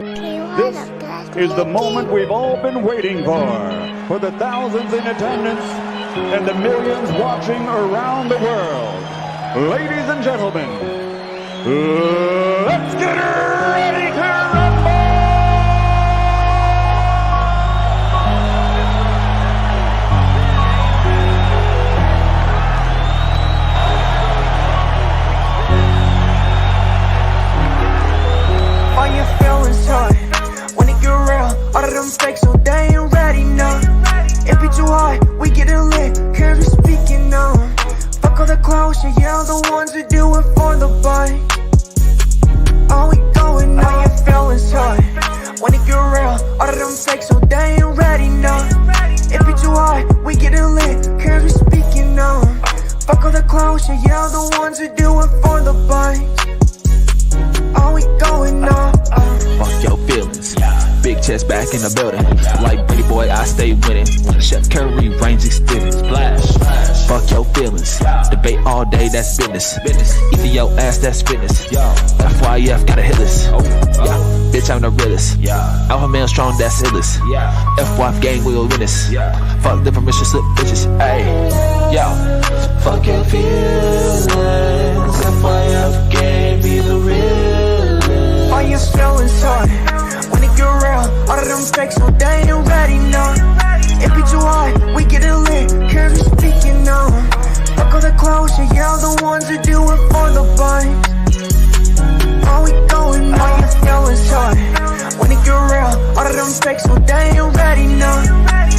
This is the moment we've all been waiting for the thousands in attendance and the millions watching around the world. Ladies and gentlemen, let's get ready to rumble! All your feelings hurt when it get real. All of them fakes, so they ain't ready now. It be too hard, we getting lit, cause we speaking now. Fuck all the clowns, yeah, the ones who do it for the bite. All we going now. All your feelings hurt when it get real. All of them fakes, so they ain't ready now. It be too hard, we getting lit, cause we speaking now. Fuck all the clowns, yeah, the ones who do it for the bite. All we going now. Fuck your feelings. Big chest back in the building. Like Brady boy, I stay winning. Chef Curry, range extended. Splash. Fuck your feelings. Debate all day, that's business. Eat your ass, that's fitness. FYF, gotta hit us. Bitch, I'm the realest. Alpha male strong, that's illest. FYF gang, we'll win this. Fuck the permission slip, bitches. Ayy, yo. Fuck your feelings. FYF gang, be the realest. All your feelings hurt when it get real. All of them fakes, so they ain't ready now. It be too hard, we getting lit, cause we speaking now. Fuck all the clowns, yeah, the ones who do it for the bite. All we going now. All your feelings hurt when it get real. All of them fakes, so they ain't ready now.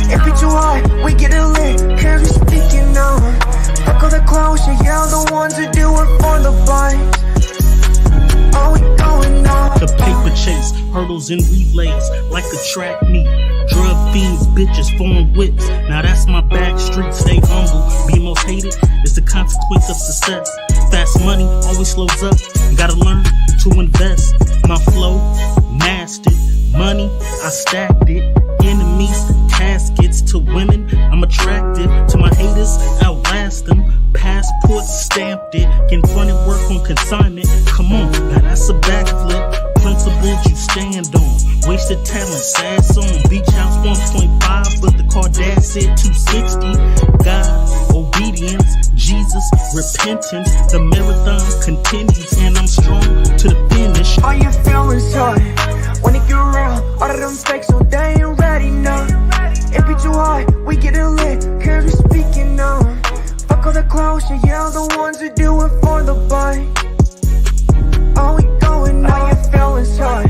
It be too hard, we getting lit, cause we speaking now. Fuck all the clowns, yeah, the ones who do it for the bite. All we going now. The paper chase, hurdles and relays, like a track meet. Drug fiends, bitches, foreign whips. Now that's my back street, stay humble. Be most hated is the consequence of success. Fast money always slows up. You gotta learn to invest. My flow, mastered. Money, I stacked it. Enemies, caskets to women. I'm attractive to my haters, outlast them. Passport stamped it. Confronted work on consignment. Come on, now that's a backflip. Principles you stand on. Wasted talent, sad song. Beach house 1.5, but the car dad said 260. God, obedience, Jesus, repentance. The marathon continues, and I'm strong to the finish. All your feelings hurt when it get real. All of them fakes, so they ain't ready now. It be too hard, we getting lit, cause we speaking now. Fuck all the clowns, yeah, the ones who do it for the bite. All we going now. All your feelings hurt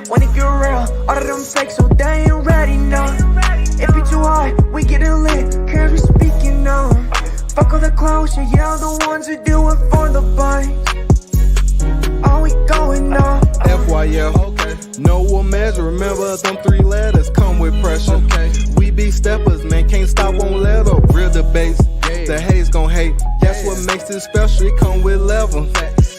when it get real. All of them fakes, so they ain't ready now. It be too hard, we getting lit, cause we speaking now. Fuck all the clowns, yeah, the ones who do it for the bite. All we going now. FYF, okay. No one measure, remember them 3 letters come with pressure. Okay. We be steppers, man, can't stop, won't let up. Real debates, the haters gon' hate. That's what makes this special, it come with level.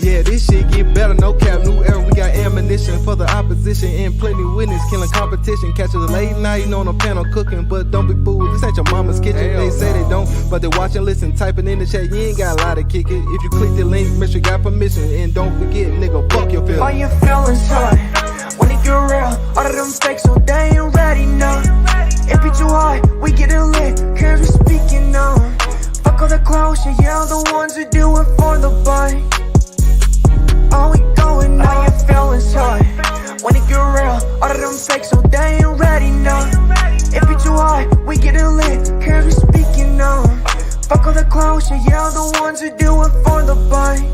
Yeah, this shit get better, no cap, new era. We got ammunition for the opposition and plenty witness, killing competition. Catch us late night on a panel cooking, but don't be fooled. This ain't your mama's kitchen. They say they don't, but they watch and listen, typing in the chat. You ain't got a lot to kick it. If you click the link, make sure you got permission, and don't forget, nigga, fuck your feelings. All your feelings hurt when it get real. All of them fakes, so they ain't ready now. It be too hard, we getting lit, cause we speaking now. Fuck all the clowns, yeah, the ones who do it for the bite. All we going now. All your feelings hurt when it get real. All of them fakes, so they ain't ready now. It be too hard, we getting lit, cause we speaking now. Fuck all the clowns, yeah, the ones who do it for the bite.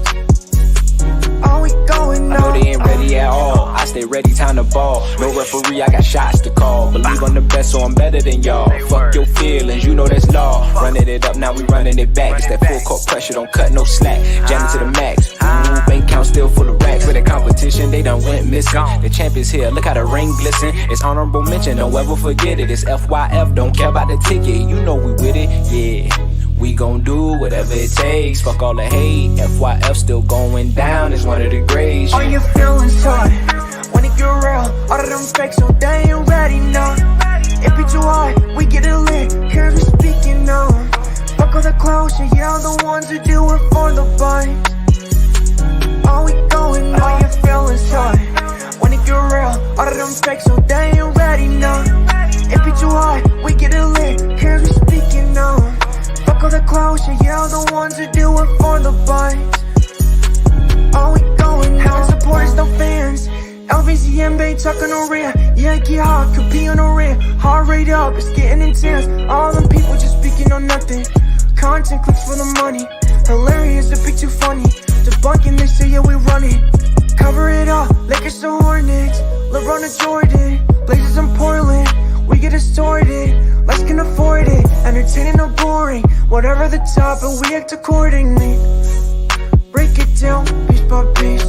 All we going now. I know they ain't ready at all. I stay ready, time to ball. No referee, I got shots to call. Believe I'm the best, so I'm better than y'all. Fuck your feelings, you know that's law. Running it up, now we running it back. It's that full court pressure, don't cut no slack. Jamming to the max. Bank count still full of racks. For the competition, they done went missing. The champ is here, look how the ring glisten. It's honorable mention, don't ever forget it. It's FYF, don't care about the ticket. You know we with it, yeah. We gon' do whatever it takes. Fuck all the hate. FYF still going down. It's one of the grades. All your feelings hurt when it get real. All of them fakes, so they ain't ready now. It be too hard, we getting lit, cause we speaking now. Fuck all the clowns, yeah, the ones who do it for the bite. All we going now. All your feelings hurt when it get real. All of them Champagne talking on real. Yankee hard, could be on the real. Heart rate up, it's getting intense. All them people just speaking on nothing. Content clicks for the money. Hilarious, a bit too funny. Debunking, they say, yeah, we run it. Cover it up, Lakers to Hornets. LeBron to Jordan. Blazers in Portland. We get it sorted. Lights can afford it. Entertaining or boring. Whatever the top, but we act accordingly. Break it down, piece by piece.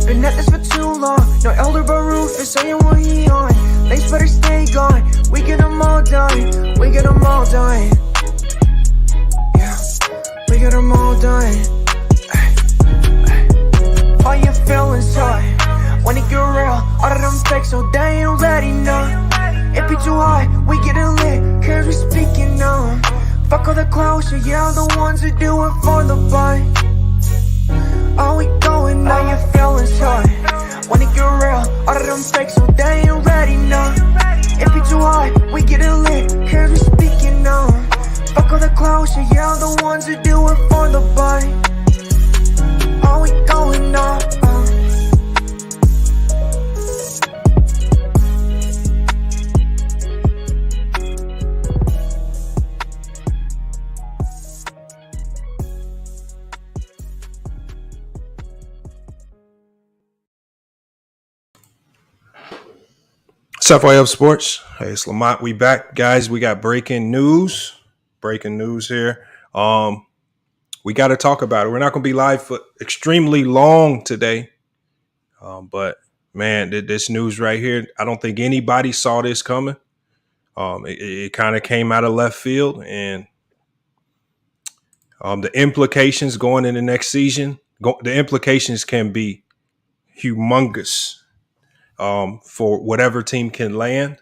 Been at this for too long. No Elder Baruch is saying what he on. Lace better stay gone. We get them all done. We get them all done. Yeah, we get them all done. All your feelings hurt when it get real. All of them fakes, so they ain't ready now. It be too hard, we getting lit, cause we speaking on. Fuck all the clowns, yeah, the ones who do it for the buy. All we going now, your feelings hurt when it get real, all of them fakes, so they ain't ready now. It be too hard, we getting lit, cause we speaking on. Fuck all the clowns, yeah, the ones who do it for the buy. All we going now. What's up, YF Sports? Hey, it's Lamont. We back, guys. We got breaking news. Breaking news here. We got to talk about it. We're not going to be live for extremely long today. But, man, this news right here, I don't think anybody saw this coming. It kind of came out of left field. And the implications going in the next season, the implications can be humongous. For whatever team can land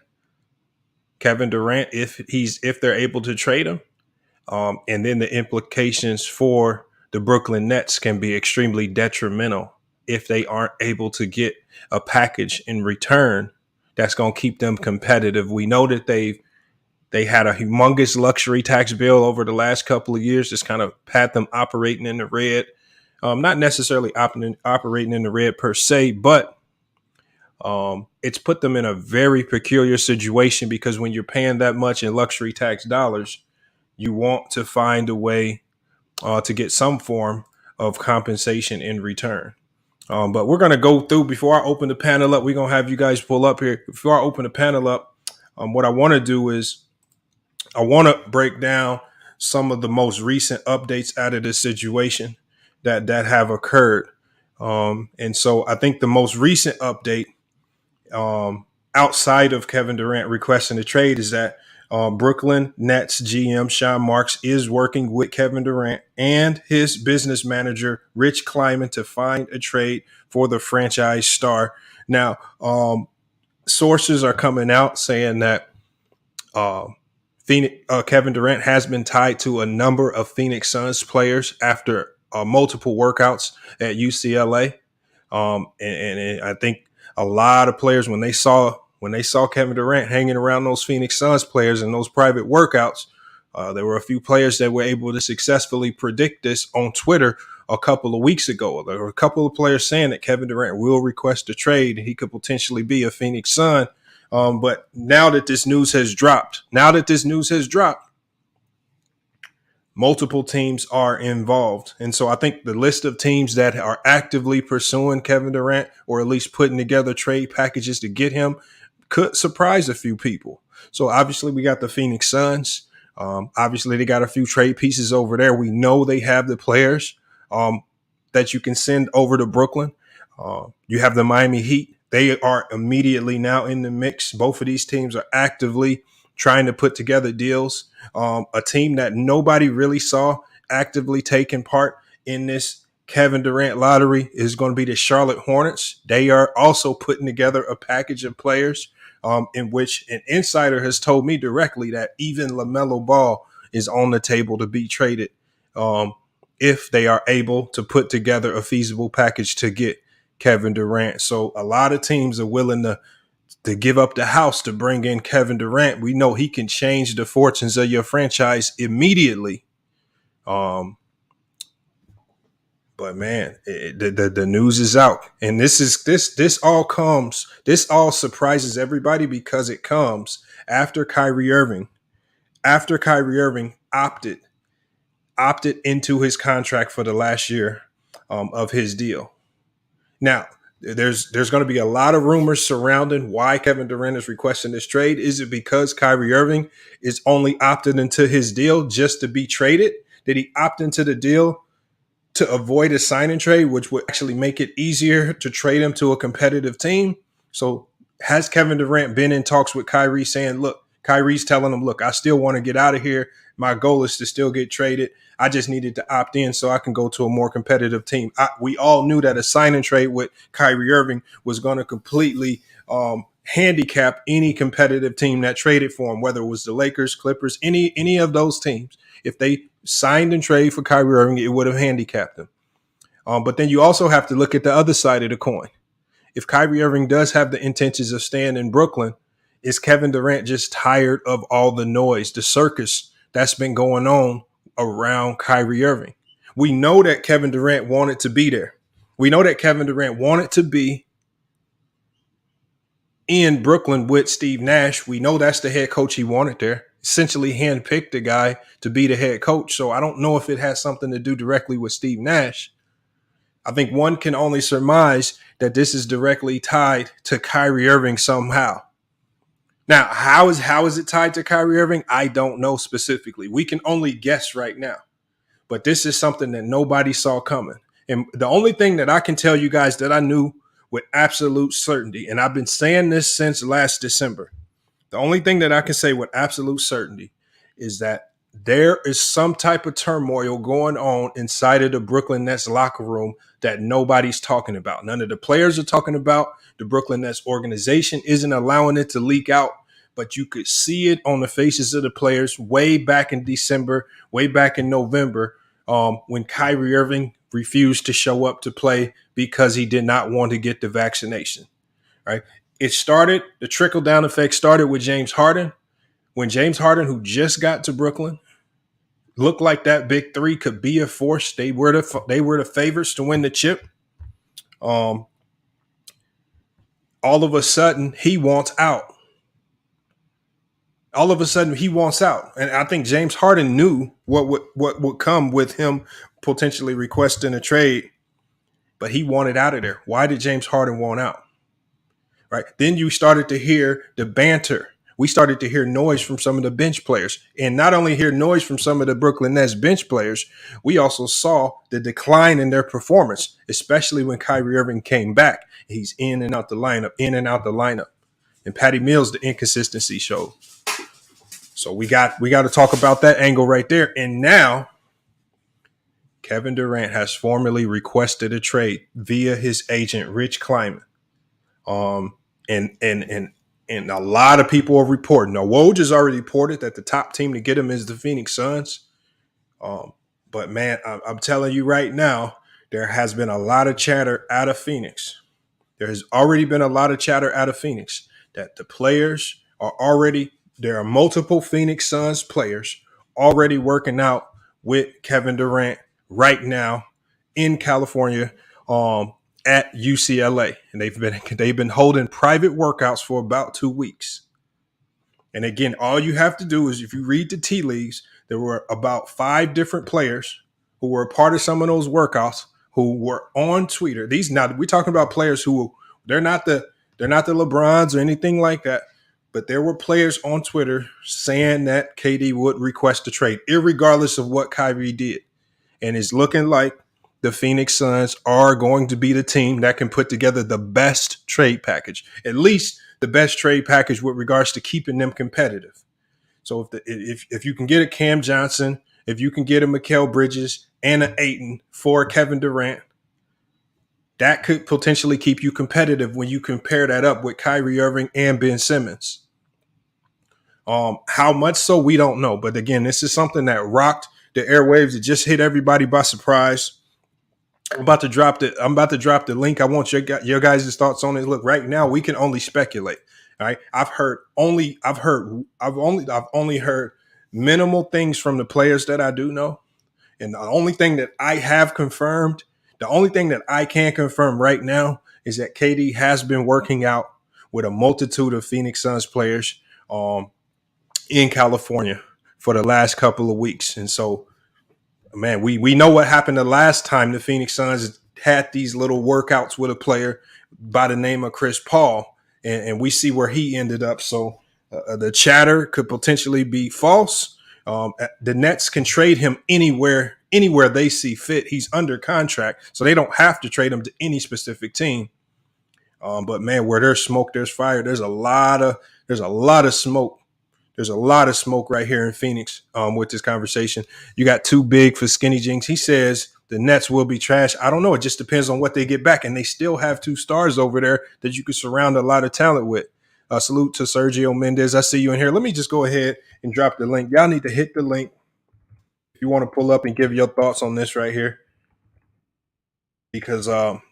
Kevin Durant, if they're able to trade him, and then the implications for the Brooklyn Nets can be extremely detrimental if they aren't able to get a package in return that's going to keep them competitive. We know that they had a humongous luxury tax bill over the last couple of years, just kind of had them operating in the red, not necessarily operating in the red per se, but it's put them in a very peculiar situation because when you're paying that much in luxury tax dollars, you want to find a way to get some form of compensation in return. But we're going to go through, before I open the panel up, we're going to have you guys pull up here. Before I open the panel up, what I want to do is I want to break down some of the most recent updates out of this situation that have occurred. And so I think the most recent update, outside of Kevin Durant requesting a trade, is that Brooklyn Nets GM Sean Marks is working with Kevin Durant and his business manager, Rich Kleiman, to find a trade for the franchise star. Now, sources are coming out saying that Kevin Durant has been tied to a number of Phoenix Suns players after multiple workouts at UCLA. And I think a lot of players, when they saw Kevin Durant hanging around those Phoenix Suns players in those private workouts, there were a few players that were able to successfully predict this on Twitter a couple of weeks ago. There were a couple of players saying that Kevin Durant will request a trade and he could potentially be a Phoenix Sun. But now that this news has dropped, multiple teams are involved. And so I think the list of teams that are actively pursuing Kevin Durant, or at least putting together trade packages to get him, could surprise a few people. So obviously we got the Phoenix Suns. Obviously they got a few trade pieces over there. We know they have the players that you can send over to Brooklyn. You have the Miami Heat. They are immediately now in the mix. Both of these teams are actively trying to put together deals. A team that nobody really saw actively taking part in this Kevin Durant lottery is going to be the Charlotte Hornets. They are also putting together a package of players in which an insider has told me directly that even LaMelo Ball is on the table to be traded if they are able to put together a feasible package to get Kevin Durant. So a lot of teams are willing to give up the house to bring in Kevin Durant. We know he can change the fortunes of your franchise immediately. But But man, the news is out, and this all surprises everybody because it comes after Kyrie Irving opted into his contract for the last year of his deal. Now, there's going to be a lot of rumors surrounding why Kevin Durant is requesting this trade. Is it because Kyrie Irving is only opted into his deal just to be traded? Did he opt into the deal to avoid a sign and trade, which would actually make it easier to trade him to a competitive team? So has Kevin Durant been in talks with Kyrie saying, look, Kyrie's telling him, look, I still want to get out of here. My goal is to still get traded. I just needed to opt in so I can go to a more competitive team. We all knew that a sign and trade with Kyrie Irving was going to completely handicap any competitive team that traded for him, whether it was the Lakers, Clippers, any of those teams. If they signed and traded for Kyrie Irving, it would have handicapped them. But then you also have to look at the other side of the coin. If Kyrie Irving does have the intentions of staying in Brooklyn, is Kevin Durant just tired of all the noise, the circus that's been going on around Kyrie Irving? We know that Kevin Durant wanted to be there. We know that Kevin Durant wanted to be in Brooklyn with Steve Nash. We know that's the head coach he wanted there. Essentially handpicked the guy to be the head coach. So I don't know if it has something to do directly with Steve Nash. I think one can only surmise that this is directly tied to Kyrie Irving somehow. Now, how is it tied to Kyrie Irving? I don't know specifically. We can only guess right now. But this is something that nobody saw coming. And the only thing that I can tell you guys that I knew with absolute certainty, and I've been saying this since last December, the only thing that I can say with absolute certainty is that there is some type of turmoil going on inside of the Brooklyn Nets locker room that nobody's talking about. None of the players are talking about. The Brooklyn Nets organization isn't allowing it to leak out, but you could see it on the faces of the players way back in December, way back in November, when Kyrie Irving refused to show up to play because he did not want to get the vaccination. Right? The trickle-down effect started with James Harden. When James Harden, who just got to Brooklyn, looked like that big three could be a force. They were the favorites to win the chip. All of a sudden, he wants out. And I think James Harden knew what would come with him potentially requesting a trade, but he wanted out of there. Why did James Harden want out? Right. Then you started to hear the banter. We started to hear noise from some of the bench players, and not only hear noise from some of the Brooklyn Nets bench players, we also saw the decline in their performance, especially when Kyrie Irving came back. He's in and out the lineup. And Patty Mills, the inconsistency showed. So we got to talk about that angle right there. And now Kevin Durant has formally requested a trade via his agent, Rich Kleiman. And a lot of people are reporting. Now, Woj has already reported that the top team to get him is the Phoenix Suns. But, man, I'm telling you right now, there has been a lot of chatter out of Phoenix. There has already been a lot of chatter out of Phoenix that the players are already – there are multiple Phoenix Suns players already working out with Kevin Durant right now in California at UCLA. And they've been holding private workouts for about 2 weeks. And again, all you have to do is, if you read the tea leaves, there were about 5 different players who were a part of some of those workouts who were on Twitter. We're talking about players who they're not the LeBrons or anything like that, but there were players on Twitter saying that KD would request a trade, irregardless of what Kyrie did. And it's looking like the Phoenix Suns are going to be the team that can put together the best trade package, at least the best trade package with regards to keeping them competitive. So if you can get a Cam Johnson, if you can get a Mikal Bridges and an Ayton for Kevin Durant, that could potentially keep you competitive when you compare that up with Kyrie Irving and Ben Simmons. How much so, we don't know. But again, this is something that rocked the airwaves. It just hit everybody by surprise. I'm about to drop the link. I want your guys' thoughts on it. Look, right now we can only speculate. All right. I've only heard minimal things from the players that I do know. And the only thing that I have confirmed, The only thing that I can confirm right now is that KD has been working out with a multitude of Phoenix Suns players in California for the last couple of weeks. And so, man, we know what happened the last time the Phoenix Suns had these little workouts with a player by the name of Chris Paul, and we see where he ended up. So the chatter could potentially be false. The Nets can trade him anywhere they see fit. He's under contract, so they don't have to trade him to any specific team. But man, where there's smoke, there's fire. There's a lot of smoke. There's a lot of smoke right here in Phoenix with this conversation. You got too big for skinny jeans. He says the Nets will be trash. I don't know. It just depends on what they get back. And they still have 2 stars over there that you could surround a lot of talent with. Salute to Sergio Mendes. I see you in here. Let me just go ahead and drop the link. Y'all need to hit the link if you want to pull up and give your thoughts on this right here. Because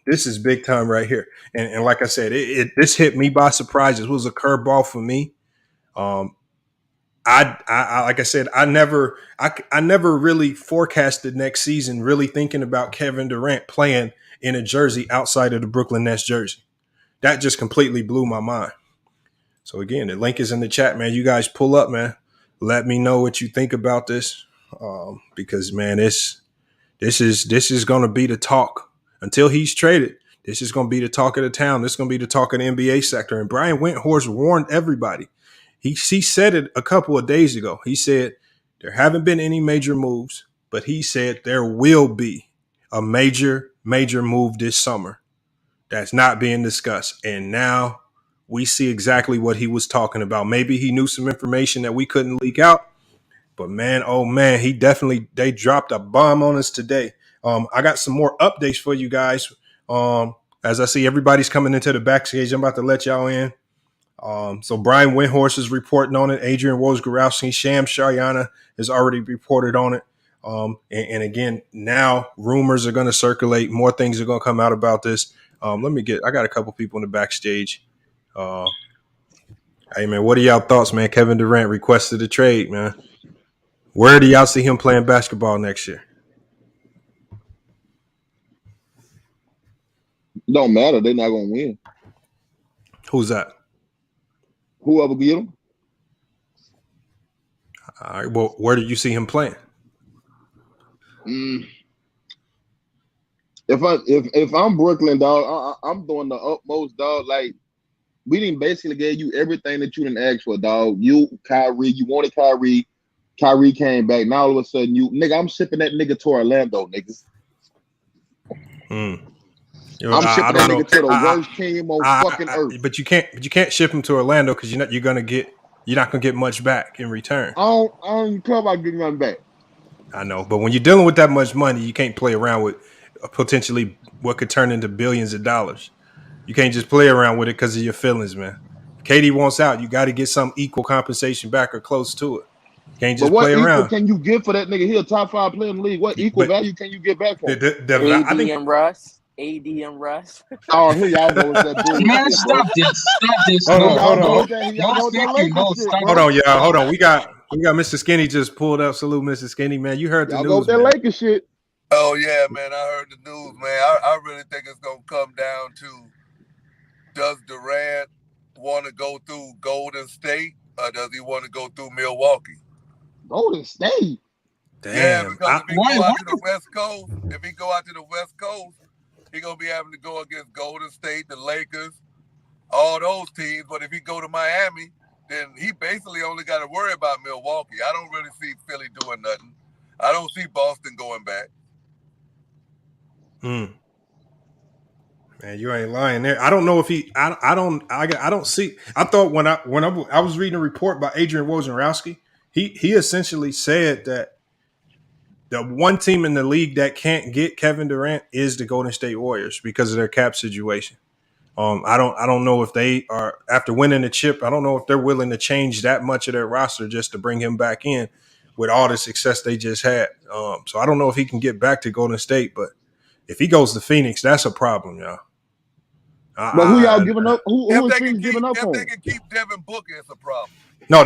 this is big time right here. And like I said, this hit me by surprise. It was a curveball for me. I like I said, I never really forecasted next season really thinking about Kevin Durant playing in a jersey outside of the Brooklyn Nets jersey. That just completely blew my mind. So again, the link is in the chat, man. You guys pull up, man. Let me know what you think about this, because man, this is going to be the talk until he's traded. This is going to be the talk of the town. This is going to be the talk of the NBA sector. And Brian Windhorst warned everybody. He said it a couple of days ago. He said there haven't been any major moves, but he said there will be a major move this summer that's not being discussed. And now we see exactly what he was talking about. Maybe he knew some information that we couldn't leak out, but man, oh man, they dropped a bomb on us today. I got some more updates for you guys. As I see everybody's coming into the backstage, I'm about to let y'all in. So Brian Windhorst is reporting on it. Adrian Wojnarowski, Shams Charania has already reported on it. And again, now rumors are going to circulate. More things are going to come out about this. I got a couple people in the backstage. Hey man, what are y'all thoughts, man? Kevin Durant requested a trade, man. Where do y'all see him playing basketball next year? Don't matter. They're not going to win. Who's that? Whoever get him. All right. Well, where do you see him playing? If I'm Brooklyn, dog, I'm doing the utmost, dog. Like, we didn't basically gave you everything that you didn't ask for, dog. You, Kyrie, you wanted Kyrie. Kyrie came back. Now all of a sudden, I'm shipping that nigga to Orlando, niggas. I'm shipping that nigga to the worst team on fucking earth. But you can't ship him to Orlando because you're not gonna get much back in return. I don't even care about getting nothing back. I know, but when you're dealing with that much money, you can't play around with potentially what could turn into billions of dollars. You can't just play around with it because of your feelings, man. If KD wants out, you got to get some equal compensation back or close to it. You can't just play around. What equal can you get for that nigga? He a top 5 player in the league. What equal value can you get back for him? AD and Russ. Oh, here y'all go with that bullshit. Man, stop this. Hold on, y'all. Hold on. We got Mr. Skinny just pulled up. Salute, Mr. Skinny, man. You heard the y'all news. Go with that Lakers shit. Oh yeah, man. I heard the news, man. I really think it's gonna come down to, does Durant want to go through Golden State or does he want to go through Milwaukee? Golden State. Damn. Yeah, because if he go out to the West Coast, he's gonna be having to go against Golden State, the Lakers, all those teams. But if he go to Miami, then he basically only got to worry about Milwaukee. I don't really see Philly doing nothing. I don't see Boston going back. Man, you ain't lying there. I don't know if he. I don't see. I thought when I was reading a report by Adrian Wojnarowski, he essentially said that the one team in the league that can't get Kevin Durant is the Golden State Warriors because of their cap situation. I don't know if they are, after winning the chip, I don't know if they're willing to change that much of their roster just to bring him back in with all the success they just had. So I don't know if he can get back to Golden State, but if he goes to Phoenix, that's a problem, y'all. But who y'all giving up? Who is team giving up on? If they can keep Devin Booker, it's a problem. No,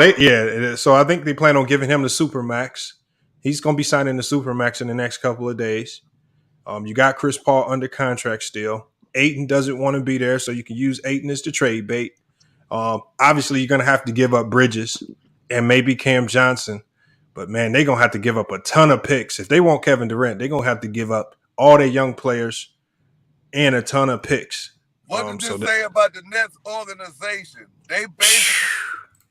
so I think they plan on giving him the Supermax. He's going to be signing the Supermax in the next couple of days. You got Chris Paul under contract still. Ayton doesn't want to be there, so you can use Ayton as the trade bait. Obviously, you're going to have to give up Bridges and maybe Cam Johnson. But, man, they're going to have to give up a ton of picks. If they want Kevin Durant, they're going to have to give up all their young players and a ton of picks. What does this say about the Nets organization? They basically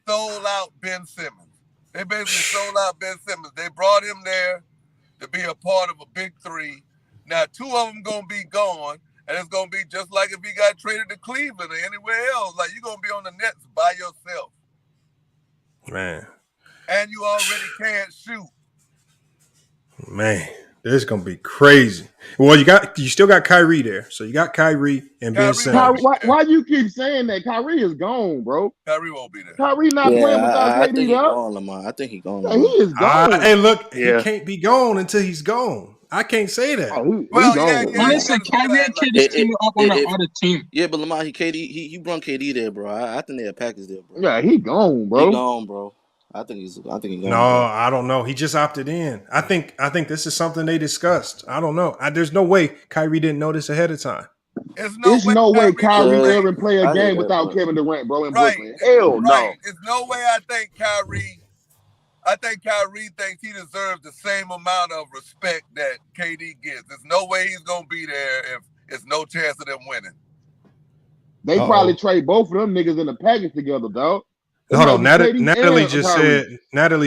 sold out Ben Simmons. They brought him there to be a part of a big three. Now, 2 of them going to be gone, and it's going to be just like if he got traded to Cleveland or anywhere else. Like, you're going to be on the Nets by yourself. Man. And you already can't shoot. Man, this is gonna be crazy. Well, you still got Kyrie there, so you got Kyrie and Ben Simmons. Why you keep saying that? Kyrie is gone, bro. Kyrie won't be there. Kyrie not playing without KD. I think he's gone, Lamar. I think he's gone. Yeah, he is gone. Hey, look, he can't be gone until he's gone. I can't say that. Honestly, Kyrie and KD teaming up on the other team. Yeah, but Lamar, he brought KD there, bro. I think they had package there, bro. Yeah, he gone, bro. He gone, bro. I think he's gone. No, I don't know. He just opted in. I think this is something they discussed. I don't know. There's no way Kyrie didn't know this ahead of time. There's no way Kyrie ever play a game without Kevin Durant, bro, in Brooklyn. Hell no. There's no way I think Kyrie thinks he deserves the same amount of respect that KD gets. There's no way he's going to be there if there's no chance of them winning. They probably trade both of them niggas in the package together, dog. Hold on, Natalie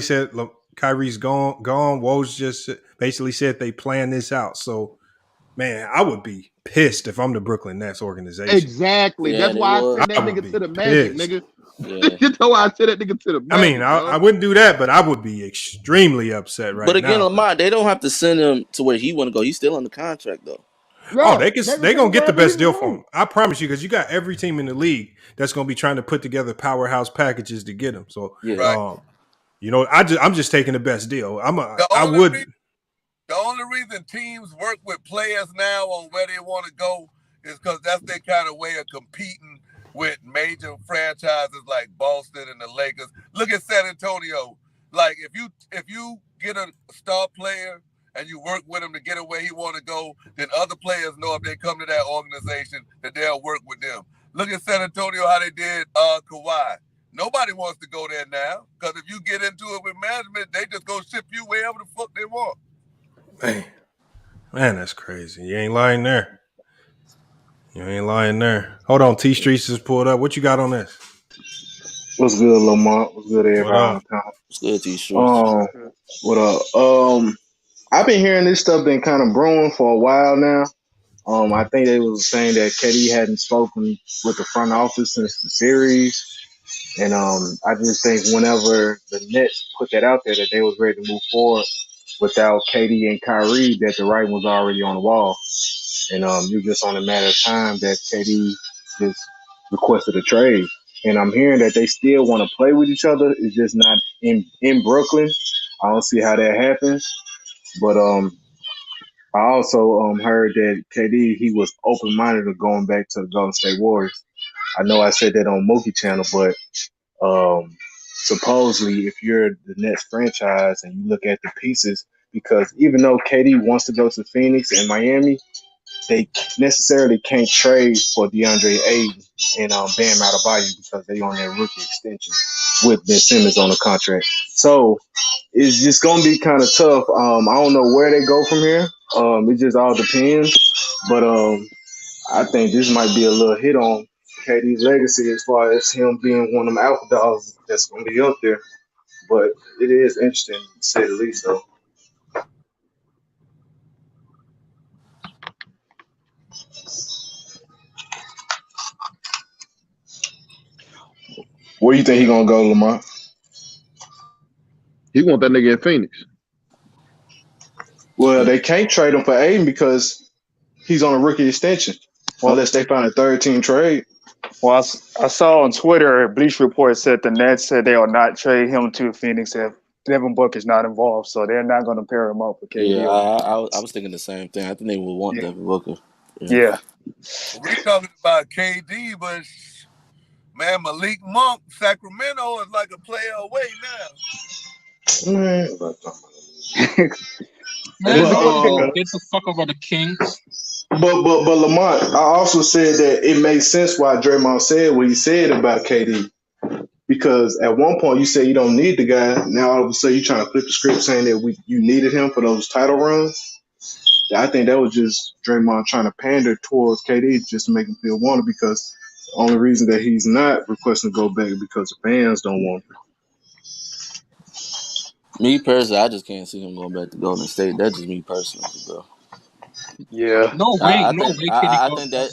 said, look, Kyrie's gone. Woj just basically said they plan this out. So, man, I would be pissed if I'm the Brooklyn Nets organization. Exactly. Yeah, that's why I sent that nigga to the Magic, nigga. Yeah. You know why I said that nigga to the Magic. I mean, I wouldn't do that, but I would be extremely upset right now. But again, Lamar, they don't have to send him to where he want to go. He's still under contract, though. Yeah, they gonna get the best deal for him. I promise you, because you got every team in the league that's gonna be trying to put together powerhouse packages to get him. So, I'm just taking the best deal. The only reason teams work with players now on where they want to go is because that's their kind of way of competing with major franchises like Boston and the Lakers. Look at San Antonio. Like if you get a star player and you work with him to get him where he want to go, then other players know if they come to that organization that they'll work with them. Look at San Antonio, how they did Kawhi. Nobody wants to go there now because if you get into it with management, they just go ship you wherever the fuck they want. Man, that's crazy. You ain't lying there. Hold on, T Streets just pulled up. What you got on this? What's good, Lamar? What's good, everybody? What's good, T Streets? What up? I've been hearing this stuff been kind of brewing for a while now. I think they was saying that KD hadn't spoken with the front office since the series. And I just think whenever the Nets put that out there that they was ready to move forward without KD and Kyrie, that the writing was already on the wall. And you're just on a matter of time that KD just requested a trade. And I'm hearing that they still want to play with each other. It's just not in Brooklyn. I don't see how that happens. But I also heard that KD, he was open-minded to going back to the Golden State Warriors. I know I said that on Mookie Channel, but supposedly if you're the Nets franchise and you look at the pieces, because even though KD wants to go to Phoenix and Miami, they necessarily can't trade for DeAndre Ayton and Bam Adebayo because they on their rookie extension with Ben Simmons on the contract. So it's just going to be kind of tough. I don't know where they go from here. It just all depends. But I think this might be a little hit on KD's legacy as far as him being one of them alpha dogs that's going to be up there. But it is interesting, to say the least, though. Where you think he gonna go, Lamar? He want that nigga in Phoenix. Well, they can't trade him for Aiden because he's on a rookie extension. Well, unless they find a third team trade. Well, I saw on Twitter, Bleach Report said the Nets said they will not trade him to Phoenix if Devin Booker's not involved, so they're not going to pair him up with KD. Yeah, I was thinking the same thing. I think they would want Devin Booker. Yeah. We're talking about KD, but man, Malik Monk, Sacramento is like a player away now. Man, But get the fuck over the Kings. but Lamont, I also said that it made sense why Draymond said what he said about KD. Because at one point you said you don't need the guy. Now all of a sudden you're trying to flip the script saying that you needed him for those title runs. I think that was just Draymond trying to pander towards KD just to make him feel wanted, because the only reason that he's not requesting to go back is because the fans don't want him. Me personally, I just can't see him going back to Golden State. That's just me personally, bro. Yeah. No way, no way, KD I goes think back.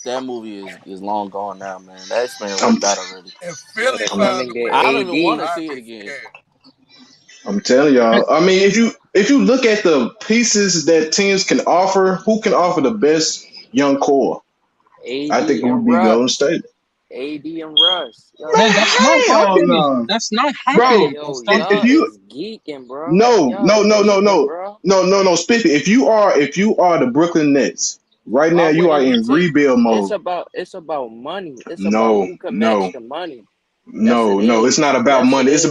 that movie is long gone now, man. That experiment I'm, worked out already. If Yeah, Philly I found think a that way, I don't even want AD. to I'd see it be again. scared. I'm telling y'all. I mean, if you look at the pieces that teams can offer, who can offer the best young core? I AD think it would and be Golden Russ. State. AD and Russ. Man, Yo, that's not Hell happening. no, That's not bro. happening. yo, Stop If y'all it. you is geeking, bro. no Y'all no no no geeking, no bro. no Spiffy. If you are the Brooklyn Nets right now, Why you are wouldn't you in take? rebuild mode. It's about money. It's about No who can match no the money. That's it no. It's not is. about Yes, it money. is.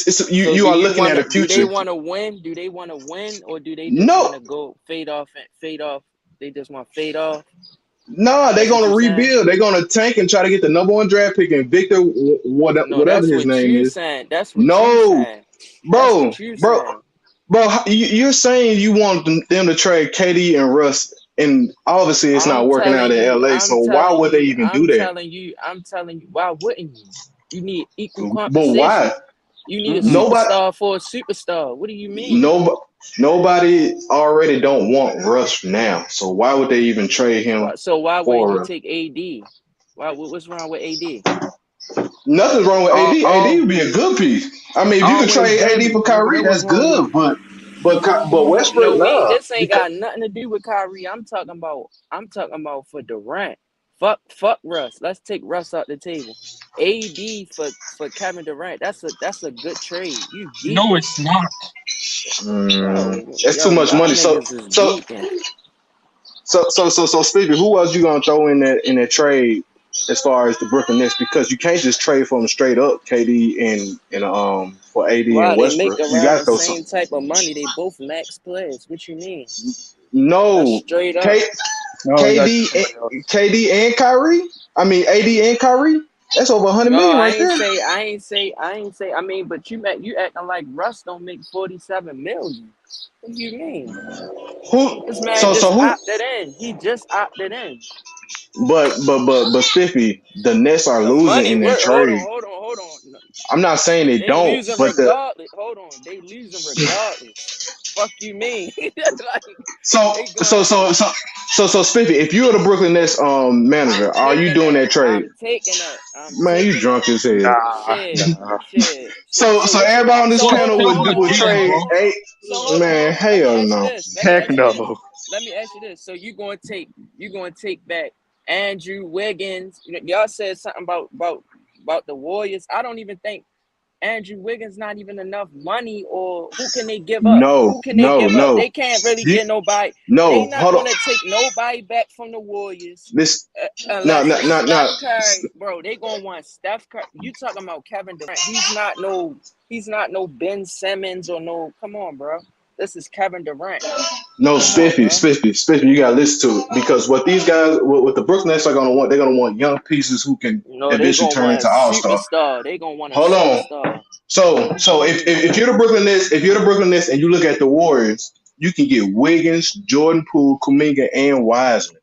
It's you. So You do are you looking at a wanna? Do they future. wanna win? Do they wanna win, or do they just No wanna go fade off and fade off? They just want to fade off. no, they're That's what gonna you saying? rebuild. They're gonna tank and try to get the number one draft pick and Victor No, whatever that's his what name you is. saying. That's what you No, saying. That's bro, what you bro. saying. Bro, you're saying you want them to trade KD and Russ, and obviously it's not I'm working out telling in you. LA. So I'm why telling would they you. even do I'm that? telling you. I'm telling you. Why wouldn't you? You need equal But why? compensation. You need a Nobody, superstar for a superstar. What do you mean? nobody already don't want Russ now. So why would they even trade him So why wouldn't you for? take AD? What's wrong with AD? Nothing's wrong with All, AD. AD all, would be a good piece. I mean, if you could always trade AD Jamie. for Kyrie, That was that's wrong with good. him. But Westbrook, No, nah. this ain't got nothing to do with Kyrie. I'm talking about for Durant. Fuck Russ. Let's take Russ off the table. AD for Kevin Durant. That's a good trade. You No, geeking. it's not. That's too much Y'all money. So niggas is so geeking. so Stevie, who else you gonna throw in that trade as far as the Brooklyn Nets? Because you can't just trade for them straight up, KD and for AD and Wow, they make Westbrook. You around got to the throw some. same type of money. They both max players. What you mean? That's No, straight up. K, No, you got to get somebody else. KD and Kyrie. I mean AD and Kyrie. That's over 100 No, million I right ain't there. say. I mean, but you acting like Russ don't make 47 million. What do you mean? Who? This man So just who? opted in. He just opted in. But Stiffy, the Nets are The losing money in that work. Hold trade. on, hold on, hold on. No, I'm not saying they they don't, losing but the regardless. Hold on, they losing regardless. Fuck you mean? Like so they so going. so so so Spiffy, if you're the Brooklyn Nets I'm manager, are you taking doing that. that trade? I'm taking that. I'm Man, you taking that. drunk as hell. Nah, Shit, nah. shit. So So so what you? everybody on this So Boy, panel take hold the on, would hold deal, on, trade bro. hold on. eight. So hold on, Man, hold on. Let me hell ask you no. this. Let me Heck ask you this. no. Let me ask you this. So you gonna take back Andrew Wiggins? You know, y'all said something about the Warriors. I don't even think Andrew Wiggins not even enough money, or who can they give up? No, Who can they no, give up? no. They can't really You, get nobody. They no, not hold on. gonna take nobody back from the Warriors This no unless no it's no no. Steph Curry, bro. They gonna want Steph Curry. You talking about Kevin Durant? He's not no Ben Simmons or no. Come on, bro. This is Kevin Durant. No, Come on, bro. Spiffy, you gotta listen to it because what these guys, what the Brooklyn Nets are gonna want, they're gonna want young pieces who can No, they eventually gonna turn want a into all star. superstar. They gonna want a Hold on. superstar. So if you're the Brooklyn Nets, and you look at the Warriors, you can get Wiggins, Jordan Poole, Kuminga, and Wiseman.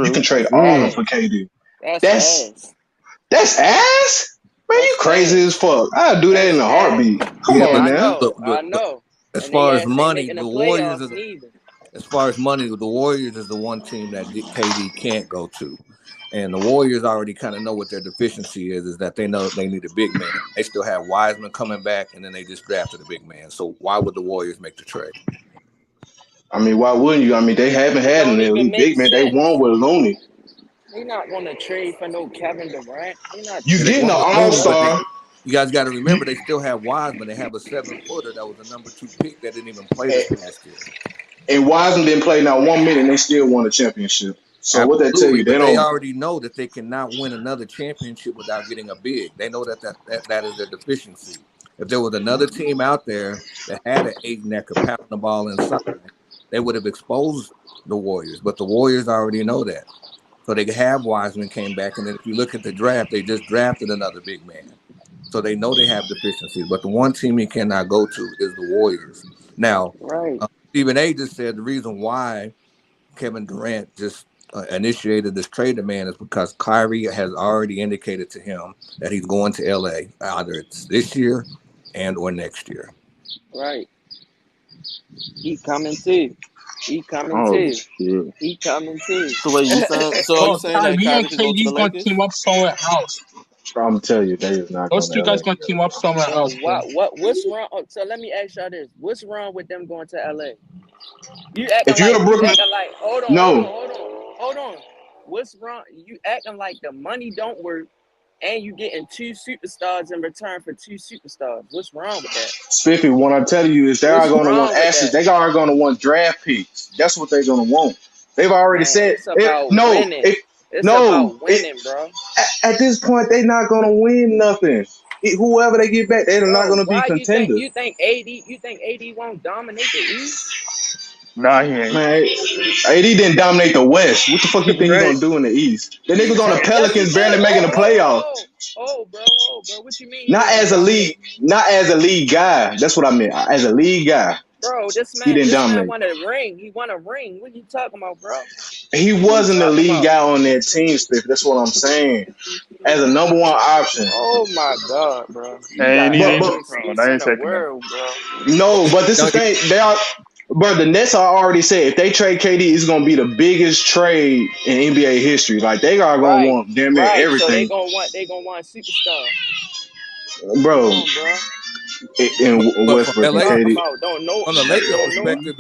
You can True. trade That's all of them for ass. KD. That's That's ass. that's ass. Man, you That's crazy as ass. fuck. I'd do that in That's a ass. heartbeat. Come Yeah, on but I now. know. I but know. as And they far as ass ain't money, making the the Warriors are playoffs the neither. as far as money, the Warriors is the one team that KD can't go to. And the Warriors already kind of know what their deficiency is that they know they need a big man. They still have Wiseman coming back, and then they just drafted a big man. So why would the Warriors make the trade? I mean, why wouldn't you? I mean, they haven't It had an don't even elite make big man. They won sense. with Looney. They not gonna trade for no Kevin Durant. They not You Yeah, they trading getting won an for with all Looney, Kevin but star. Durant. you guys got to remember they still have Wiseman. They have a 7-footer that was a number 2 pick that didn't even play this past year. And Wiseman didn't play not 1 minute, and they still won a championship. So what that tell Absolutely, you? They but they don't. already know that they cannot win another championship without getting a big. They know that is their deficiency. If there was another team out there that had an 8 and that could pound the ball inside, they would have exposed the Warriors. But the Warriors already know that. So they have Wiseman came back. And then if you look at the draft, they just drafted another big man. So they know they have deficiencies. But the one team you cannot go to is the Warriors. Now, Stephen A. just said the reason why Kevin Durant just initiated this trade demand is because Kyrie has already indicated to him that he's going to LA, either it's this year and or next year. Right. He coming too. He coming too. Shit. He coming too. So wait, you saying? So are you saying that Kyrie could go to the gonna Lakers? team up somewhere else. I'm telling you, they is not going Those to two LA. guys gonna team up somewhere else. What's wrong? Oh, so let me ask y'all this: what's wrong with them going to LA? You acting If you're like a Brooklyn, hold on. What's wrong? You acting like the money don't work, and you getting 2 superstars in return for 2 superstars. What's wrong with that? Spiffy, what I'm telling you is they are going to want assets. They are going to want draft picks. That's what they're going to want. They've already said it's about winning. It's about winning, bro. At this point, they're not going to win nothing. Whoever they get back, they're not going to be contenders. You think AD won't dominate the East? Nah, he ain't. Man, AD didn't dominate the West. What the fuck you think he's gonna do in the East? The niggas on the Pelicans barely making the playoffs. Oh, bro, what you mean? Not as a league guy. That's what I meant. As a league guy. Bro, this He didn't man dominate. won a ring. He won a ring. What are you talking about, bro? He wasn't the lead guy on that team, Spiff. That's what I'm saying. As a number 1 option. Oh my God, bro. I ain't taking world, bro. No, but this is the thing. They are. Bro, the Nets are already said if they trade KD, it's gonna be the biggest trade in NBA history. Like they are gonna want damn near everything. So they gonna want a superstar. Bro. In But Westbrook and LA, KD. On the Lakers perspective,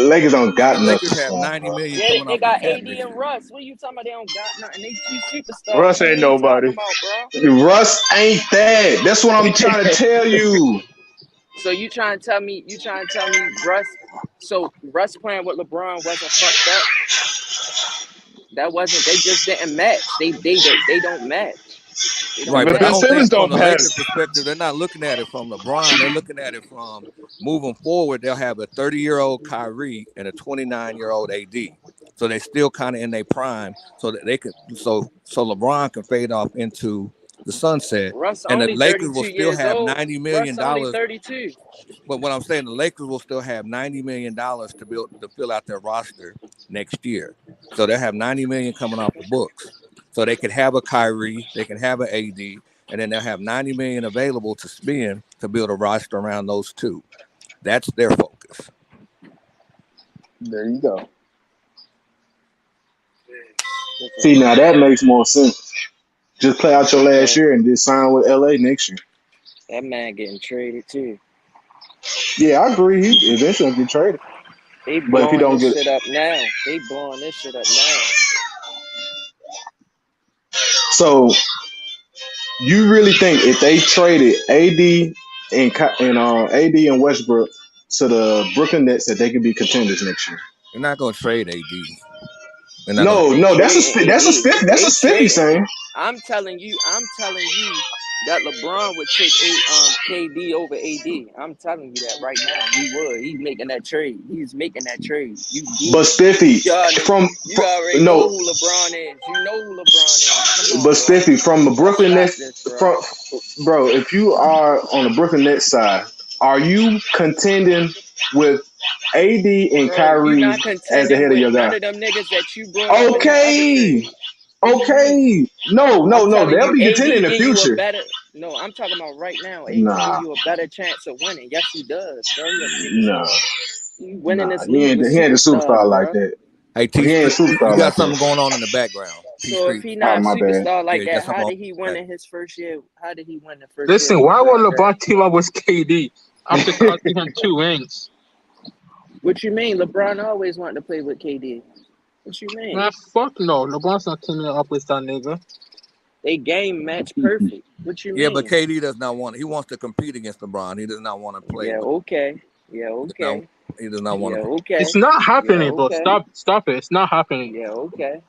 Lakers don't got the nothing. Lakers have $90 million Yeah, coming they off got the cap AD this and year. Russ. What are you talking about? They don't got nothing. They 2 superstars. Russ ain't nobody. Russ ain't that. That's what I'm trying to tell you. So you trying to tell me Russ? So Russ playing with LeBron wasn't fucked up. That wasn't. They just didn't match. They don't match. Right, but I Ben don't Simmons think from don't the Lakers' pass. perspective, they're not looking at it from LeBron. They're looking at it from moving forward. They'll have a 30-year-old Kyrie and a 29-year-old AD. So they're still kind of in their prime, so that they could. So LeBron can fade off into the sunset, Russ and the only Lakers 32 will still years have old. $90 million. Russ only 32. But what I'm saying, the Lakers will still have $90 million to fill out their roster next year. So they'll have $90 million coming off the books. So they could have a Kyrie, they can have an AD, and then they'll have $90 million available to spend to build a roster around those two. That's their focus. There you go. See, now that makes more sense. Just play out your last year and just sign with LA next year. That man getting traded too. Yeah, I agree. He eventually get traded. They But if he blowing don't this get shit up now. They blowing this shit up now. so, you really think if they traded AD and Westbrook to the Brooklyn Nets that they could be contenders next year? They're not going to trade AD. No, that's a spiffy saying. I'm telling you that LeBron would take KD over AD. I'm telling you that right now. He would. He's making that trade. He's making that trade. But Spiffy, you already know who LeBron is. You know who LeBron is. Come on, but Spiffy from the Brooklyn Nets, bro. Bro, if you are on the Brooklyn Nets side, are you contending with AD and Kyrie as the head of your guy? None of them niggas that you brought Okay. No. They'll be contending in the future. I'm talking about right now. AD Nah. give you a better chance of winning. Yes, he does, bro. Nah. He winning this He league. ain't a superstar like that. Hey, He ain't a superstar you got like something that. going on in the background. So if he not a my bad. superstar like Yeah, that, how did he win in his first year? How did he win the first Listen, year? why would LeBron team up with KD after costing him 2 rings? What you mean? LeBron always wanted to play with KD. What you mean? Man, fuck no. LeBron's not teaming up with that nigga. They game match perfect. What you mean? Yeah, but KD does not want. He wants to compete against LeBron. He does not want to play. Yeah, okay. Yeah, okay. He does not want to. Okay. It's not happening, yeah, bro. okay. Stop it. It's not happening. Yeah, okay.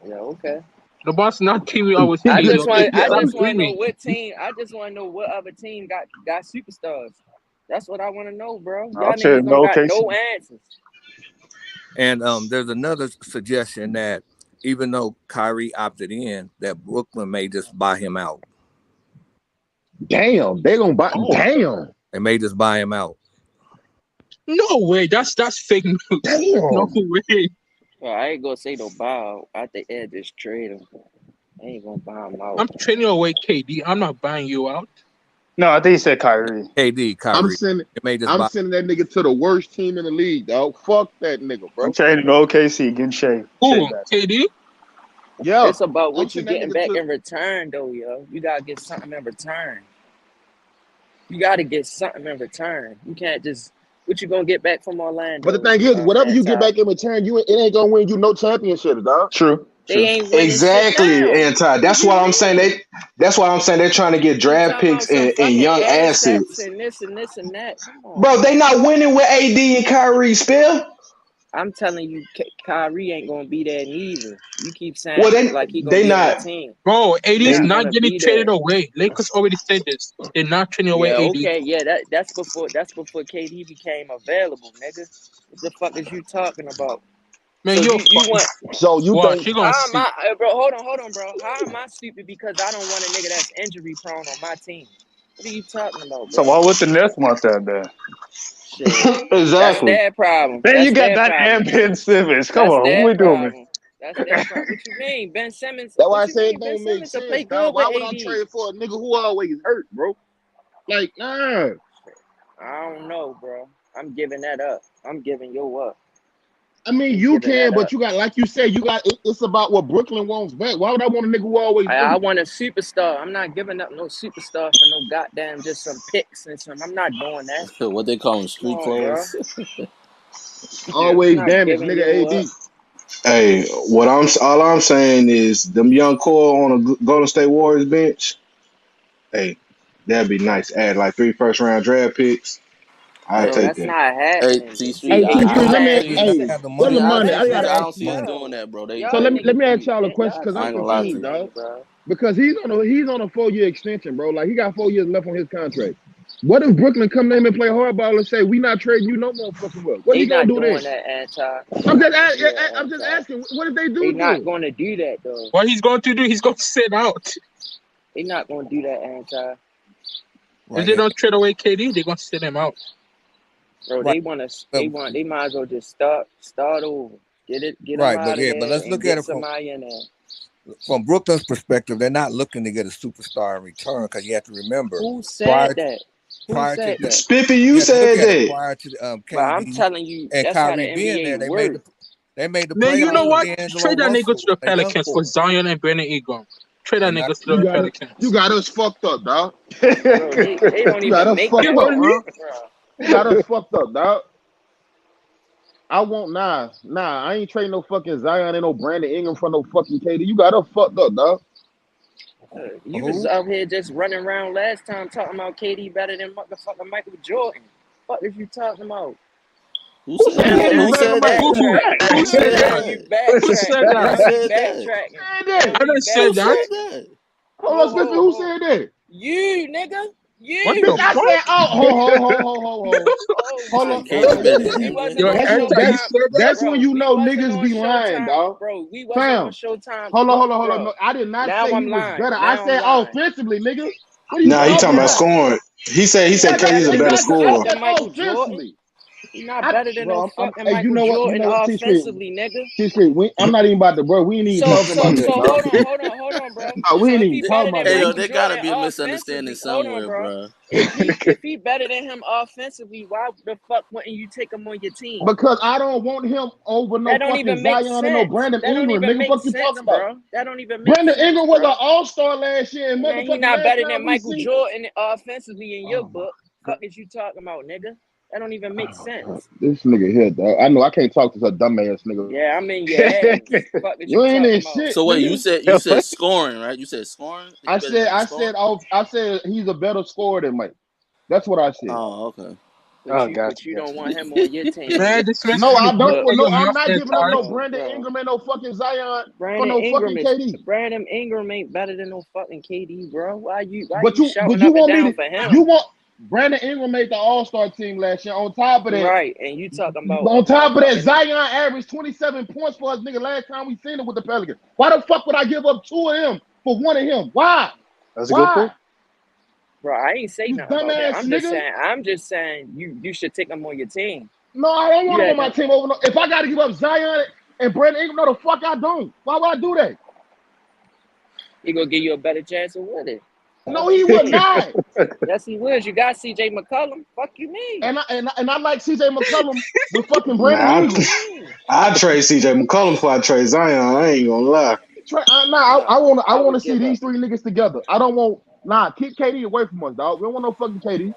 Yeah, okay. LeBron's not team we always I tease. just want Stop to know dreaming. what team. I just want to know what other team got superstars. That's what I want to know, bro. Y'all I'll tell you, niggas don't no got OKC. no answers. And there's another suggestion that even though Kyrie opted in, that Brooklyn may just buy him out. Damn, they gonna buy. Damn, They may just buy him out. No way. That's fake news. damn. No way. Well, I ain't gonna say no buyout. I think they'll just trade him. I ain't gonna buy him out. I'm trading away KD. I'm not buying you out. No, I think he said Kyrie. KD, Kyrie. I'm sending that nigga to the worst team in the league, dog. Fuck that nigga, bro. I'm trading to OKC, getting Shea. Who? KD? Yeah. It's about I'm what you sending that getting nigga back to- in return, though, yo. You gotta get something in return. You gotta get something in return. You can't just what you gonna get back from Orlando. But the thing is, whatever you get back in return, it ain't gonna win you no championships, dog. True. They ain't winning Exactly, shit now. Anti. That's why I'm saying that's why I'm saying they're trying to get draft picks and young assets. And this and this and that. Come on, Bro, they not winning with AD and Kyrie, Spill. I'm telling you, Kyrie ain't gonna be there neither. You keep saying like he gonna they be on not. the team. Bro, AD's Not not gonna getting be traded there. away. Lakers already said this. They're not trading away Yeah, AD. okay, yeah, that's before KD became available, nigga. What the fuck is you talking about? Man, so you're you want? So you Watch, think? you're gonna How see. am I, bro? Hold on, bro. How am I stupid because I don't want a nigga that's injury prone on my team? What are you talking about, bro? So why would the Nets want that then? Shit, that's Exactly. their problem. Man, That's you got their that problem. and Ben Simmons. Come That's on, what their we doing? problem. That's their problem. What you mean, Ben Simmons? That's why I What you say mean, it Ben don't make Simmons to play sense, good dog. Why with would I AD? trade for a nigga who always hurt, bro? Like, nah. I don't know, bro. I'm giving that up. I'm giving you up. I mean, you can, but you got, like you said, it's about what Brooklyn wants back. Why would I want a nigga who always I hurt? want a superstar. I'm not giving up no superstar for no goddamn just some picks and some. I'm not doing that. What they call them, street Come on, bro. clothes. Always I'm not damaged, giving nigga. you AD. up. Hey, all I'm saying is them young core on a Golden State Warriors bench. Hey, that'd be nice. Add like 3 first-round draft picks. I'd Bro, take that's that. not happening. Hey, T-Street, Hey, Y'all T-Street, let me, lying. hey, have the brother money. Money, I T-Street, gotta I ask don't see you. them doing that, bro. They So Y'all let me ask niggas, y'all a question y'all because I I'm ain't gonna lie to confused, you. dog. bro. Because he's on a 4-year extension, bro. Like he got 4 years left on his contract. What if Brooklyn come to him and play hardball and say we not trading you no more fucking well? What They he gonna not do then? doing that, Anti. I'm just asking. What if they They do not it? going to do that though. What he's going to do, he's going to sit out. They not going to do that, Anti. If they don't trade away KD, they're going to sit him out. Bro, they want to. They might as well just start over. Get him Right, out but of yeah, there but let's and look get at it somebody in there. from Brooklyn's perspective. They're not looking to get a superstar in return because you have to remember Who said that? Who said that? Spiffy, you said that. prior to But I'm KD telling you, and that's how the Kyrie being there, NBA they made the Man, you know playoffs what? with D'Angelo Trade that nigga Russell, to the a young Pelicans for core. Zion and Brandon Ingram. Trade that nigga to the Pelicans. You got us fucked up, dog. Bro, they don't You got even us make fucked that. up, huh? Bro. You got us fucked up, dog. I won't nah. I ain't trading no fucking Zion and no Brandon Ingram for no fucking KD. You got us fucked up, dog. You was out here just running around last time talking about KD better than motherfucking Michael Jordan. What is you talking about? Who said that? Who said that? Who said that? You backtracking. I didn't say that. Hold on, Spencer. Who said that? You, nigga. You. What the I said, hold on. We wasn't Yo, on Anti, you Showtime. said that? That's Bro, when you we know wasn't niggas on be lying, Showtime, dog. Bro, we wasn't on Showtime. Hold on. Bro, No, I did not now say I'm he was lying. better. Now I I'm said lying. offensively, nigga. What are you Nah, he talking about about? scoring. He said KD's a better Exactly. scorer. I said Michael offensively. He's not better than no fucking Hey, Michael you know what? Jordan offensively, nigga. T-Street, I'm not even about to, bro. We ain't even talking about that, dog. Hold on, bro. No, we So ain't if even he talking better about than Hey, yo, Michael there Jordan gotta be a misunderstanding offensively, hold on, somewhere, bro. If he better than him offensively, why the fuck wouldn't you take him on your team? Because I don't want him over no That don't fucking even make Zion and no sense. Brandon That don't Ingram, even nigga. make Fuck you sense, talking about? bro. That don't even make Brandon sense, Ingram was bro. an all-star last year, and Man, he motherfucking not last better time than we Michael see. Jordan offensively in your book. Fuck is you talking about, nigga? That don't even make sense. This nigga here, dog. I know I can't talk to such dumbass nigga. Yeah, I'm in your ass. Fuck is You ain't in talking about? shit. So wait, nigga. you said scoring, right? You said scoring. I said he's a better scorer than Mike. That's what I said. Oh, okay. But you don't want him on your team. Man, No, I don't. Look, No, I'm not giving up no bro, Brandon bro. Ingram and no fucking Zion for Brandon no Ingram fucking KD. Brandon Ingram ain't better than no fucking KD, bro. Why you But you shouting up and want me down to? for him? You want Brandon Ingram made the All-Star team last year. On top of that, Right, and you talking about Zion averaged 27 points for us nigga last time we seen him with the Pelicans. Why the fuck would I give up 2 of them for 1 of him? Why? That's a good point. Bro, I ain't say nothing about that. I'm just saying you should take him on your team. No, I don't want him on my team over. If I got to give up Zion and Brandon Ingram, no, the fuck I don't. Why would I do that? He gonna give you a better chance of winning. No, he would not. Yes, he would. You got CJ McCollum. Fuck you mean? And I like CJ McCollum with fucking Brandon Ingram. I trade CJ McCollum before I trade Zion. I ain't gonna lie. I want to see these 3 niggas together. I don't want keep KD away from us, dog. We don't want no fucking KD.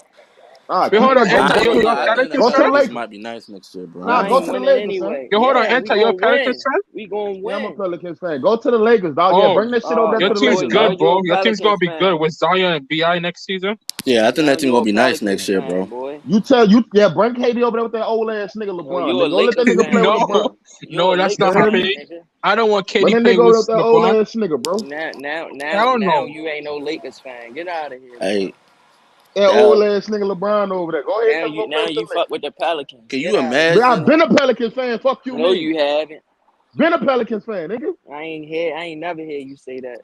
Hold on, go to the Lakers. Might be nice next year, bro. Nah, go to the Lakers, anyway. Yo, hold on, Enter, you're a Pelicans fan? We gonna win. Yeah, I'm a Pelicans fan. Go to the Lakers, dog. Yeah, bring that shit over there your to the Lakers. team's good, bro. Your team's gonna be good with Zion and BI next season. Yeah, I think that team gonna be nice next year, bro. Bring KD over there with that old ass nigga LeBron. Don't let that nigga play with LeBron. No, that's not happening. I don't want KD playing playing with with that old LeBron. ass nigga, bro. Now you ain't no Lakers fan. Get out of here. Hey. That old ass nigga LeBron over there. Go ahead. Now you fuck with the Pelicans. Can you imagine? I've been a Pelicans fan. Fuck you. No, you haven't. Been a Pelicans fan, nigga. I ain't never hear you say that.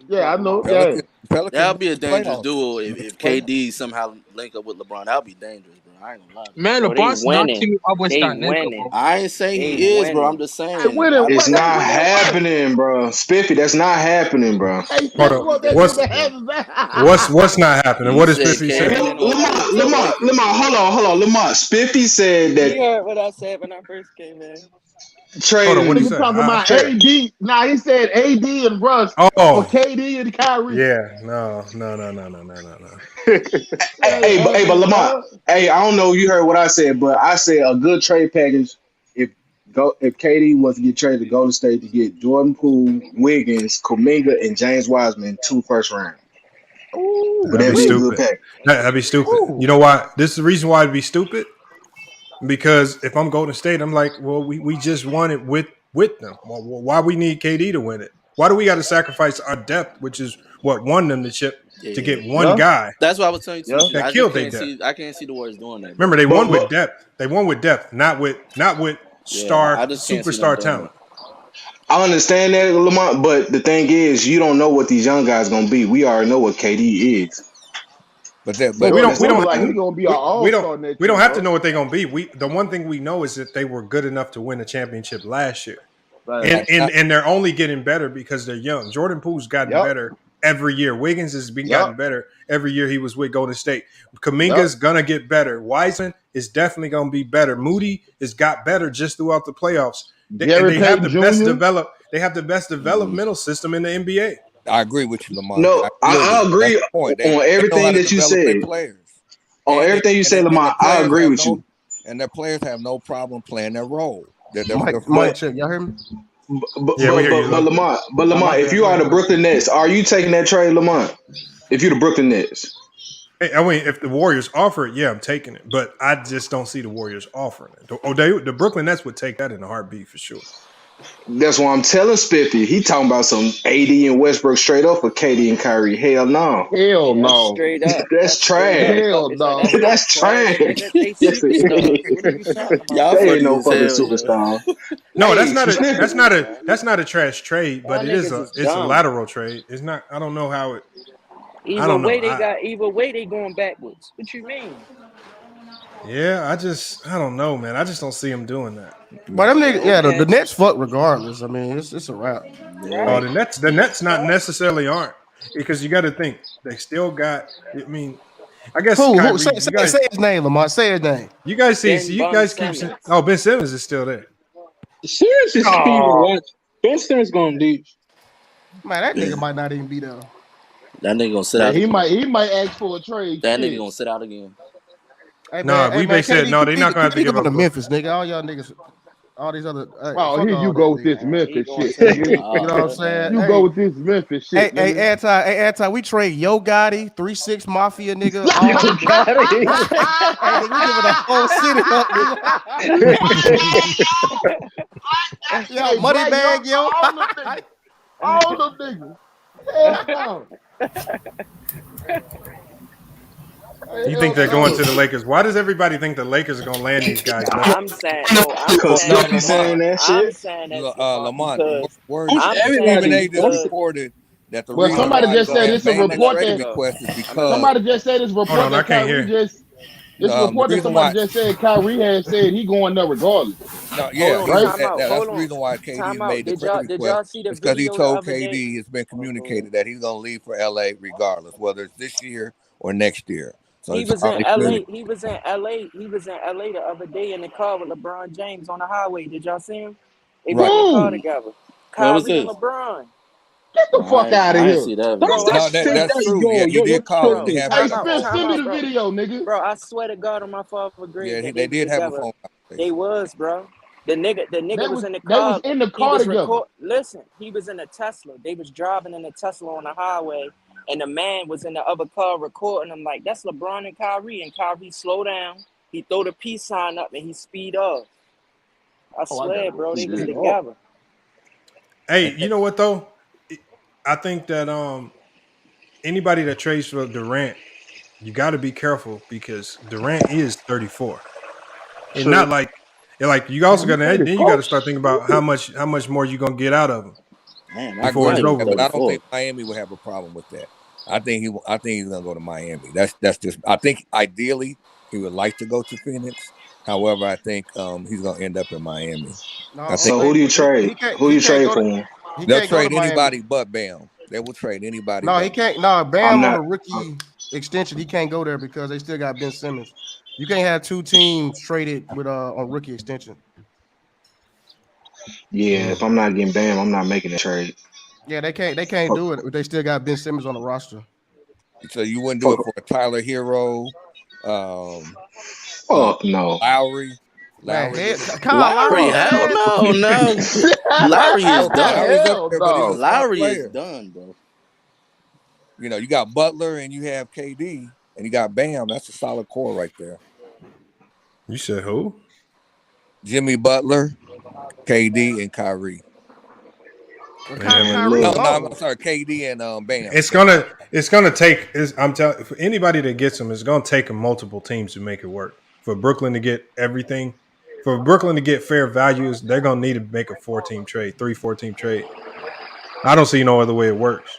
Yeah, I know. Pelicans that'll be a dangerous duo if KD somehow link up with LeBron. That'll be dangerous, bro. I ain't gonna lie. Man, LeBron's not teaming up with that nigga. I ain't saying he is, bro. I'm just saying it's not happening, bro. Spiffy, that's not happening, bro. What's not happening? What is Spiffy saying? Lamont, hold on. Lamont, Spiffy said that. You heard what I said when I first came in. Trading. What he talking about? AD. Nah, he said AD and Russ. Or KD and Kyrie. Yeah, no. Hey, but Lamont, I don't know if you heard what I said, but I said a good trade package. If KD was to get traded to Golden State to get Jordan Poole, Wiggins, Kuminga, and James Wiseman 2 first round. That'd be stupid. That'd be stupid. You know why? This is the reason why it'd be stupid. Because if I'm Golden State, I'm like, well, we just won it with them. Well, why we need KD to win it? Why do we got to sacrifice our depth, which is what won them the chip, to get one guy? That's what I was telling you. That killed their depth. I can't see the Warriors doing that. Remember, they won with depth. They won with depth, not with superstar talent. I understand that, Lamont, but the thing is, you don't know what these young guys gonna be. We already know what KD is. But we don't have to know what they're gonna be. The one thing we know is that they were good enough to win a championship last year. Right. And they're only getting better because they're young. Jordan Poole's gotten better every year. Wiggins has been gotten better every year he was with Golden State. Kuminga's gonna get better. Wiseman is definitely gonna be better. Moody has got better just throughout the playoffs. They have the best developmental system in the NBA. I agree with you, Lamont. No, I agree on everything that you said. On everything you say, Lamont, I agree with you. And their players have no problem playing their role. Mike, check. Y'all hear me? But Lamont, if you are the Brooklyn Nets, are you taking that trade, Lamont? If you're the Brooklyn Nets. Hey, I mean, if the Warriors offer it, yeah, I'm taking it. But I just don't see the Warriors offering it. The Brooklyn Nets would take that in a heartbeat for sure. That's why I'm telling Spiffy. He talking about some AD and Westbrook straight up for KD and Kyrie. Hell no. Hell no. Straight up. That's trash. Hell no. That's trash. Y'all ain't no fucking superstar. No, that's not a trash trade, but it's a lateral trade. It's not. I don't know how it. Either way they going backwards. What you mean? Yeah, I don't know, man. I just don't see him doing that. But them niggas, the Nets fuck regardless. I mean, it's a wrap. Oh, the Nets not necessarily aren't, because you got to think they still got. I mean, I guess Kyrie, say his name, Lamont. Say his name. You guys keep saying, oh, Ben Simmons is still there. Simmons is watch. Ben Simmons going deep. Man, that nigga might not even be there. That nigga gonna sit out. He might ask for a trade. That nigga gonna sit out again. Hey, no, they said no. They're not gonna have to give up to Memphis, nigga. All y'all niggas all these other. Oh, fuck here all you that, go with nigga. this Memphis gonna shit, take nigga. You know what I'm saying? You go with this Memphis shit, Hey, nigga. anti, we trade Yo Gotti, 3-6 Mafia, nigga. Yo All Gotti. hey, nigga, we giving the whole city up, nigga. Yo, Hey, money Black bag, Young, yo. all them niggas. Hell no. You think they're going to the Lakers? Why does everybody think the Lakers are going to land these guys? I'm saying no. I'm Because saying Steph be saying Lamont. that I'm shit. saying that's Lamont Lamont, because word I'm saying Stephen A. that just because reported that the Well, reason somebody why just said it's a I'm gonna Bane's let report you trade that go. request is I'm gonna because let somebody just said this Hold report on, I that can't Kyrie hear. just this the report that reason somebody why just said Kyrie had said he going there regardless. hold on. Right? Time out. that's Hold the on. reason why KD Time out. made the Did trade y'all request. see the It's because he video the told other day? KD it's been Oh, go ahead. communicated that he's gonna leave for LA regardless, whether it's this year or next year. So He it's was in already LA. communicated. He was in LA. He was in LA the other day in the car with LeBron James on the highway. Did y'all see him? They was Right. in the car Boom. together. Where was Kyrie and this? LeBron. Get the fuck out of I ain't here. see that Bro, video. I No, swear that's to true. Yeah, he did call him. bro, They have Hey, had time a out, phone Send me the bro. video, nigga. Bro, I swear to God on my father grade Yeah, that they they was did have a together. phone They conversation. was, bro. The nigga was in the They was car. in the He car was together. Listen, he was in a Tesla. They was driving in a Tesla on the highway, and the man was in the other car recording them like that's LeBron and Kyrie. And Kyrie slow down. He throw the peace sign up and he speed off. I Oh, I gotta swear, go bro, see they was this. together. Hey, you know what though? I think that anybody that trades for Durant, you got to be careful because Durant is 34, and True. not like you also got Damn, to you then you got to 34? start thinking about how much more you gonna get out of him Man, I my before agree it's with granny was that, over but I with. don't 34. think Miami will have a problem with that. I think he's gonna go to Miami. That's just. I think ideally he would like to go to Phoenix. However, I think he's gonna end up in Miami. I think So who do you trade? Who do He you can't trade go to for him? he they'll can't go to trade Miami. anybody but Bam. They will trade anybody No, he but. can't. No, I'm Bam on a not. rookie extension. He can't go there because they still got Ben Simmons. You can't have two teams traded with on rookie extension. Yeah, if I'm not getting Bam, I'm not making a trade. Yeah, they can't Fuck, do it. They still got Ben Simmons on the roster. So you wouldn't do fuck, it for a Tyler Hero, um, fuck no. Lowry. Man, Lowry. Kyle Lowry, Lowry, hell man. no, no. Lowry is done. Lowry's up Hell there, but he's a no. smart Lowry is player. done, bro. You know, you got Butler and you have KD and you got Bam. That's a solid core right there. You said who? Jimmy Butler, KD, and Kyrie. Man, Kyrie No, Look, I'm gone. sorry, KD and Bam. it's gonna take. I'm telling for anybody that gets them, it's gonna take multiple teams to make it work. For Brooklyn to get everything, for Brooklyn to get fair values, they're gonna need to make a 4-team trade, 3-4-team trade. I don't see no other way it works,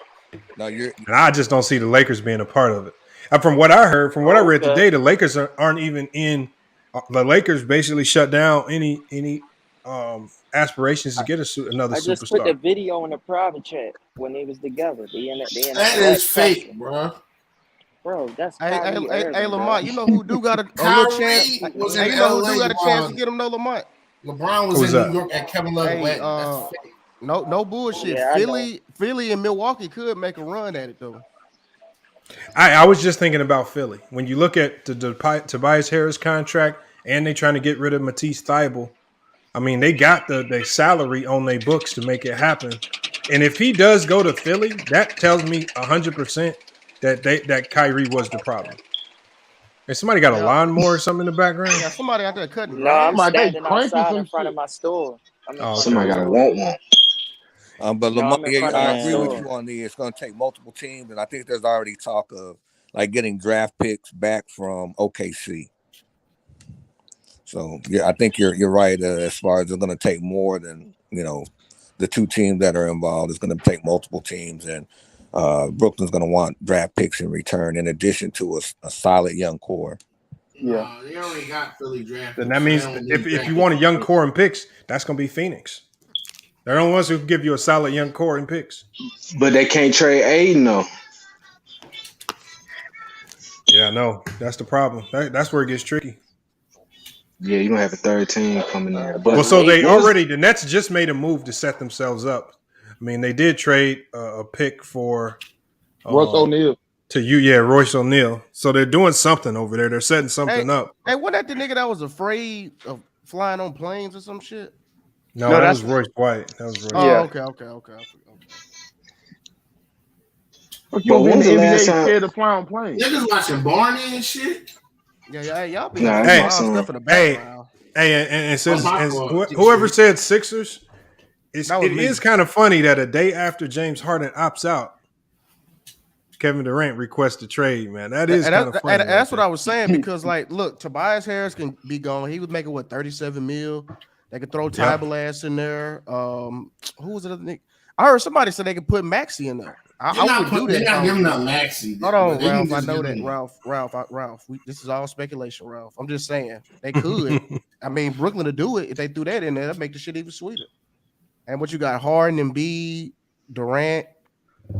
No, you're and I just don't see the Lakers being a part of it. And from what I heard, from what I Oh, read okay. today, the Lakers aren't even in. The Lakers basically shut down any aspirations to get another I just put the superstar. video in the private chat when they was together. They in a That black is Tesla. fake, bro. Bro, that's Hey, Kyrie Irving, Lamont, bro. you know who do got a little chance? Kyrie was Hey, in you know who LA do got a chance to while get him? No, Lamont. LeBron was Who's in New that? York at Kevin Love's Hey, wedding. That's fake. no bullshit. Yeah, I know. Philly, and Milwaukee could make a run at it though. I was just thinking about Philly. When you look at the Tobias Harris contract and they trying to get rid of Matisse Thybulle, I mean, they got the salary on their books to make it happen. And if he does go to Philly, that tells me 100% that Kyrie was the problem. And somebody got a Yeah, lawnmower or something in the background? yeah. Somebody out there cutting No, I'm grass. Somebody they standing cranking outside some in front shit. of my store. I'm in Oh, front of okay. my somebody gotta store. want one. But No, Lamar, I'm in yeah, front of I my agree with store. Man, you on the. It's going to take multiple teams, and I think there's already talk of like getting draft picks back from OKC. So yeah, I think you're right as far as it's going to take more than the two teams that are involved. It's going to take multiple teams, and Brooklyn's going to want draft picks in return, in addition to a solid young core. Yeah. No, they already got Philly draft Then picks, that so they means don't if, need if draft you picks want a from young Philly. core and picks, that's going to be Phoenix. They're the only ones who can give you a solid young core and picks. But they can't trade Aiden though. Yeah, I know. That's the problem. That's where it gets tricky. Yeah, you're gonna have a third team coming in. Well, But so they what was the Nets just made a move to set themselves up. I mean, they did trade a pick for Russ O'Neal. Royce O'Neal. So they're doing something over there. They're setting Hey, something up. hey, wasn't that the nigga that was afraid of flying on planes or some shit? No, No, that that's was Royce White. That was Royce. Oh, yeah. okay. Fuck, you But don't be in when's the the last NBA time? scared of clown playing. Niggas watching Barney and shit. Yeah, y'all be Nah, having that's some my wild son. stuff in the Hey, background. and That's since my and fault. whoever said Sixers, That was it me. is kind of funny that a day after James Harden opts out, Kevin Durant requests a trade. Man, that is kind of funny. And that's what I was saying because, like, look, Tobias Harris can be gone. He was making what 37 mil. They could throw Tybal ass in there. Who was the other nigga? I heard somebody say they could put Maxey in there. I would do that. They're not giving up Maxey. Hold on, Ralph. I know that, Ralph. This is all speculation, Ralph. I'm just saying they could. I mean, Brooklyn to do it if they threw that in there, that'd make the shit even sweeter. And what you got, Harden and B, Durant.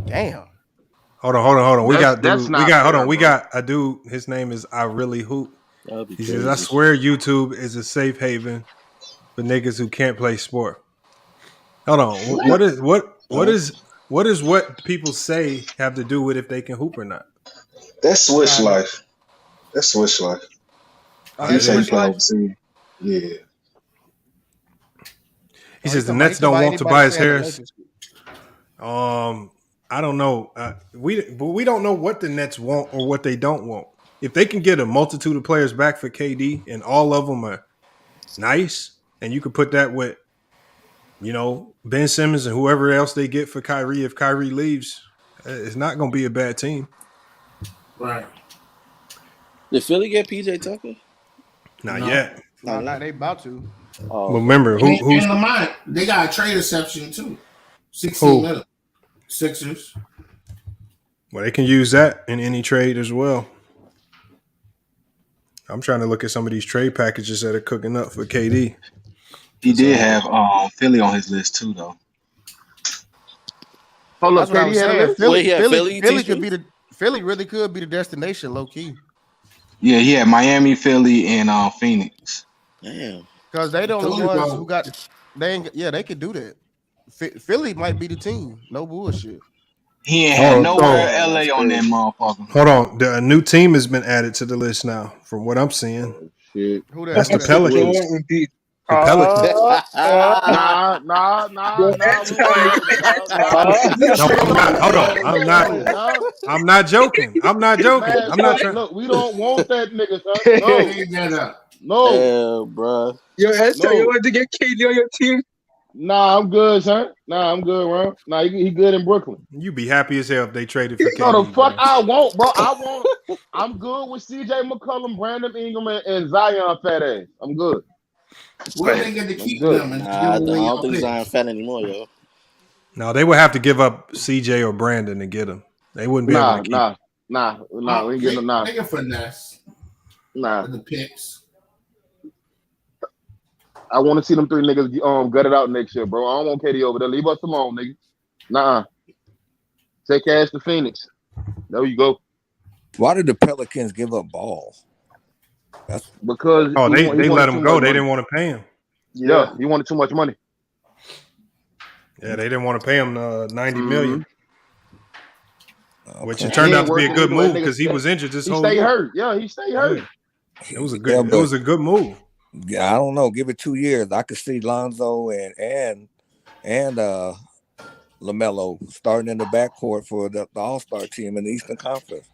Damn. Hold on. We got fair, a dude. His name is I Really Hoop. He says, crazy. I swear YouTube is a safe haven for niggas who can't play sport. Hold on. What is what people say have to do with if they can hoop or not? That's Swish life. That's Swish life. He said he play overseas. Yeah. He says the Nets don't want Tobias Harris. I don't know. We don't know what the Nets want or what they don't want. If they can get a multitude of players back for KD and all of them are nice, and you could put that with, Ben Simmons and whoever else they get for Kyrie. If Kyrie leaves, it's not going to be a bad team. Right. Did Philly get PJ Tucker? Not yet. No, they about to. Well, remember who's in Lamont? They got a trade exception too. 16 million. Sixers. Well, they can use that in any trade as well. I'm trying to look at some of these trade packages that are cooking up for KD. He did have Philly on his list too, though. Hold up, That's what I was saying. Philly really could be the destination, low key. Yeah, he had Miami, Philly, and Phoenix. Damn. Because they the only ones who got. They could do that. Philly might be the team. No bullshit. He ain't had nowhere LA on that motherfucker. Hold on. A new team has been added to the list now, from what I'm seeing. Shit. Who that? That's the Pelicans. The Pelicans. No, I'm not joking. I'm not joking. Man, I'm not trying. Look, we don't want that nigga, son. No. Yeah, bro. Yo, Esther, you want to get KD on your team? Nah, I'm good, son. Nah, I'm good, bro. Nah, he good in Brooklyn. You be happy as hell if they traded for KD. No, the fuck I won't, bro. I'm good with CJ McCollum, Brandon Ingram, and Zion fat ass. I'm good. Where they get to keep them? I don't think Zion fat anymore, yo. No, they would have to give up CJ or Brandon to get him. They wouldn't be able to keep him. Nah. We ain't getting them. They can finesse. Nah. With the picks. I want to see them three niggas gut it out next year, bro. I don't want KD over there. Leave us alone, nigga. Nah. Take cash to Phoenix. There you go. Why did the Pelicans give up Ball? That's because they let him go. They didn't want to pay him. Yeah, he wanted too much money. Yeah, they didn't want to pay him $90 million. Which it turned out to be a good move because he was injured this whole year. He stayed hurt. Yeah, he stayed hurt. It was a good move. Yeah, I don't know. Give it 2 years. I could see Lonzo and LaMelo starting in the backcourt for the All-Star team in the Eastern Conference.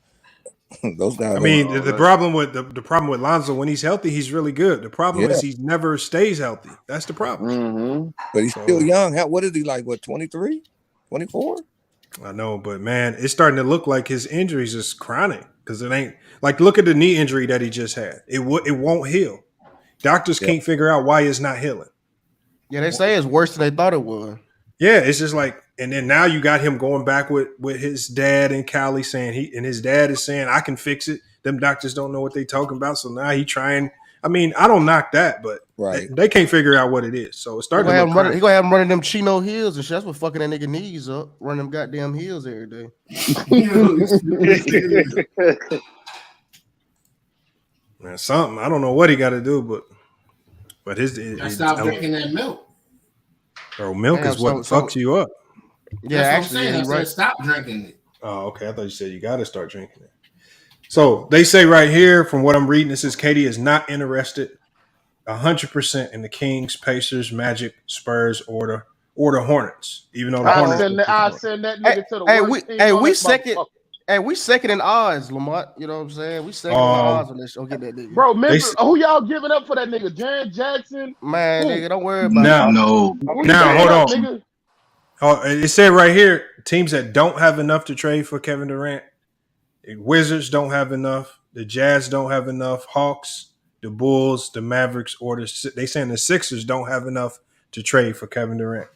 Those guys. I mean, the problem with the problem with Lonzo, when he's healthy, he's really good. The problem is he never stays healthy. That's the problem. Mm-hmm. But he's still young. What is he like? What, 23, 24? I know, but man, it's starting to look like his injuries is chronic because it ain't like look at the knee injury that he just had. It won't heal. Doctors can't figure out why it's not healing. Yeah, they say it's worse than they thought it was. Yeah, it's just like, and then now you got him going back with his dad and Cali saying his dad is saying I can fix it. Them doctors don't know what they talking about, so now he trying. I mean, I don't knock that, but they can't figure out what it is. So it's starting to look crazy. He gonna have him running them Chino heels and shit. That's what fucking that nigga knees up. Running them goddamn heels every day. Man, something. I don't know what he got to do, but his stop drinking that milk. Bro, milk is what fucks you up. Yeah, actually, I said stop drinking it. Oh, okay. I thought you said you got to start drinking it. So they say right here, from what I'm reading, it says KD is not interested 100% in the Kings, Pacers, Magic, Spurs, or the Hornets. Even though the Uh-oh. Hornets, I send that nigga to the worst team. We second in odds, Lamont. You know what I'm saying? We second in the odds on this show. Get that nigga. Bro, Memphis, who y'all giving up for that nigga? Jaren Jackson? Man, Who? nigga, don't worry about it. Now, hold on. Nigga? Oh, it said right here, teams that don't have enough to trade for Kevin Durant. Wizards don't have enough. The Jazz don't have enough. Hawks, the Bulls, the Mavericks, or they saying the Sixers don't have enough to trade for Kevin Durant.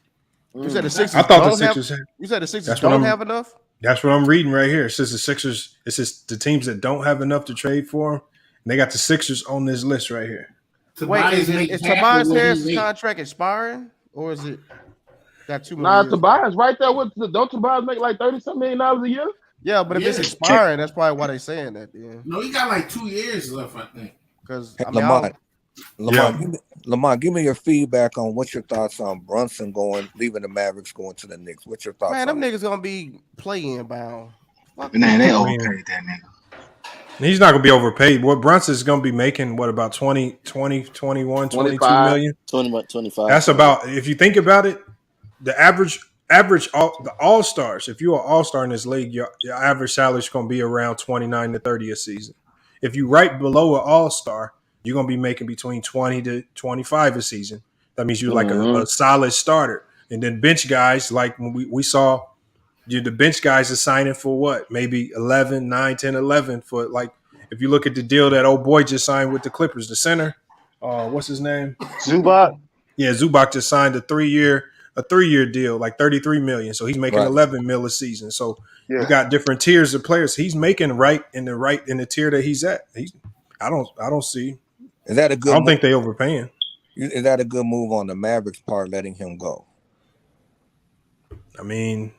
You said the Sixers. I thought the Sixers. You said the Sixers don't have enough. That's what I'm reading right here. It says the Sixers. It says the teams that don't have enough to trade for them, and they got the Sixers on this list right here. Wait, is Tobias Harris' contract expiring, or is it got 2 million? Nah, Tobias right there with don't Tobias make like $30-something million a year? Yeah, but if it's expiring, that's probably why they saying that. Yeah. No, he got like 2 years left, I think. Because Lamont, give me your feedback on what's your thoughts on Brunson leaving the Mavericks, going to the Knicks. What's your thoughts? Man, them niggas gonna be play-in bound. Man, they overpaid that nigga. He's not going to be overpaid. What Brunson's going to be making, about 20, 21, 22 million? 25. That's about, if you think about it, the average the all-stars, if you're an all-star in this league, your average salary is going to be around 29 to 30 a season. If you right below an all-star, you're going to be making between 20 to 25 a season. That means you're like a solid starter. And then bench guys, like when we saw the bench guys are signing for what? Maybe 11, 9, 10, 11 for like, if you look at the deal that old boy just signed with the Clippers, the center, what's his name? Zubac. Yeah, Zubac just signed a three-year deal, like $33 million. So he's making $11 million a season. So you got different tiers of players. He's making right in the tier that he's at. I don't see. Is that a good? I don't think they overpaying. Is that a good move on the Mavericks' part, letting him go? I mean,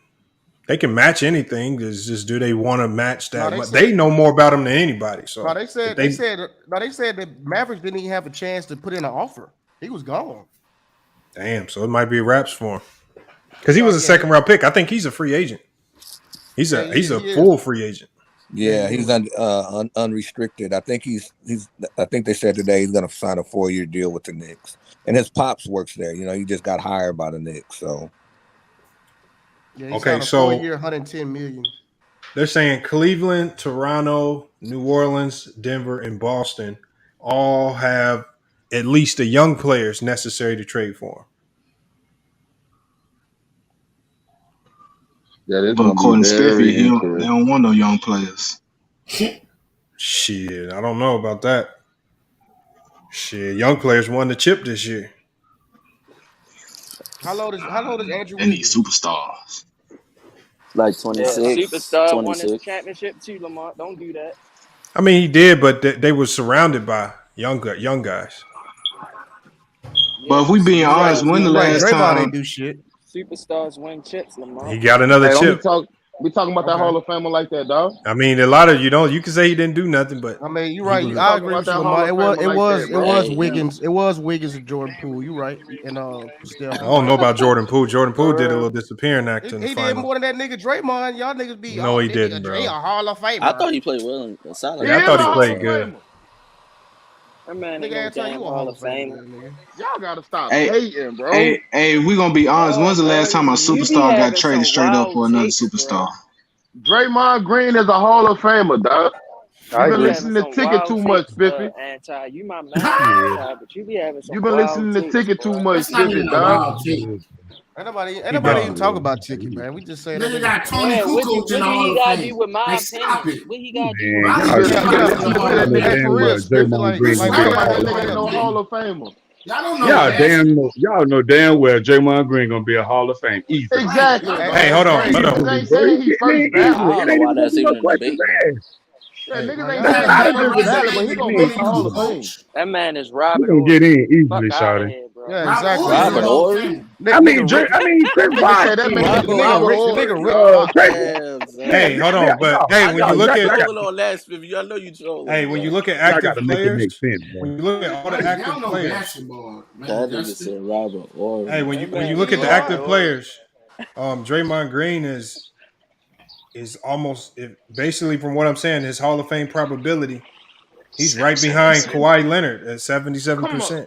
they can match anything. It's just, do they want to match that? They know more about him than anybody. So they said the Mavericks didn't even have a chance to put in an offer. He was gone. Damn. So it might be wraps for him because he was a second round pick. I think he's a free agent. He's a full free agent. Yeah, he's unrestricted. I think I think they said today he's going to sign a 4-year deal with the Knicks, and his pops works there. You know, he just got hired by the Knicks. So yeah, okay, so 4-year, $110 million. They're saying Cleveland, Toronto, New Orleans, Denver, and Boston all have at least the young players necessary to trade for him. Yeah, but according to Steffi, they don't want no young players. Shit, I don't know about that. Shit, young players won the chip this year. How old is Andrew? They need superstars. Like 26. Superstar won his championship too, Lamont. Don't do that. I mean, he did, but they were surrounded by young guys. But if we being honest, when the last time ain't do shit. Superstars win chips, Lamont. He got another chip. We talking about that Hall of Famer like that, dog. I mean, a lot of you can say he didn't do nothing, but I mean, you're right. I agree with you, Lamar. It was Wiggins. It was Wiggins and Jordan Poole. You're right. And I don't know about Jordan Poole. Jordan Poole did a little disappearing act in the He final. did more than that nigga Draymond. Y'all niggas be. No, he didn't, bro. He a Hall of Famer. I thought he played well in solid. Yeah, I thought he played good. That man ain't no damn Hall of Fame. Y'all gotta stop hating, bro. Hey, we gonna be honest. When's the last time a superstar got traded straight up for another superstar? Draymond Green is a Hall of Famer, dog. You've been listening to Ticket too much, Spiffy. You my man, but you be having some. You've been listening to Ticket too much, Spiffy, dog. Ain't nobody even talk about Ticket, man. We just say that. They got Tony Kukoc in the Hall of Fame. With my opinion. What he got to do? No Hall of Famer. Y'all know damn well Draymond Green gonna be a Hall of Fame. Easy. Exactly. Hey, hold on. Ain't saying he first ballot. I don't know why that's even a debate. Yeah, niggas ain't saying he's ballot, but he gonna make the Hall of Fame. That man is Robert. He gonna get in easily, shawty. Yeah, exactly. Robert Horry. I mean, Chris Bosh. Hey, hold on, but hey, when you look at I know you troll. Hey, when you look at active players, when you look at all the active players, that nigga said Robert Horry. Hey, when you look at the active players, Draymond Green is almost basically, from what I'm saying, his Hall of Fame probability. He's right behind Kawhi Leonard at 77%.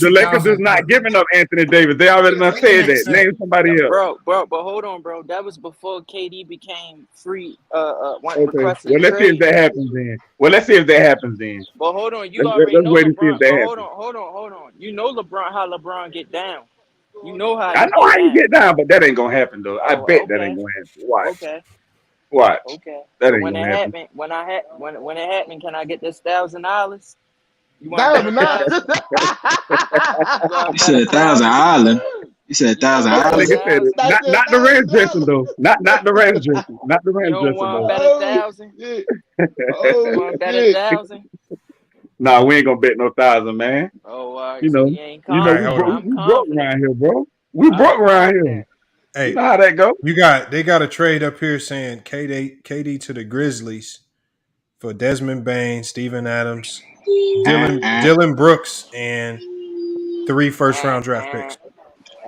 The Lakers is not giving up Anthony Davis. They already done said that. Name somebody else. Bro, but hold on, bro. That was before KD became free. Okay. Requesting Well, let's see if trade. that happens then. But hold on, you Let's already know wait and see if LeBron. that But happens. hold on. You know LeBron, how LeBron get down. You know how I he know how you get get down, but that ain't gonna happen though. I down. bet Oh, that ain't okay, gonna happen. okay, Watch. okay. That So ain't when it gonna happen. happen, when it happen, can I get this $1,000? You want That was $1,000? You You want said $1,000? 1,000 Island. You said You want 1,000 That Island. nigga said it. That's it. Not the That was ranch dressing though. Not the ranch dressing. Not the You ranch don't dressing want though. bet Oh 1,000? shit. You Oh want bet shit. 1,000? Nah, we ain't gonna bet no 1,000, man. Oh, all right. You So know, you ain't All right, we hold broke. on. confident. I'm We broke confident. around here, bro. We I'm broke around here. confident. You Hey, know how that go. they got a trade up here saying KD to the Grizzlies for Desmond Bain, Steven Adams, Dylan Brooks, and 3 first-round draft picks.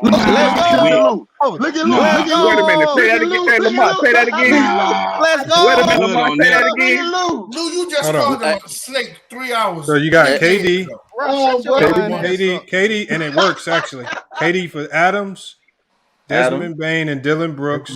Let's Nah, go. Look at Lou. nah, Look at Wait a Lou. minute. Say Look that at again. Lou. Hey, Look at Lamar, say that Lou. again. nah. Let's Wait a You minute, go. good Lamar. on Say that. that Look again. at Lou. Lou, you just Hold on. called him a snake 3 So hours. you got 3 minutes KD, ago. Ralph, Oh, shut your bro. lying ass up. and it works actually. KD for Adams, Adam. Desmond Bain, and Dylan Brooks,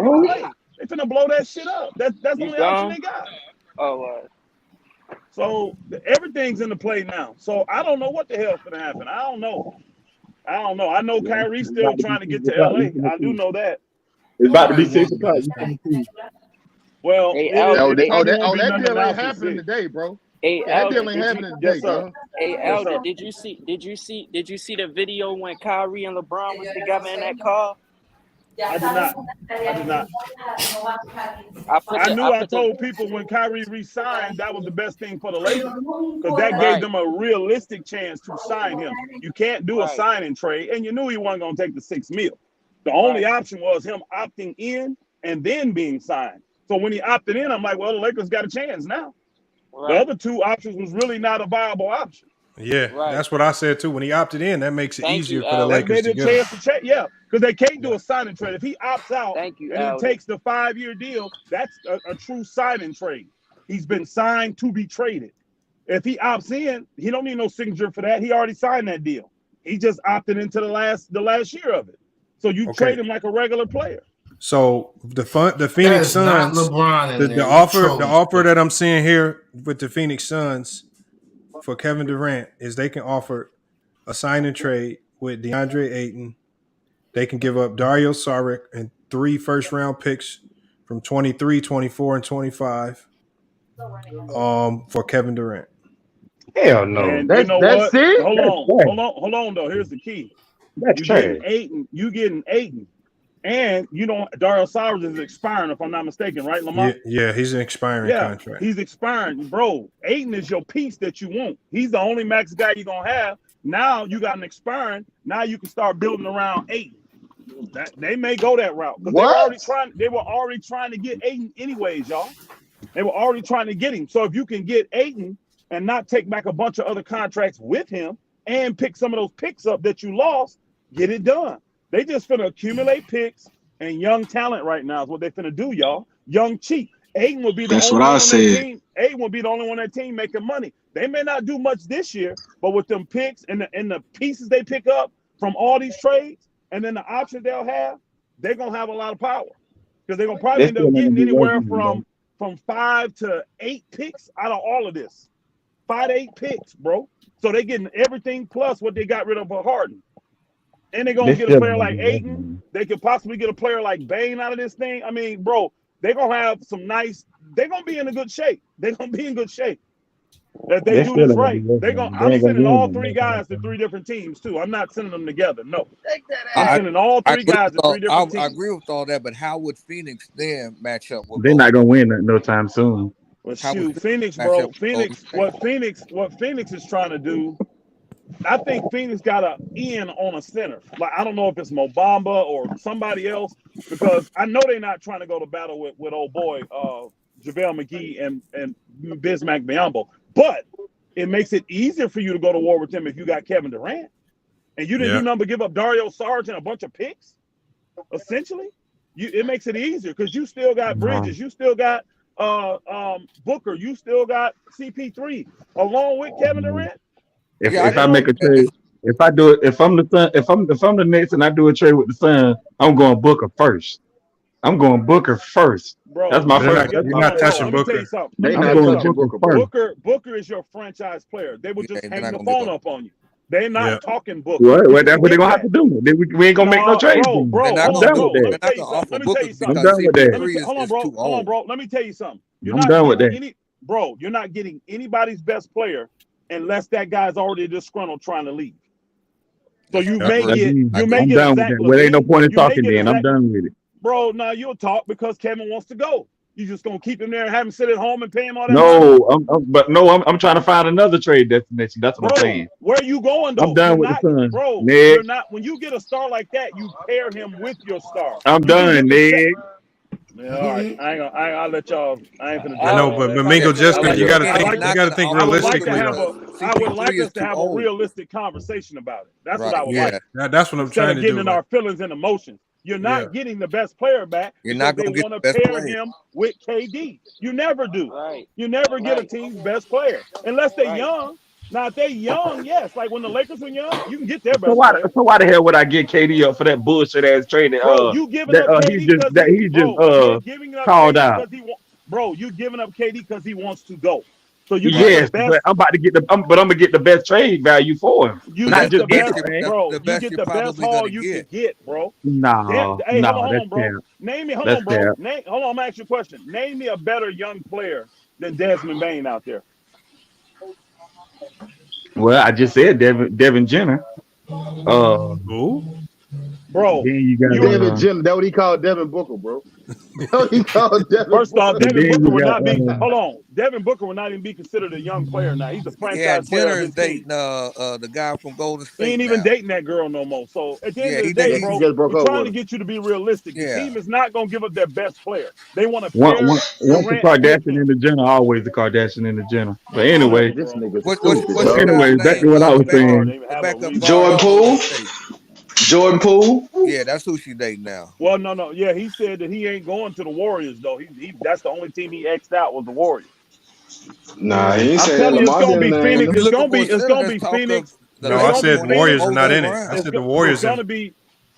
can play. They finna blow that shit up. That's the You only option gone? they got. Oh, So everything's in the play now. So I don't know what the hell's gonna happen. I don't know. I know Kyrie's still trying to get to LA. I do know that. It's about to be 6 o'clock. Well, Hey, it Alvin, probably won't be that nothing deal ain't announced at happening 6. today, bro. Hey That deal Elder, ain't did you? happening Yes, today, sir. dog. Hey Yes, Elder, sir. did you see the video when Kyrie and LeBron was together in that car? I did not. I did not. I knew I I put the told people when Kyrie re-signed, that was the best thing for the Lakers because that gave right, them a realistic chance to sign him. You can't do a right, signing trade, and you knew he wasn't going to take the $6 million. The only right, option was him opting in and then being signed. So when he opted in, I'm like, well, the Lakers got a chance now. The right, other two options was really not a viable option. Yeah, right. that's what I said too. When he opted in, that makes it Thank easier you, for the That Elder. Lakers made to it a get him. chance to check, yeah, because they can't do Yeah. a signing trade. If he opts out Thank you, and he Elder. takes the 5-year deal, that's a true signing trade. He's been signed to be traded. If he opts in, he don't need no signature for that. He already signed that deal. He just opted into the last year of it. So you Okay. trade him like a regular player. So the That Phoenix is not Suns, LeBron in the there. You offer trolling. that I'm seeing here with the Phoenix Suns for Kevin Durant is they can offer a sign and trade with DeAndre Ayton. They can give up Dario Saric and 3 first-round picks from 23, 24, and 25 for Kevin Durant. Hell no. And you That's know that's what? it. Hold That's on, trash. hold on though. Here's the key. That's You getting trash. Ayton, and you don't. Dario Saric is expiring, if I'm not mistaken, right, Lamar? Yeah, he's an expiring Yeah, contract. he's expiring, bro. Ayton is your piece that you want. He's the only max guy you're gonna have. Now you got an expiring. Now you can start building around Ayton. They may go that route because they were already trying to get Ayton anyways, y'all. They were already trying to get him. So if you can get Ayton and not take back a bunch of other contracts with him and pick some of those picks up that you lost, get it done. They just finna accumulate picks and young talent right now is what they finna do, y'all. Young cheap. Ayton will be the That's only what one I on said. that team. Ayton will be the only one on that team making money. They may not do much this year, but with them picks and the pieces they pick up from all these trades and then the options they'll have, they're gonna have a lot of power. Because they're gonna probably They end still up ain't gonna getting be anywhere working, bro. from 5 to 8 picks out of all of this. 5 to 8 picks, bro. So they're getting everything plus what they got rid of for Harden. And they're gonna They get a still player ain't gonna like be Ayton. working. They could possibly get a player like Bane out of this thing. I mean, bro, they're gonna have some nice, they're gonna be in a good shape. They're gonna be in good shape. If they They do still this ain't gonna be right, working. They I'm ain't gonna sending be in all no 3 more guys to 3 different teams too. I'm not sending them together. No. I'm I, sending all I 3 agree guys with to 3 all. different I teams. agree with all that, but how would Phoenix then match up with They're not Golden? gonna win no time soon. Well, How would shoot, Phoenix, match bro. up with Golden State? What Phoenix is trying to do. I think Phoenix got a in on a center. Like I don't know if it's Mobamba or somebody else because I know they're not trying to go to battle with old boy JaVale McGee and Bismack Biyombo. But it makes it easier for you to go to war with them if you got Kevin Durant and you didn't do nothing but give up Dario Saric and a bunch of picks. Essentially, it makes it easier because you still got Bridges, you still got Booker, you still got CP3 along with Kevin Durant. If I make a trade, if I do it, if I'm the Sun, if I'm the Nets and I do a trade with the Sun, I'm going Booker first. I'm going Booker first. Bro, That's my first. you're That's my not first. touching Let me tell you something. Let me I'm tell you going something. Booker first. Booker is your franchise player. They will just they're hang not the gonna give phone up. up on you. They're not talking Booker. Well, You that's what they're forget gonna have to do. We ain't gonna make no trades. bro, They're not I'm gonna done do with it. that. They're not gonna offer Let me Booker tell you something. I'm because done with that. CP3 Hold on, is bro. too Hold on, old. bro. Let me tell you something. You're I'm not done with getting that. you're not getting anybody's best player unless that guy's already disgruntled trying to leave. So you may get I'm done with that. Well, ain't no point in talking then. I'm done with it. Bro, now you'll talk because Kevin wants to go. You just gonna keep him there and have him sit at home and pay him all that money? No, I'm trying to find another trade destination. That's what I'm saying. Where are you going though? I'm done with the Suns. Bro, Next. you're not. When you get a star like that, you pair him with your star. I'm done, Nick. Yeah, all right. I'll let y'all. I ain't gonna do I know, all but that. Mingo, just you got to I think. You got to think would like realistically. to have Though. I would like CP3 us is to too have a old. realistic conversation about it. That's what Right, I would yeah. like. That's what I'm Instead trying of to getting do. in our feelings and emotions. You're not getting the best player back You're because not they gonna get want to the best pair player. him with KD. You never do. Right. You never get a team's best player unless they're young. Now, if they're young, yes. Like when the Lakers were young, you can get their So best player. why the hell would I get KD up for that bullshit ass trade? Bro, you giving up KD because you're giving up called KD out. because he wants. Bro, you giving up KD because he wants to go. So you get Yes, the best. but I'm about to get but I'm gonna get the best trade value for him. You Not get just the get best, it, man. bro. the You best get you're the best probably haul gonna you get. can get, bro. No, Hey, hold that's on, bro. cap. Name me. Hold That's on, bro. cap. Hold on. I'm gonna ask you a question. Name me a better young player than Desmond Bane out there. Well, I just said Devin Jenner. Who? Bro, Then you got Devin Jim. That's what he called Devin Booker, bro. That's what he called Devin first off, Booker. Devin then Booker you would got not be. Hold on, Devin Booker would not even be considered a young player now. He's a Yeah, franchise player Jenner of is his team. dating the guy from Golden He State ain't even now. dating that girl no more. So at the end Yeah, of he the day, He bro, just broke we're up trying with to him. get you to be realistic. The Yeah. team is not going to give up their best player. They want to once pair the Durant with Kardashian him. and the Jenner, always the Kardashian and the Jenner. But anyway, This nigga What's stupid, your dog. guy's back to name? what I was The saying. backup guard Jordan from Golden Poole. State. Jordan Poole. Yeah, that's who she dating now. Well, no. Yeah, he said that he ain't going to the Warriors, though. He that's the only team he X'd out was the Warriors. Nah, he ain't I'm saying telling that. you, it's Lamar gonna be didn't Phoenix. name. You're looking for a It's center. gonna There's be talk Phoenix. of No, It's I gonna said be Warriors Phoenix. are not in it. Brown. I said the It's Warriors gonna and be.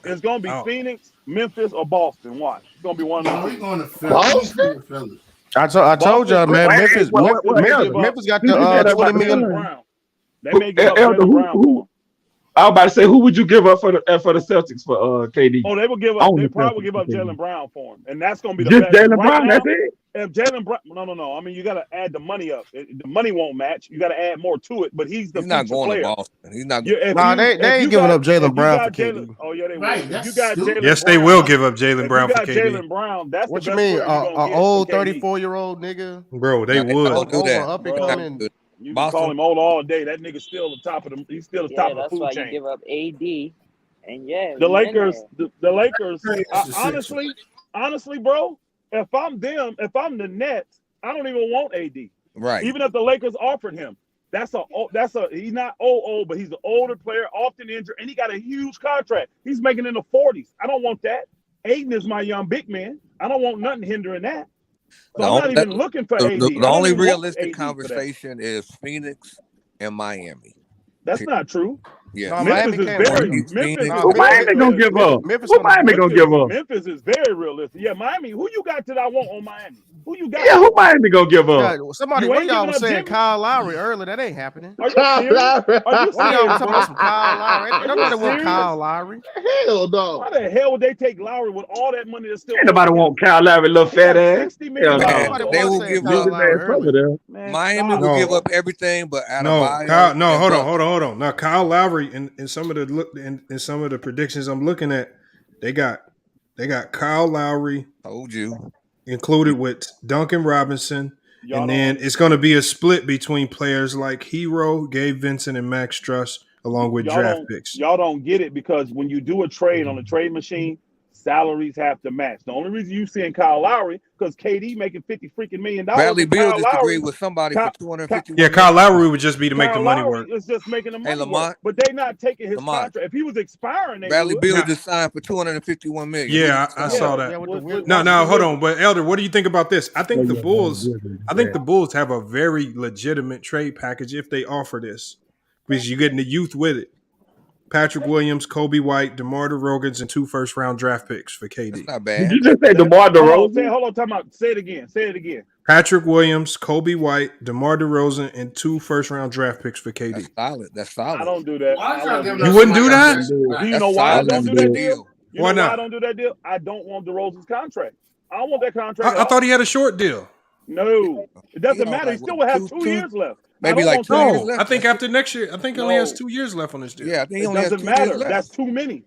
It's gonna be oh. Phoenix, Memphis, or Boston. Watch. It's gonna be one of them No, he teams. going to Philly. Boston? Philly. I told y'all, man. Memphis, Boston may give up. Memphis got They may the give up 20 Jaylen million. Brown. They may give up Elder, Jaylen Brown for him. I was about to say, who would you give up for the Celtics for KD? Oh, they will give up. On They the probably will Celtics give for up KD. Jaylen Brown for him, and that's gonna be the Just best. 'Cause Jaylen right Brown, now, that's it? if Jaylen Brown, no. I mean, you got to add the money up. The money won't match. You got to add more to it. But he's the He's not future going player. to Boston. He's not. Nah, they ain't giving up Jaylen Brown for KD. Oh yeah, they will. Right, If that's you got stupid. Jaylen Yes, Brown, they will give up Jaylen if Brown you for got KD. Jaylen Brown, that's What the you best mean? player you're gonna An get old for KD. 34-year-old nigga? Bro, they No, they would. don't do that. Up and Bro, coming. you can Boston. call him old all day. That nigga's still the top of the. He's still the Yeah, top of the that's food why you chain. give up AD, and yeah, The we in Lakers, there. the Lakers. That's the Honestly, bro, if I'm them, if I'm the Nets, I don't even want AD. Right. Even if the Lakers offered him, he's not old, but he's an older player, often injured, and he got a huge contract. He's making in the 40s. I don't want that. Aiden is my young big man. I don't want nothing hindering that. So I'm not even looking for AD. The I don't only even want realistic AD for that. conversation is Phoenix and Miami. That's not true. Yeah. No, Memphis Miami is can't very. win. Memphis is Who very Miami gonna give up? Memphis Who Miami gonna give up? Memphis is very realistic. Yeah, Miami. Who you got that I want on Miami? Who you got? Yeah, who Miami gonna give up? Yeah, somebody, You one ain't of y'all giving was up saying Jimmy? Kyle Lowry earlier. That ain't happening. Are you serious? Are you One of y'all was serious, talking bro? about some Kyle Lowry. Ain't nobody want serious? Kyle Lowry. Hell no. Why the hell would they take Lowry with all that money that's still? Ain't nobody want Kyle Lowry, little fat ass. $60 million. Hell Nobody no. They was will saying give Kyle up. Leave his Lowry ass over earlier. there. Man, Miami stop. will No. give up everything, but No, Adebayo Kyle, no, and hold on, Butler. hold on. Now, Kyle Lowry in some of the look in some of the predictions I'm looking at, they got Kyle Lowry Told you. included with Duncan Robinson, Y'all and don't then it's going to be a split between players like Hero, Gabe Vincent, and Max Struss, along with draft picks. Y'all don't get it because when you do a trade on a trade machine, salaries have to match. The only reason you seeing Kyle Lowry because KD making $50 million. Bradley Beal Kyle disagreed Lowry, with somebody for 251 Yeah, Kyle Lowry would just be to make the money work. Is just making the money Lamont. work, but they not taking his Lamont. contract. If he was expiring, they Bradley would. Beal just signed for 251 million. Yeah, I saw that. No, hold on. But Elder, what do you think about this? I think the Bulls have a very legitimate trade package if they offer this, because you're getting the youth with it. Patrick Williams, Kobe White, DeMar DeRozan, and 2 first-round draft picks for KD. That's not bad. Did you just say DeMar DeRozan? Hold on, time out. Say it again. Patrick Williams, Kobe White, DeMar DeRozan, and 2 first-round draft picks for KD. That's solid. I don't do that. You wouldn't do that? Do you know why I don't do that deal? Why not? I don't do that deal? I don't want DeRozan's contract. I don't want that contract. I thought he had a short deal. No, it doesn't matter. He still will have 2 years left. Maybe like 2 years left. I think after next year, I think he only has 2 years left on this deal. Yeah, I think he It only has 2 doesn't matter. years left. That's too many.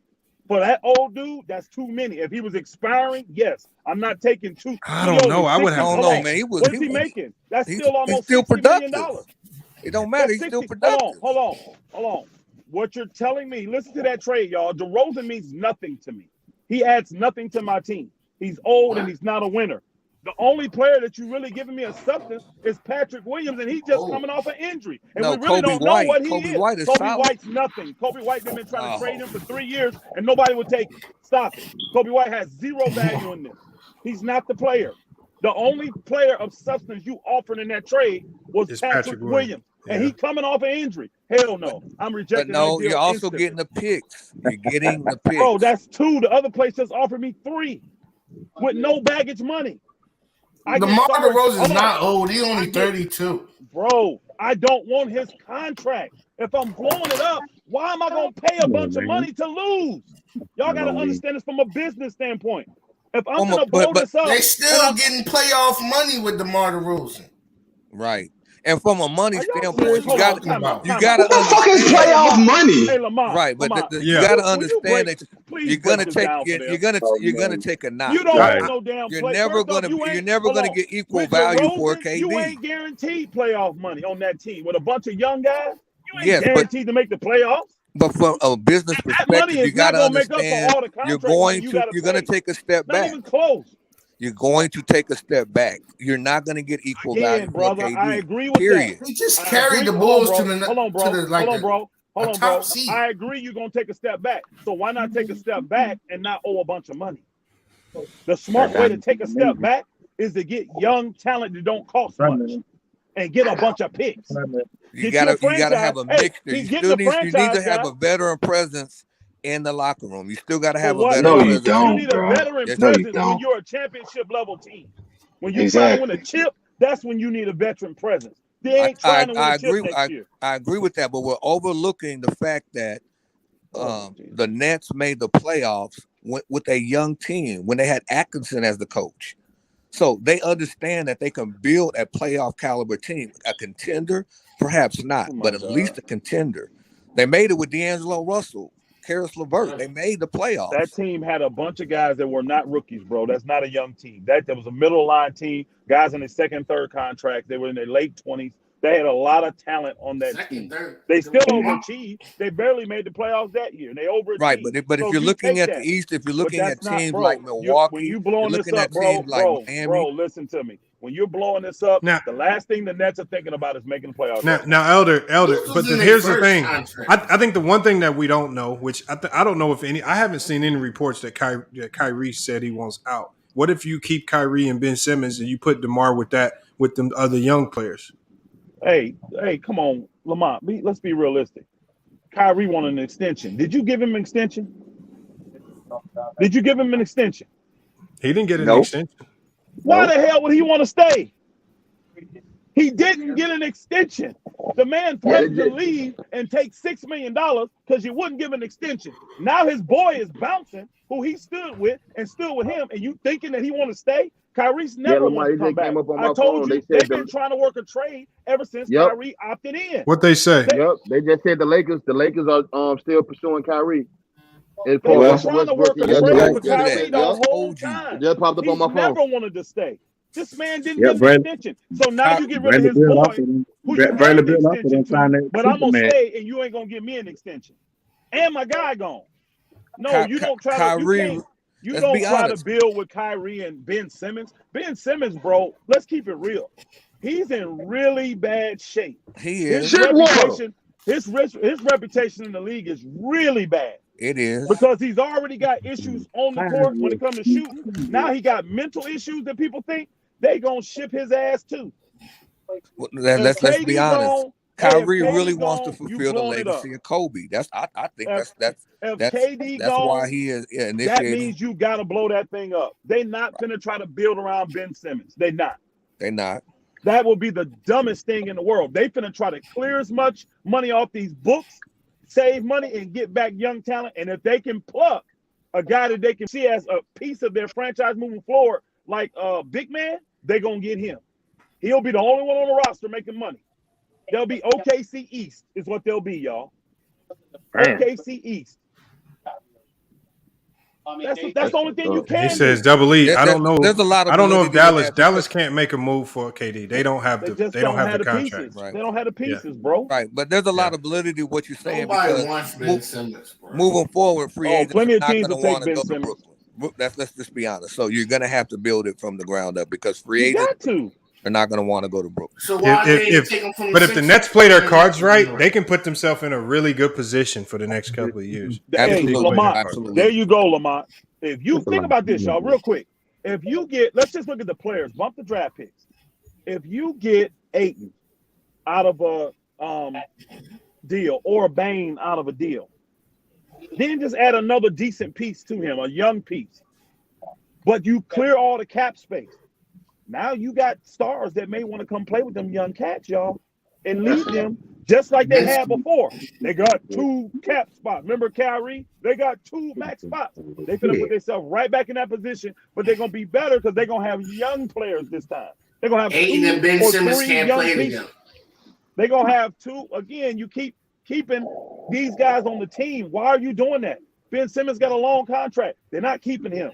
For that old dude, that's too many. If he was expiring, yes. I'm not taking 2. I don't know. I would have. I don't know, man. What is he making? That's still almost still $60 million. productive. It don't matter. He's still productive. Hold on. What you're telling me, listen to that trade, y'all. DeRozan means nothing to me. He adds nothing to my team. He's old and he's not a winner. The only player that you really giving me a substance is Patrick Williams, and he's just coming off an injury. And No, we really Kobe don't know White. what he Kobe is. White is Kobe solid. White's nothing. Kobe White, they've been trying to trade him for 3 years, and nobody would take it. Stop it. Kobe White has zero value in this. He's not the player. The only player of substance you offered in that trade was Patrick Williams. And he coming off an injury. Hell no. I'm rejecting But no, that deal you're also instantly. getting the picks. You're getting the picks. Bro, that's 2. The other place just offered me 3 with no baggage money. DeMar DeRozan is not old. He's only 32. Bro, I don't want his contract. If I'm blowing it up, why am I going to pay a bunch of money to lose? Y'all got to understand this from a business standpoint. If I'm going to blow this up. They still getting playoff money with DeMar DeRozan. Right. And from a money Are y'all standpoint, serious? you Hold got on, time out, you time got out. to What the fuck is understand. playoff money? Hey, Lamont, Right, but Lamont, you got to will you understand break? that Please you're break gonna this take down for you're them. gonna take a knock. You don't Right. want no damn You're play. never First off, gonna hold on. get equal With value for a DeRozan, you KD. ain't guaranteed playoff money on that team. With a bunch of young guys, you ain't Yes, guaranteed to make the playoffs. but from a business That money perspective, you is got not to gonna make up for understand all the contract money you got to you're gonna pay. take a step Not back. even close. You're going to take a step back. You're not going to get equal value Again, for a brother, I KD. agree with Period. He just that. I carried agree. the Hold on, Bulls bro. to the Hold on, bro. to the like Hold on, bro. a Hold on, top bro. seed. I agree you're gonna take a step back. So why not take a step back and not owe a bunch of money? The smart way to take a step back is to get young talent that don't cost much and get a bunch of picks. You Get gotta your have a franchise. Hey, mixture. he's You getting the need franchise to have guy. a veteran presence in the locker room. You still gotta For have a what, veteran No, bro? you presence. You don't, need a bro. veteran Yes, No, you presence when don't. you're a championship level team. When you're trying to win Exactly. a chip, that's when you need a veteran presence. They ain't trying to win a chip agree. next year. I agree with that, but we're overlooking the fact that the Nets made the playoffs with a young team when they had Atkinson as the coach. So they understand that they can build a playoff caliber team, a contender, perhaps not, but at least a contender. They made it with D'Angelo Russell, Karis LeVert. They made the playoffs. That team had a bunch of guys that were not rookies, bro. That's not a young team. That was a middle line team. Guys in their second, third contract. They were in their late 20s. They had a lot of talent on that team. They still overachieved. They barely made the playoffs that year. They overachieved. Right, but if you're looking at the East, if you're looking at teams like Milwaukee, when you you're blowing this looking up, at teams like Miami. bro, listen to me. When you're blowing this up, Now- the last thing the Nets are thinking about is making the playoffs. Now, Elder. This was But in their here's the first thing. contract. I think the one thing that we don't know, which I don't know if any, I haven't seen any reports that Kyrie said he wants out. What if you keep Kyrie and Ben Simmons and you put DeMar with them other young players? Hey, come on, Lamont. Let's be realistic. Kyrie wanted an extension. Did you give him an extension? Did you give him an extension? He didn't get an Nope. extension. Why the hell would he want to stay? He didn't get an extension. The man threatened to leave and take $6 million because you wouldn't give an extension. Now his boy is bouncing, who he stood with and stood with him, and you thinking that he want to stay? Kyrie's never Lamar, wanted to it come just back. came up on I my told phone. you, They said they've been trying to work a trade ever since Yep. Kyrie opted in. What they say? Yep, they just said the Lakers are still pursuing Kyrie. It's They've for been Russell trying to work Westbrook. a and trade Young for Guns. Kyrie the Yep. whole time. It just popped up on He's my phone. never wanted to stay. This man didn't Yeah, get an extension. So now you get rid of his Bill boy, also who you Bradley gave the Bill also extension done signed to, that but I'm going to Superman. stay and you ain't going to give me an extension. And my guy gone. No, you don't try Kyrie, to, you let's don't be try honest. to build with Kyrie and Ben Simmons. Ben Simmons, bro, let's keep it real. He's in really bad shape. He His is. reputation, his reputation in the league is really bad. It is. Because he's already got issues on the court when it comes to shooting. Now he got mental issues that people think they gonna ship his ass too. Let's be honest. Kyrie really wants to gone, fulfill the legacy of Kobe. I think that's KD that's gone, why he is that initiating. means you gotta blow that thing up. They not gonna try to build around Ben Simmons. They not. They're not. That will be the dumbest thing in the world. They finna try to clear as much money off these books, save money, and get back young talent. And if they can pluck a guy that they can see as a piece of their franchise moving forward, like big man, they're gonna get him. He'll be the only one on the roster making money. They'll be OKC East is what they'll be, y'all. OKC East. That's the only thing you can He says do. double E. I don't know. There's a lot of I don't know if validity in Dallas can't make a move for KD. They don't have They don't have the pieces. contract. Right. They don't have the pieces, bro. Right, but there's a lot of validity in what you're saying Nobody wants Ben because Simmons, bro. moving forward, free agents plenty are of not teams going will to take want to Ben go to Simmons. Brooklyn. Let's just be honest. So you're going to have to build it from the ground up because free You agents got to. are not going to want to go to Brooklyn. So why they take him from But the if the Sixers Nets play their to cards the right, Nets? they can put themselves in a really good position for the next couple of years. Hey, Lamont, Absolutely. there you go, Lamont. If you think about this, y'all, real quick. If you get, let's just look at the players, bump the draft picks. If you get Ayton out of a deal or a Bane out of a deal, then just add another decent piece to him, a young piece. But you clear all the cap space. Now you got stars that may want to come play with them young cats, y'all, and leave them just like they had before. They got 2 cap spots. Remember Kyrie? They got 2 max spots. They finna put themselves right back in that position, but they're gonna be better because they're gonna have young players this time. They're gonna have Ayton 2 and Ben or Simmons 3 can't young play pieces. together. They're gonna have two again. You keep keeping these guys on the team. Why are you doing that? Ben Simmons got a long contract. They're not keeping him.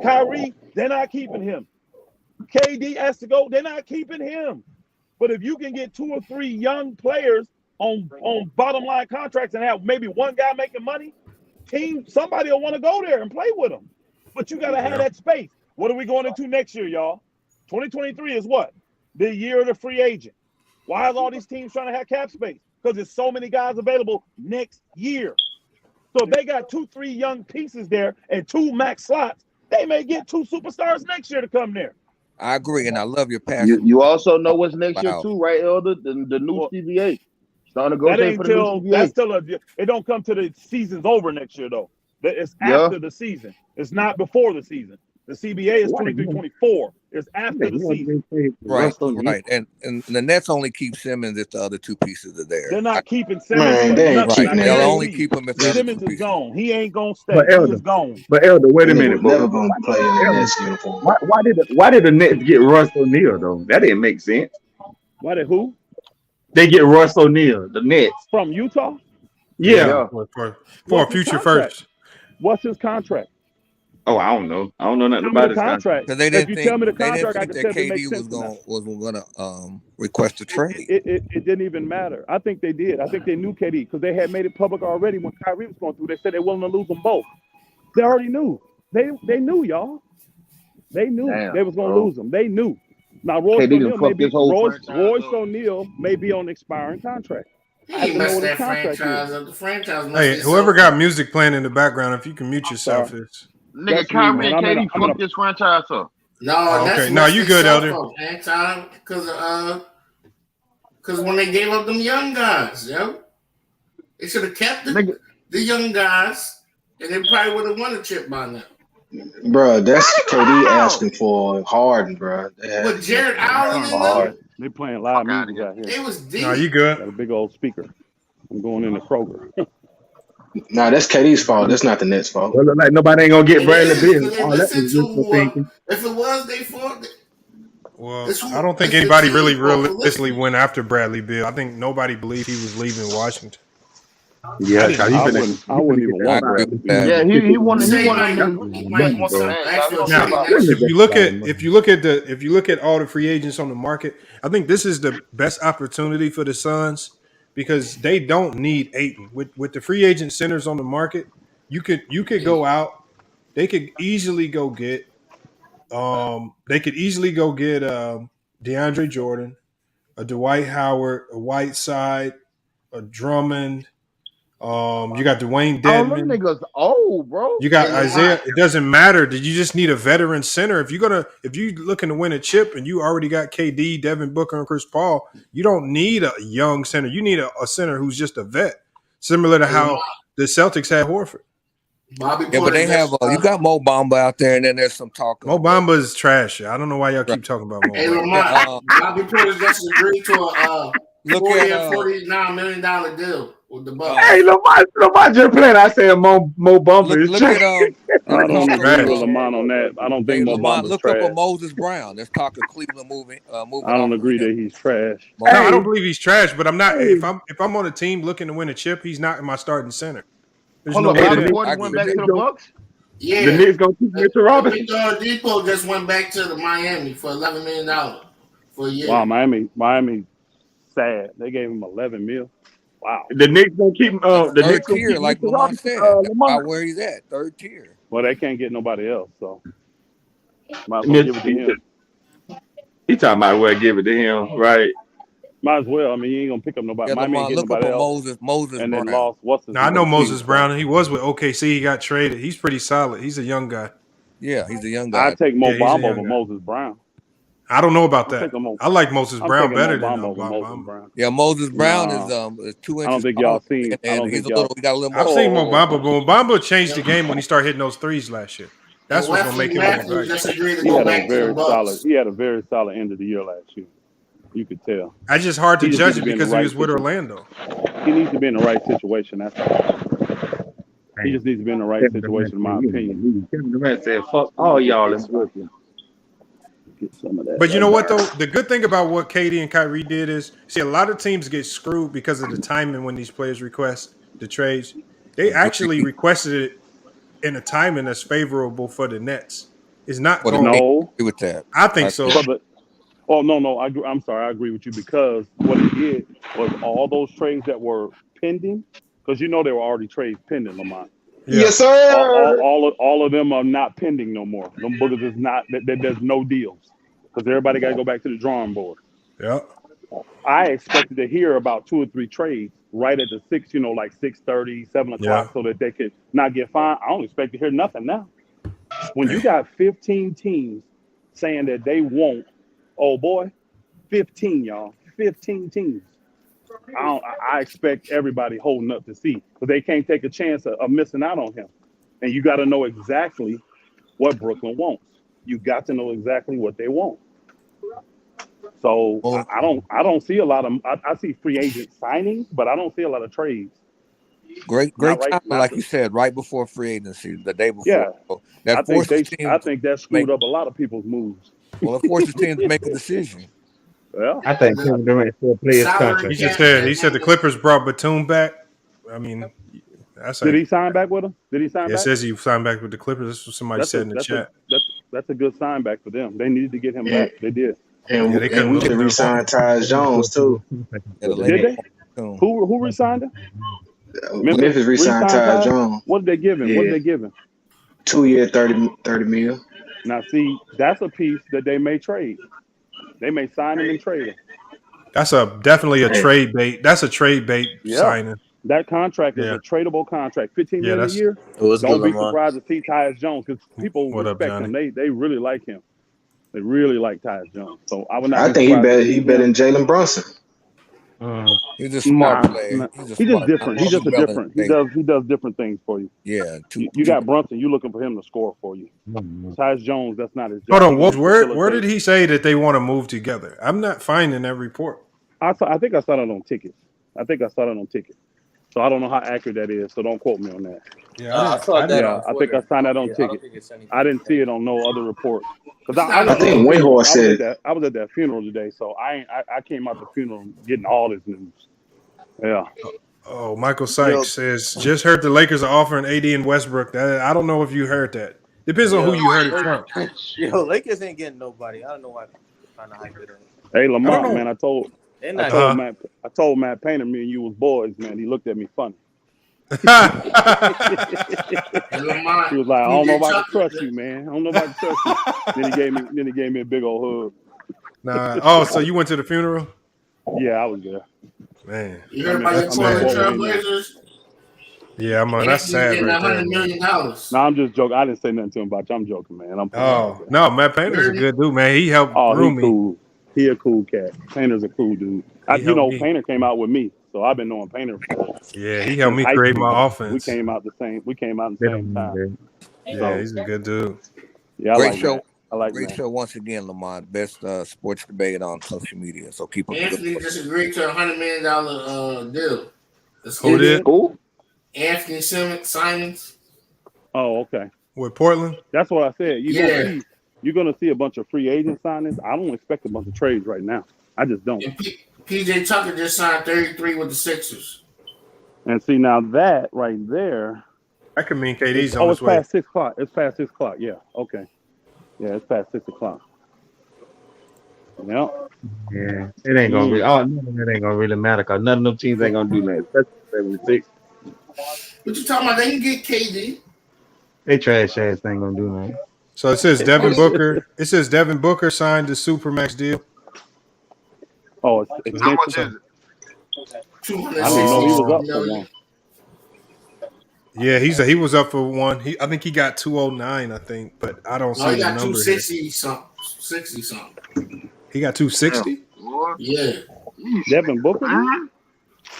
Kyrie, they're not keeping him. KD has to go. They're not keeping him. But if you can get 2 or 3 young players on bottom line contracts and have maybe one guy making money, somebody will want to go there and play with them. But you got to have that space. What are we going into next year, y'all? 2023 is what? The year of the free agent. Why is all these teams trying to have cap space? Because there's so many guys available next year. So if they got 2, 3 young pieces there and 2 max slots, they may get 2 superstars next year to come there. I agree, and I love your passion. You also know what's next year too, right, Elder? The new CBA. Starting to go That ain't for the till new CBA. that's still it don't come to the season's over next year though. It's after the season. It's not before the season. The CBA is 23-24. It's after the season. Right. And the Nets only keep Simmons if the other 2 pieces are there. They're not keeping Simmons. Man, they ain't keeping They'll only keep him if Simmons is gone. He ain't gonna stay. But He Elder, is gone. wait a minute, bro. Never gonna play in the Nets uniform. Why did the Nets get Russ O'Neal though? That didn't make sense. Why did who? They get Russ O'Neal, the Nets from Utah. Yeah, for a future first. What's his contract? Oh, I don't know. I don't know nothing about his contract. Because they didn't think, tell me the contract, I that can tell it KD makes was sense going to request a trade. It didn't even matter. I think they did. I think they knew KD because they had made it public already when Kyrie was going through. They said they were willing to lose them both. They already knew. They knew, y'all. They knew they was going to lose them. They knew. Now Royce O'Neal may be on an expiring contract. He messed that franchise up. The franchise must Hey, whoever got music playing in the background, if you can mute yourself, it's Nigga, Kyrie and KD fucked this franchise up. No, that's okay. No, you good, Elder? Because when they gave up them young guys, they should have kept the young guys, and they probably would have won a chip by now. Bro, that's KD asking for Harden, bro. With Jared Allen in them, they playing live music out here. it was deep. No, you good? Got a big old speaker. I'm going in the Kroger. Nah, that's KD's fault. That's not the Nets' fault. Well, like nobody ain't gonna get Bradley Beal. If it was their fault, well, I don't think anybody really realistically went after Bradley Beal. I think nobody believed he was leaving Washington. Yeah, I wouldn't even want Bradley Beal. Yeah, he wanted. Now, if you look at all the free agents on the market, I think this is the best opportunity for the Suns because they don't need Ayton. With the free agent centers on the market, you could go out. They could easily go get. DeAndre Jordan, a Dwight Howard, a Whiteside, a Drummond. You got Dwayne Dedman. Oh, them niggas old, bro. You got Isaiah. It doesn't matter. Did you just need a veteran center? If you looking to win a chip and you already got KD, Devin Booker, and Chris Paul, you don't need a young center. You need a center who's just a vet, similar to how the Celtics had Horford. But they have you got Mo Bamba out there, and then there's some talk. Mo Bamba is trash. I don't know why y'all keep talking about Mo Hey, Bamba. Lamar, Bobby Porter just agreed to a $49 million deal with the Bucks. Hey, Lamar just playing. I said Mo Bamba is Look trash. I don't agree with Lamont on that. I don't think Mo Bamba's look trash. up a Moses Brown. Let's talk of Cleveland moving. I don't agree that he's trash. No, I don't believe he's trash, but I'm not. If I'm on a team looking to win a chip, he's not in my starting center. There's no way Bobby to- Portis went back to the Bucks. Yeah, The Knicks gonna keep Mitchell Robinson. Victor Depot just went back to the Miami for $11 million for a year. Wow, Miami, sad. They gave him $11 million. Wow. The Knicks gonna keep the Third Knicks gonna tier, keep like Mitchell Lamont Robinson, said. Lamar. About where he's at, third tier. Well, they can't get nobody else, so might as well give it to him. He talking about where give it to him, right? Might as well. I mean, you ain't gonna pick up nobody. Yeah, Miami ain't Lamont, getting look up nobody a else. Moses And Brown. then lost. What's his Now, I know name? Moses Brown. He was with OKC. He got traded. He's pretty solid. He's a young guy. Yeah, he's a young guy. I take Mo Yeah, he's a Bamba young over guy. Moses Brown. I don't know about I'm that. taking Mo- I like Moses I'm Brown taking better Mo than Bamba over Moses Bamba. Brown. Yeah, Moses Brown Nah. is 2 inches. I don't think y'all taller, seen. I and don't he's think a y'all. little. We got a little I've more. seen Mo Bamba, but Mo Bamba changed the game when he started hitting those threes last year. That's what's gonna make him Matthews look right. just agreed to He go had back a to the very Bucks. solid. He had a very solid end of the year last year. You could tell. It's just hard to He just judge needs it to be in because the he right was with situation. Orlando. He needs to be in the right situation. That's all. He just needs to be in the right situation, in my opinion. Kevin Durant said, "Fuck all y'all in Brooklyn." Get some of that. But you know what though? The good thing about what KD and Kyrie did is, see, a lot of teams get screwed because of the timing when these players request the trades. They actually requested it in a timing that's favorable for the Nets. It's not going. No, with that. I think so. Oh no, I'm sorry, I agree with you because what it did was all those trades that were pending, because you know they were already trades pending, Lamont. Yeah. Yes, sir. All of them are not pending no more. Them boogers is not. There's no deals because everybody got to go back to the drawing board. Yeah. I expected to hear about 2 or 3 trades right at the 6, like 6:30, 7 o'clock, so that they could not get fined. I don't expect to hear nothing now. When you got 15 teams saying that they want, oh boy, 15 y'all, 15 teams. I expect everybody holding up to see, but they can't take a chance of missing out on him. And you got to know exactly what Brooklyn wants. You got to know exactly what they want. So I don't see a lot of. I see free agent signings, but I don't see a lot of trades. Great time, like you said, right before free agency, the day before. Yeah, So that I think that screwed up a lot of people's moves. Well, it forces teams to make a decision. Yeah, I think Kevin Durant still play his contract. He said the Clippers brought Batum back. I mean, did he sign back with him? Did he sign back? It says he signed back with the Clippers. That's what somebody said in the chat. That's a good sign back for them. They needed to get him back. They did. And we can re-sign Tyus Jones too. Did they? Who re-signed him? Memphis re-signed Tyus Jones. What did they give him? Yeah. What did they give him? 2 year, 30 mil. Now see, that's a piece that they may trade. They may sign him and trade him. That's definitely a trade bait. That's a trade bait signing. That contract is a tradable contract, $15 million a year. Don't be surprised to see Tyus Jones because people respect him. They really like him. They really like Tyus Jones. So I would not. I think he better than Jalen Brunson. He's a smart player. He's just different. He's just a different. He does different things for you. Yeah. You got Brunson. You looking for him to score for you. Tyus Jones, that's not his job. Hold on. Where did he say that they want to move together? I'm not finding that report. I think I saw it on tickets. So I don't know how accurate that is. So don't quote me on that. Yeah, I saw that. I think I signed that on ticket. I didn't see it on no other report. I think Wayhorse said it. I was at that funeral today, so I came out the funeral getting all this news. Yeah. Oh, Michael Sykes says, just heard the Lakers are offering AD and Westbrook. I don't know if you heard that. Depends on who you heard it from. Yo, Lakers ain't getting nobody. I don't know why people trying to hype it up. Hey, Lamont, man, I told Matt Painter, me and you was boys, man. He looked at me funny. He was like, I don't know if I can trust you, man. I don't know if I can trust you. Then he gave me a big old hug. Nah. Oh, so you went to the funeral? Yeah, I was there. Man. You heard about your Portland Trailblazers? Yeah, man, that's sad. Getting $100 million. No, I'm just joking. I didn't say nothing to him about you. I'm joking, man. No, Matt Painter's a good dude, man. He helped groom me. Cool. He a cool cat. Painter's a cool dude. Painter came out with me, so I've been knowing Painter for. Yeah, he helped me create my offense. We came out the same time. Yeah, he's a good dude. Yeah, great show. Great show once again, Lamont. Best sports debate on social media. So keep up. Anthony just agreed to a $100 million deal. Who did? Who? Anthony Simons. Oh, okay. With Portland? That's what I said. You're gonna see a bunch of free agent signings. I don't expect a bunch of trades right now. I just don't. And PJ Tucker just signed 33 with the Sixers. And see, now that right there, that could mean KD's on his way. Past 6 o'clock. It's past 6 o'clock. Yeah. Okay. Yeah, it's past 6 o'clock. Yep. Yeah, it ain't gonna it ain't gonna really matter because none of them teams ain't gonna do that. Especially 76. What you talking about? They can get KD. They trash ass ain't gonna do nothing. So it says Devin Booker. It says Devin Booker signed the Supermax deal. Oh, how much is it? I didn't know he was up for one. Yeah, he was up for one. I think he got 209. I think, but I don't see the number. He got 260 something. 60 something. He got 260. Yeah. Devin Booker.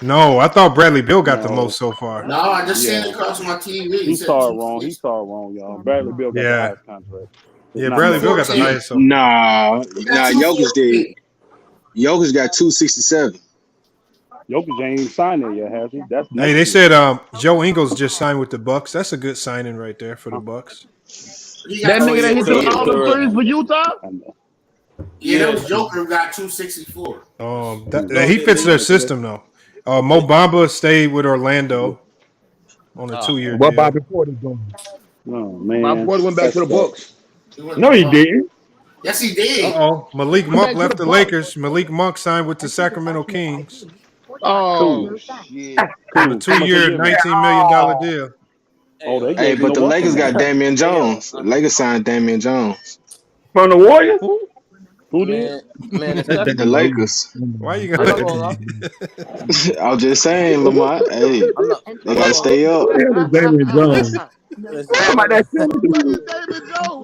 No, I thought Bradley Beal got the most so far. No, I just seen it across my TV. He saw it wrong. He saw it wrong, y'all. Bradley Beal got the highest contract. Yeah, Bradley Beal got the highest. Nah, Jokic did. Jokic got 267. Jokic ain't even signed there yet, has he? Hey, they said Joe Ingles just signed with the Bucks. That's a good signing right there for the Bucks. That nigga that hit all the threes for Utah? Yeah, that was Joker who got 264. He fits their system though. Mo Bamba stayed with Orlando on a 2-year What deal. Bobby Portis doing? Oh man, Bobby Portis went back to the Bucks. No, he didn't. Yes, he did. Malik Went Monk back to left the the Bucks. Lakers. Malik Monk signed with the Sacramento Kings Oh shit! on a 2-year, $19 million deal. Oh, they Hey, gave but no the Lakers got welcome. Damian Jones. The Lakers signed Damian Jones. From the Warriors? Who did? Man, The Lakers. Why you I'm not gonna? gonna lie. I was just saying, Lamont. Hey, they gotta stay up. What the hell is Damian Jones? Listen, About that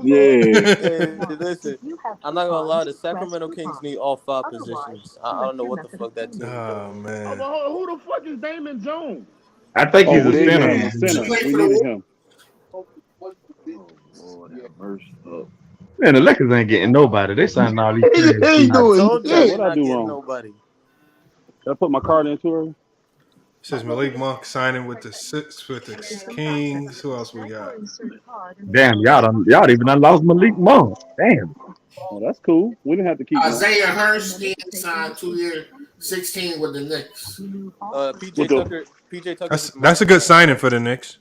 hey, listen, I'm not gonna lie. The Sacramento Kings need all 5 positions. I don't know what the fuck that team is doing. Oh man. Who the fuck is Damon Jones? I think he's a big center. man. Center. We needed him. Man, the Lakers ain't getting nobody. They signed all these players. I told you, What what I I do do wrong? nobody. Did I put my card into her? Says Malik Monk signing with the Kings. Who else we got? Damn, y'all even done lost Malik Monk. Damn. Oh, that's cool. We didn't have to keep him. Isaiah Hurst signed 2-year, 16 with the Knicks. PJ Tucker. That's a good signing for the Knicks.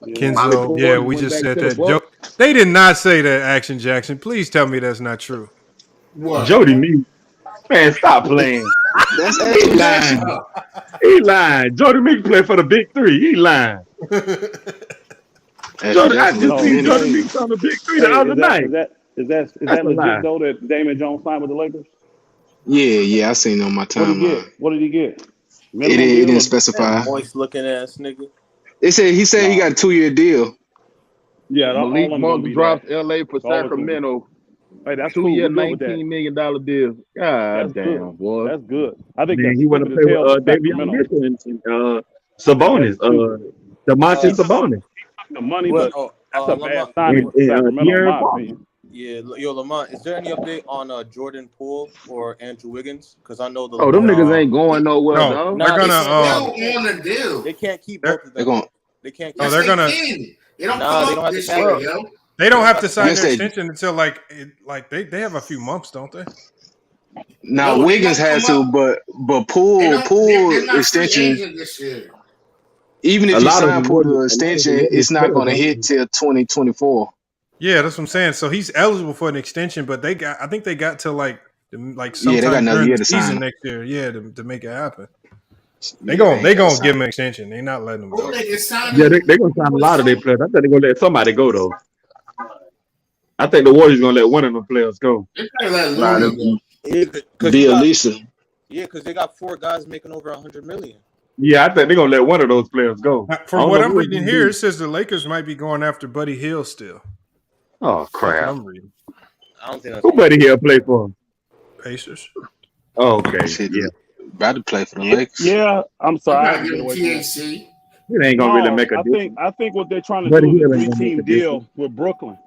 Kenzo, yeah, we just said that. They did not say that, Action Jackson. Please tell me that's not true. What? Jody Meek. Man, stop playing. That's He lying. He lying. Jody Meek play for the Big Three. He lying. I just seen Jody Meek on the Big Three the other night. Is that legit though that Damon Jones signed with the Lakers? Yeah, I seen it on my timeline. What did he get? It didn't specify. Moist looking ass nigga. He said he got a 2-year deal. Yeah, Malik Monk dropped LA for Sacramento. Hey, that's 2-year, cool. $19 million deal. God damn, boy. That's good. I think he want to play with Davion Mitchell and Sabonis. DeMontis Sabonis. The money, but that's a bad signing for Sacramento, in my opinion. Yeah, yo, Lamont, is there any update on Jordan Poole or Andrew Wiggins? Because I know the them niggas ain't going nowhere. No, they're gonna. They on the deal. They can't keep both of them. They can't. No, they're gonna. They don't come up this year, yo. They don't have to sign their extension until they have a few months, don't they? Now Wiggins has to, but Poole extension. This year. Even if you sign Poole to extension, it's not going to hit till 2024. Yeah, that's what I'm saying. So he's eligible for an extension, but I think they got to sometime they got another year to season sign. next year, to make it happen. They gonna give him an extension. They're not letting him go. Yeah, they're gonna sign a lot of their players. I think they're gonna let somebody go though. I think the Warriors gonna let one of them players go. Lisa. Yeah, because they got 4 guys making over $100 million. Yeah, I think they're gonna let one of those players go. For what I'm reading here, it says the Lakers might be going after Buddy Hield still. Oh crap! I'm reading. I don't think that's who Buddy Hield play for? Pacers. Oh, okay. Yeah. About to play for the Lakers. Yeah, I'm sorry. THC. It ain't gonna really make a difference. I think what they're trying to Buddy do is Hield a 3-team deal with Brooklyn.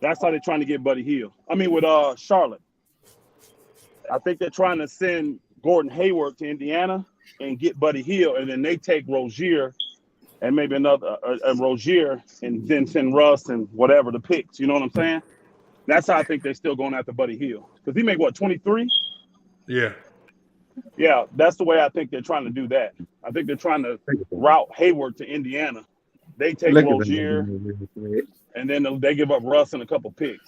That's how they're trying to get Buddy Hield. I mean, with Charlotte. I think they're trying to send Gordon Hayward to Indiana and get Buddy Hield, and then they take Rozier and maybe another Rozier, and then send Russ and whatever the picks. You know what I'm saying? That's how I think they're still going after Buddy Hield, because he made what, 23? Yeah. Yeah, that's the way I think they're trying to do that. I think they're trying to route Hayward to Indiana. They take Rozier, and then they give up Russ and a couple picks.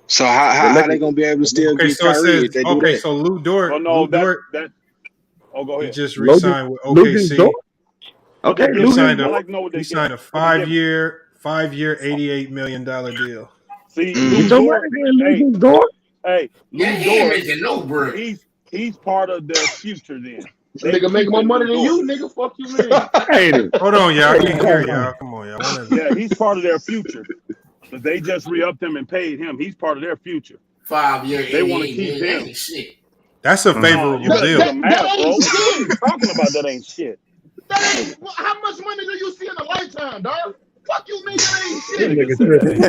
So how they gonna be able to still get Kyrie if they do that? So Lou Dort. Oh no, go ahead. He just re-signed with OKC. Okay, he signed a 5-year, $88 million deal. See, Lou Dort. Hey, making no bread. He's part of their future then. Nigga making more money than you, nigga. Fuck you, man. Hold on, y'all. I can't hear y'all. Come on, y'all. Yeah, he's part of their fuure. But they just re-upped him and paid him. He's part of their future. 5 years. They want to keep him. Shit. That's a favorable deal. That ain't shit. Talking about that ain't shit. How much money do you see in a lifetime, dog? Fuck you, nigga. That ain't shit. This nigga tripping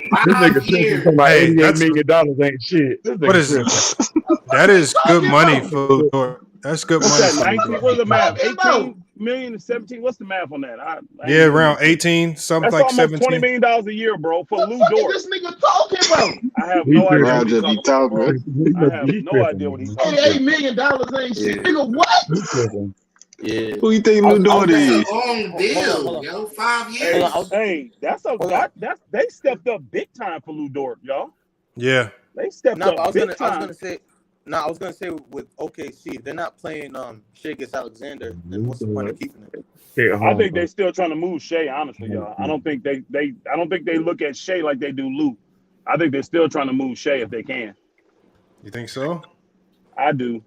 talking about $88 million ain't shit. What is it? That is good money for Lou Dort. That's good money. What's that, 19? What's the math? 18? million and 17. What's the math on that? Yeah, around 18, something That's like almost 17. $20 million a year, bro, for Lou What Dort. is this nigga talking about? I have no idea Bro, what he's just talking be about, talking. bro. I have no idea what he's talking about. $88 million ain't shit, nigga. What? Yeah. Who you think Lou Dort That's is? a long deal, yo. 5 years. Hey, that's they stepped up big time for Lou Dort, y'all. Yeah. They stepped No, up I was big time. I was gonna say with OKC, if they're not playing Shea against Alexander, then what's the point of keeping it? I think they're still trying to move Shea, honestly, y'all. I don't think they look at Shea like they do Lou. I think they're still trying to move Shea if they can. You think so? I do.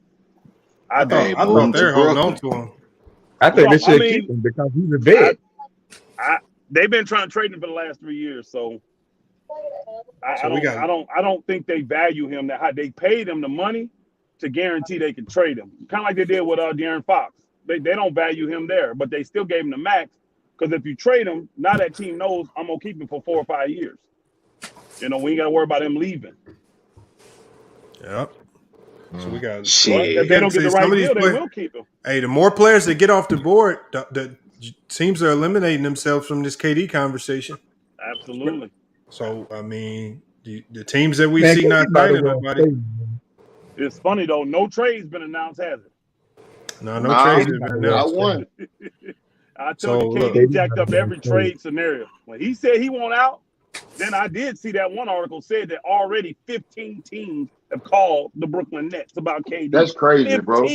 I thought they were holding on to him. I think they should keep him because he's a vet. They've been trying to trade him for the last 3 years, so I don't think they value him that high. They paid him the money to guarantee they could trade him, kind of like they did with De'Aaron Fox. They don't value him there, but they still gave him the max because if you trade him, now that team knows I'm gonna keep him for 4 or 5 years. You know, we ain't got to worry about him leaving. Yep. So we got shit. If they don't get the right deal, they will keep him. Hey, the more players that get off the board, the teams are eliminating themselves from this KD conversation. Absolutely. So I mean, the teams that we see not signing nobody. It's funny though. No trade's been announced, has it? No trades have been announced. I won. I told you, KD jacked up every trade scenario. When he said he won't out, then I did see that one article said that already 15 teams have called the Brooklyn Nets about KD. That's crazy, 15. bro.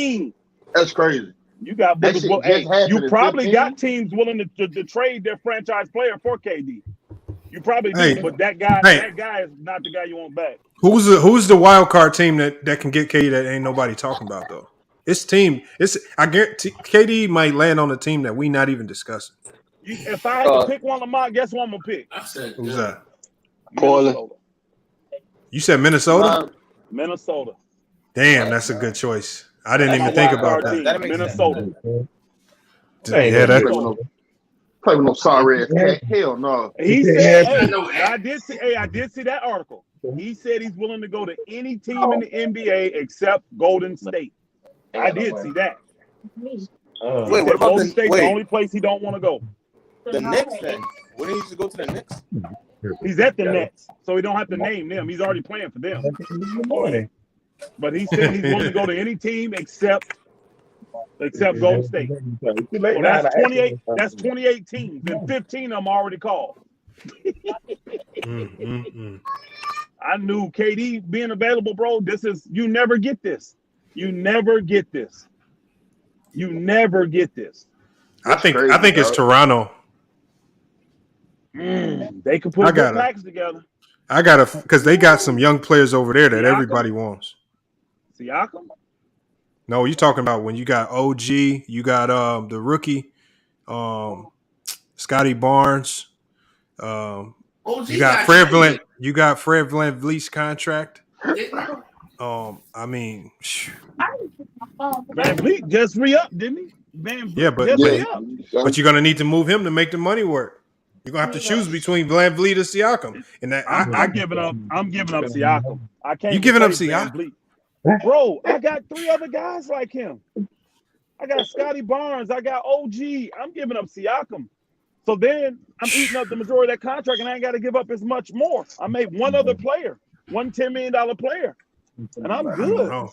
That's crazy. You got you probably got teams willing to trade their franchise player for KD. You probably do, but that guy is not the guy you want back. Who's the wild card team that can get KD that ain't nobody talking about though? I guarantee KD might land on a team that we not even discussing. If I had to pick one, Lamont, guess what I'm gonna pick? Who's that? Portland. You said Minnesota? Minnesota. Damn, that's a good choice. I didn't even think about that. Minnesota. Play with no sorry ass cat. Hell no. He said, I did see that article. He said he's willing to go to any team in the NBA except Golden State. I did see that. Wait, what about Golden State's the only place he don't want to go. The Knicks then? Wouldn't he just go to the Knicks? He's at the Nets, so he don't have to name them. He's already playing for them. But he said he's willing to go to any team except Golden State. Well, that's 28. That's 28 teams, and 15 of them already called. I knew KD being available, bro. You never get this. You never get this. You never get this. I think it's Toronto. They can put good packs together. Because they got some young players over there that everybody wants. Siakam? No, you're talking about when you got OG, you got the rookie, Scotty Barnes. You got Fred Vliet. You got Fred VanVleet's contract. I mean, VanVleet just re-upped, didn't he? But you're gonna need to move him to make the money work. You're gonna have to choose between VanVleet or Siakam. And that I'm giving up Siakam. I can't. You giving up Siakam? Bro, I got 3 other guys like him. I got Scotty Barnes. I got OG. I'm giving up Siakam. So then I'm eating up the majority of that contract, and I ain't got to give up as much more. I made one other player, one $10 million player, and I'm good.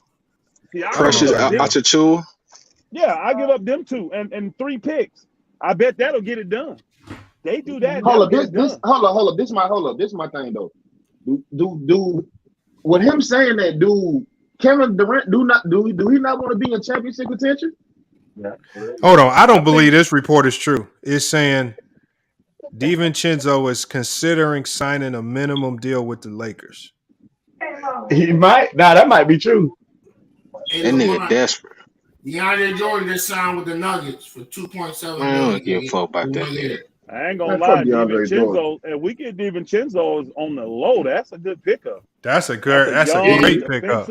Precious Achiuwa. Yeah, I give up them 2 and 3 picks. I bet that'll get it done. They do that. Hold up. This is my thing though. Do with him saying that, do Kevin Durant do he not want to be in championship contention? Yeah. Hold on. I don't believe this report is true. It's saying DiVincenzo is considering signing a minimum deal with the Lakers. He might. Nah, that might be true. That nigga desperate. DeAndre Jordan just signed with the Nuggets for $2.7 million. I don't give a fuck about that. I ain't gonna lie, DiVincenzo. If we get DiVincenzo on the low, that's a good pickup. That's a great pickup.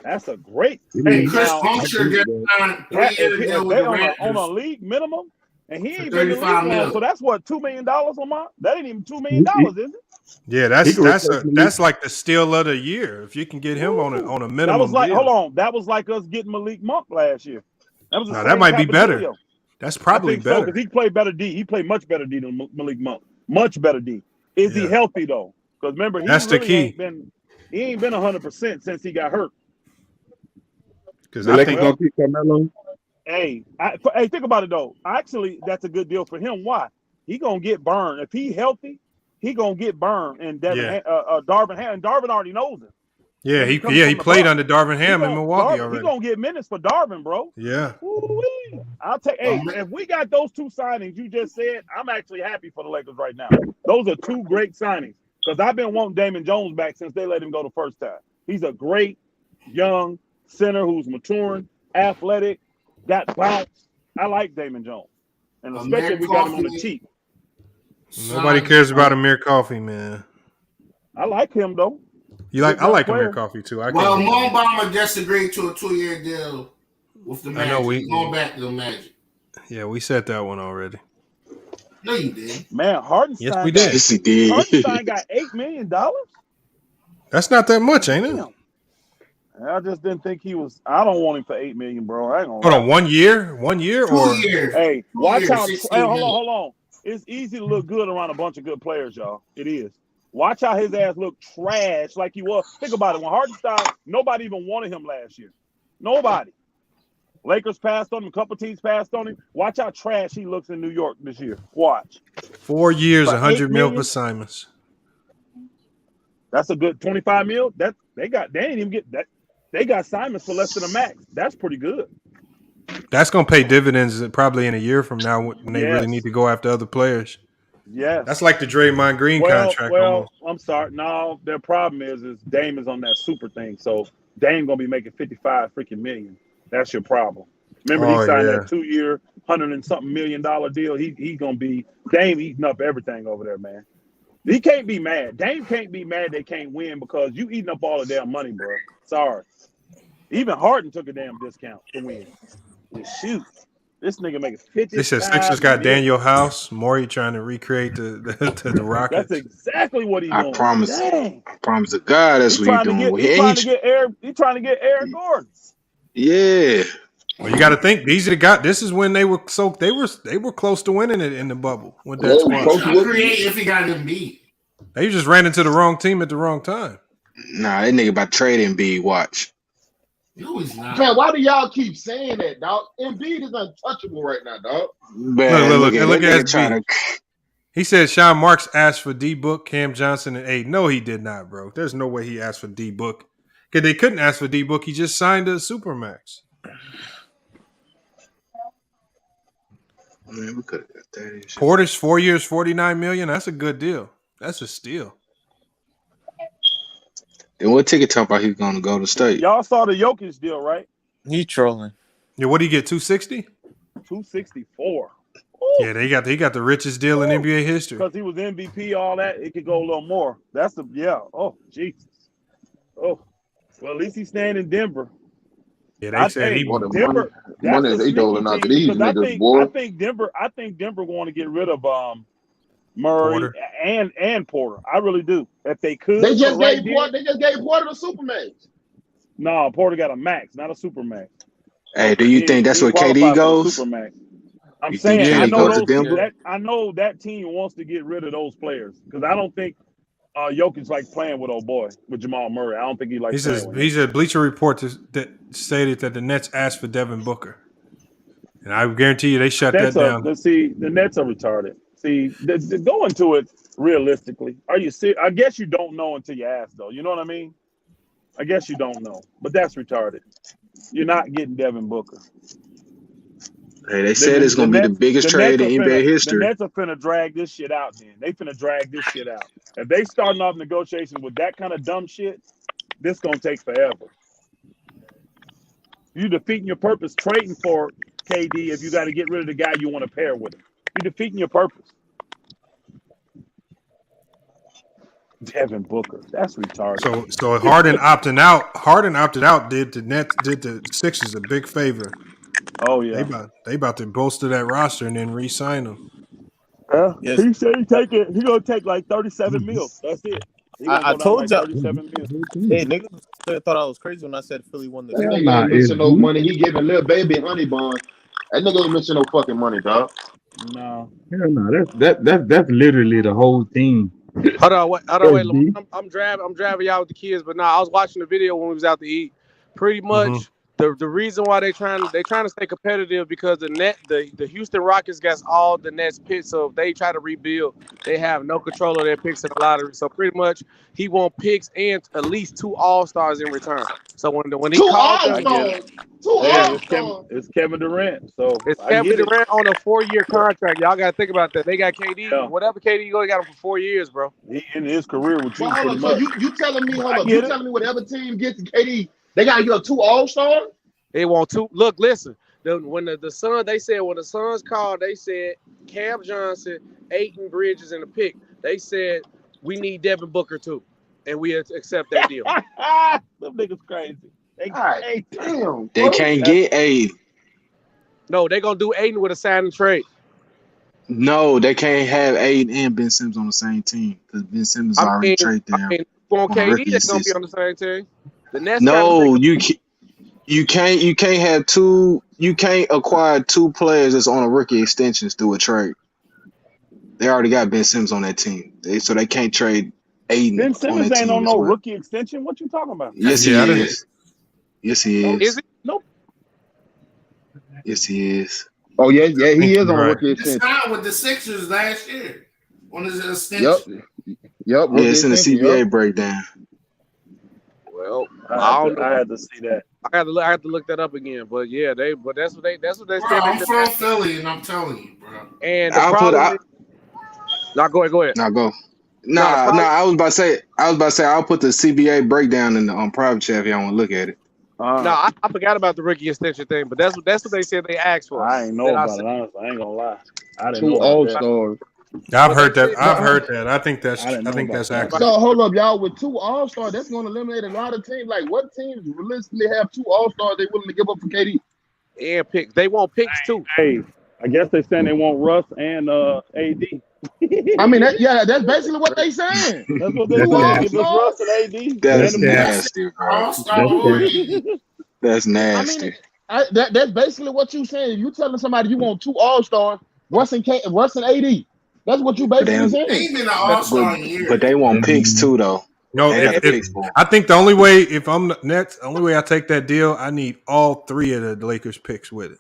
That's a great. Hey, Chris Funcher gets on 3 years ago with the Raptors on a league minimum, and he ain't been in the league long. So that's what $2 million, Lamont. That ain't even $2 million, is it? Yeah, that's like the steal of the year. If you can get him on a minimum. That was like deal. Hold on, that was like us getting Malik Monk last year. That might be better. That's probably I think so better. because he played better D. He played much better D than Malik Monk. Much better D. Is he healthy though? Because remember, he That's the really key. ain't been 100% since he got hurt. Because The Lakers gonna keep Carmelo. Hey, think about it though. Actually, that's a good deal for him. Why? He gonna get burned if he healthy. He gonna get burned, and Darvin Ham. And Darvin already knows it. Yeah, he played under Darvin Ham in Milwaukee already. He gonna get minutes for Darvin, bro. Yeah. Woo-wee. I'll take. Hey, if we got those two signings you just said, I'm actually happy for the Lakers right now. Those are two great signings because I've been wanting Damon Jones back since they let him go the first time. He's a great young center who's maturing, athletic, got bounce. I like Damon Jones, and especially if we got him on the cheap. Nobody cares about Amir Coffey, man. I like him though. I like Amir Coffey too. Well, Mo Bamba just agreed to a 2-year deal with the Magic. I know He's going back to the Magic. Yeah, we said that one already. No, you did. Man, Hardenstein. Yes, we did. Yes, he did. Hardenstein got $8 million. That's not that much, ain't it? I just didn't think he was. I don't want him for $8 million, bro. I ain't gonna. Hold on, 1 year? 1 year 2 or years. Hey, watch how. years, Hey, hold on. It's easy to look good around a bunch of good players, y'all. It is. Watch how his ass look trash like he was. Think about it. When Hardenstein, nobody even wanted him last year. Nobody. Lakers passed on him. A couple teams passed on him. Watch how trash he looks in New York this year. Watch. 4 years, For 100 $8 mil million? for Simons. That's a good 25 mil. They ain't even get that. They got Simons for less than a max. That's pretty good. That's gonna pay dividends probably in a year from now when they really need to go after other players. Yes. That's like the Draymond Green contract. Well, I'm sorry. No, their problem is Dame is on that super thing. So Dame gonna be making 55 freaking million. That's your problem. Remember, he signed that 2-year, $100 and something million deal. He gonna be Dame eating up everything over there, man. He can't be mad. Dame can't be mad they can't win because you eating up all the damn money, bro. Sorry. Even Harden took a damn discount to win. Shoot. This nigga making 50. They said Sixers got Daniel House. Maury trying to recreate the Rockets. That's exactly what he's doing. I promise to God that's what he's doing. He's trying to get Eric Gordon. Yeah. Well, you got to think these are the guys. This is when they were close to winning it in the bubble with that squad. How creative if he got him beat. They just ran into the wrong team at the wrong time. Nah, that nigga about to trade Embiid. Watch. No, he's not. Man, why do y'all keep saying that, dog? Embiid is untouchable right now, dog. Man, look at SB. He said Sean Marks asked for D-Book, Cam Johnson, and A. No, he did not, bro. There's no way he asked for D-Book. Because they couldn't ask for D-Book. He just signed a Supermax. Man, we could have got that. Portis, 4 years, $49 million. That's a good deal. That's a steal. Then what ticket talk about he's going to go to state? Y'all saw the Jokic deal, right? He trolling. Yeah, what did he get? 260? 264. Yeah, he got the richest deal in NBA history. Because he was MVP, all that, it could go a little more. That's the Oh, Jesus. Oh, well, at least he's staying in Denver. Yeah, they said he wanted Denver. Money is they doling out to these niggas, boy. I think Denver want to get rid of Murray and Porter. I really do. If they could, They just gave Porter the Supermax. No, Porter got a max, not a Supermax. Hey, do you think that's where KD goes? I'm saying I know that team wants to get rid of those players because I don't think Jokic like playing with old boy with Jamal Murray. I don't think he likes. He said Bleacher Report that stated that the Nets asked for Devin Booker, and I guarantee you they shut that down. See, the Nets are retarded. See, go into it realistically. Are you serious? I guess you don't know until you ask, though. You know what I mean? I guess you don't know, but that's retarded. You're not getting Devin Booker. Hey, they said it's going to be the biggest trade in NBA history. The Nets are finna drag this shit out, then. They finna drag this shit out. If they starting off negotiations with that kind of dumb shit, this going to take forever. You defeating your purpose trading for KD if you got to get rid of the guy you want to pair with him. You're defeating your purpose. Devin Booker, that's retarded. So Harden opting out. Harden opted out. Did the Sixers a big favor? Oh yeah, they about to bolster that roster and then re-sign him. Yes. He said he gonna take like 37 mil. That's it. I told y'all. 37 mil. Hey, niggas thought I was crazy when I said Philly won the. That nigga ain't missing no money. He giving little baby honey bun That nigga ain't missing no fucking money, dog. No. Hell no, that's literally the whole team. Hold on, wait, Coach B. I'm driving y'all with the kids, but I was watching the video when we was out to eat. Pretty Mm-hmm. much the reason why they trying to stay competitive because the Houston Rockets got all the Nets picks, so if they try to rebuild, they have no control of their picks in the lottery. So pretty much he want picks and at least 2 All-Stars in return. So when he Two called them, All-Stars. Two Hey, All-Stars. it's Kevin Durant, so it's I Kevin get it. Durant on a 4-year contract. Y'all got to think about that. They got KD. Yeah. Whatever KD go, they got him for 4 years, bro. He in his career with you Well, hold pretty up. So much. you telling me, hold I up, get you it. telling me whatever team gets KD, they gotta get 2 All-Stars? They want 2. Look, listen. When the Suns, they said when the Suns called, they said Cam Johnson, Ayton Bridges, and a pick. They said we need Devin Booker too, and we accept that deal. Them niggas crazy. Hey, damn. They can't get Aid. No, they gonna do Ayton with a sign and trade. No, they can't have Aid and Ben Simmons on the same team because Ben Simmons already traded them. On on KD, rookie they're gonna be season. on the same team. The Nets No, you can't have 2. You can't acquire 2 players that's on a rookie extensions through a trade. They already got Ben Simmons on that team, so they can't trade Aiden Ben on Simmons that ain't team on as no well. rookie extension. What you talking about? Yes, he is. Yes, he is. Is it? Nope. Yes, he is. Oh yeah, he is on a Right. rookie He extension. signed with the Sixers last year on his Yep. extension. Yep. Yeah, it's in the extension, CBA yep. breakdown. Well, I had to see that. I have to look that up again. But yeah, that's what they Bro, said. I'm from Philly, and I'm telling you, bro. And the problem is, no, go ahead. Nah, go. Nah, I was about to say I'll put the CBA breakdown in the private chat if y'all want to look at it. No, I forgot about the rookie extension thing, but that's what they said they asked for. I ain't know about it, honestly. I ain't gonna lie. I didn't 2 know about that. All-Stars. I've heard that. I think that's accurate. So hold up, y'all. With 2 All-Stars, that's going to eliminate a lot of teams. Like, what teams realistically have 2 All-Stars they willing to give up for KD? And picks. They want picks too. Hey, I guess they saying they want Russ and AD. I mean, that's basically what they saying. That's what they Two saying. Give us All-Stars? Russ and AD. That's And nasty, bro. That's nasty. I mean, that's basically what you saying. You telling somebody you want 2 All-Stars, Russ and AD. That's what you basically saying. Ain't been an All-Star in years. But they want picks too, though. No, I think the only way, if I'm the Nets, the only way I take that deal, I need all 3 of the Lakers picks with it.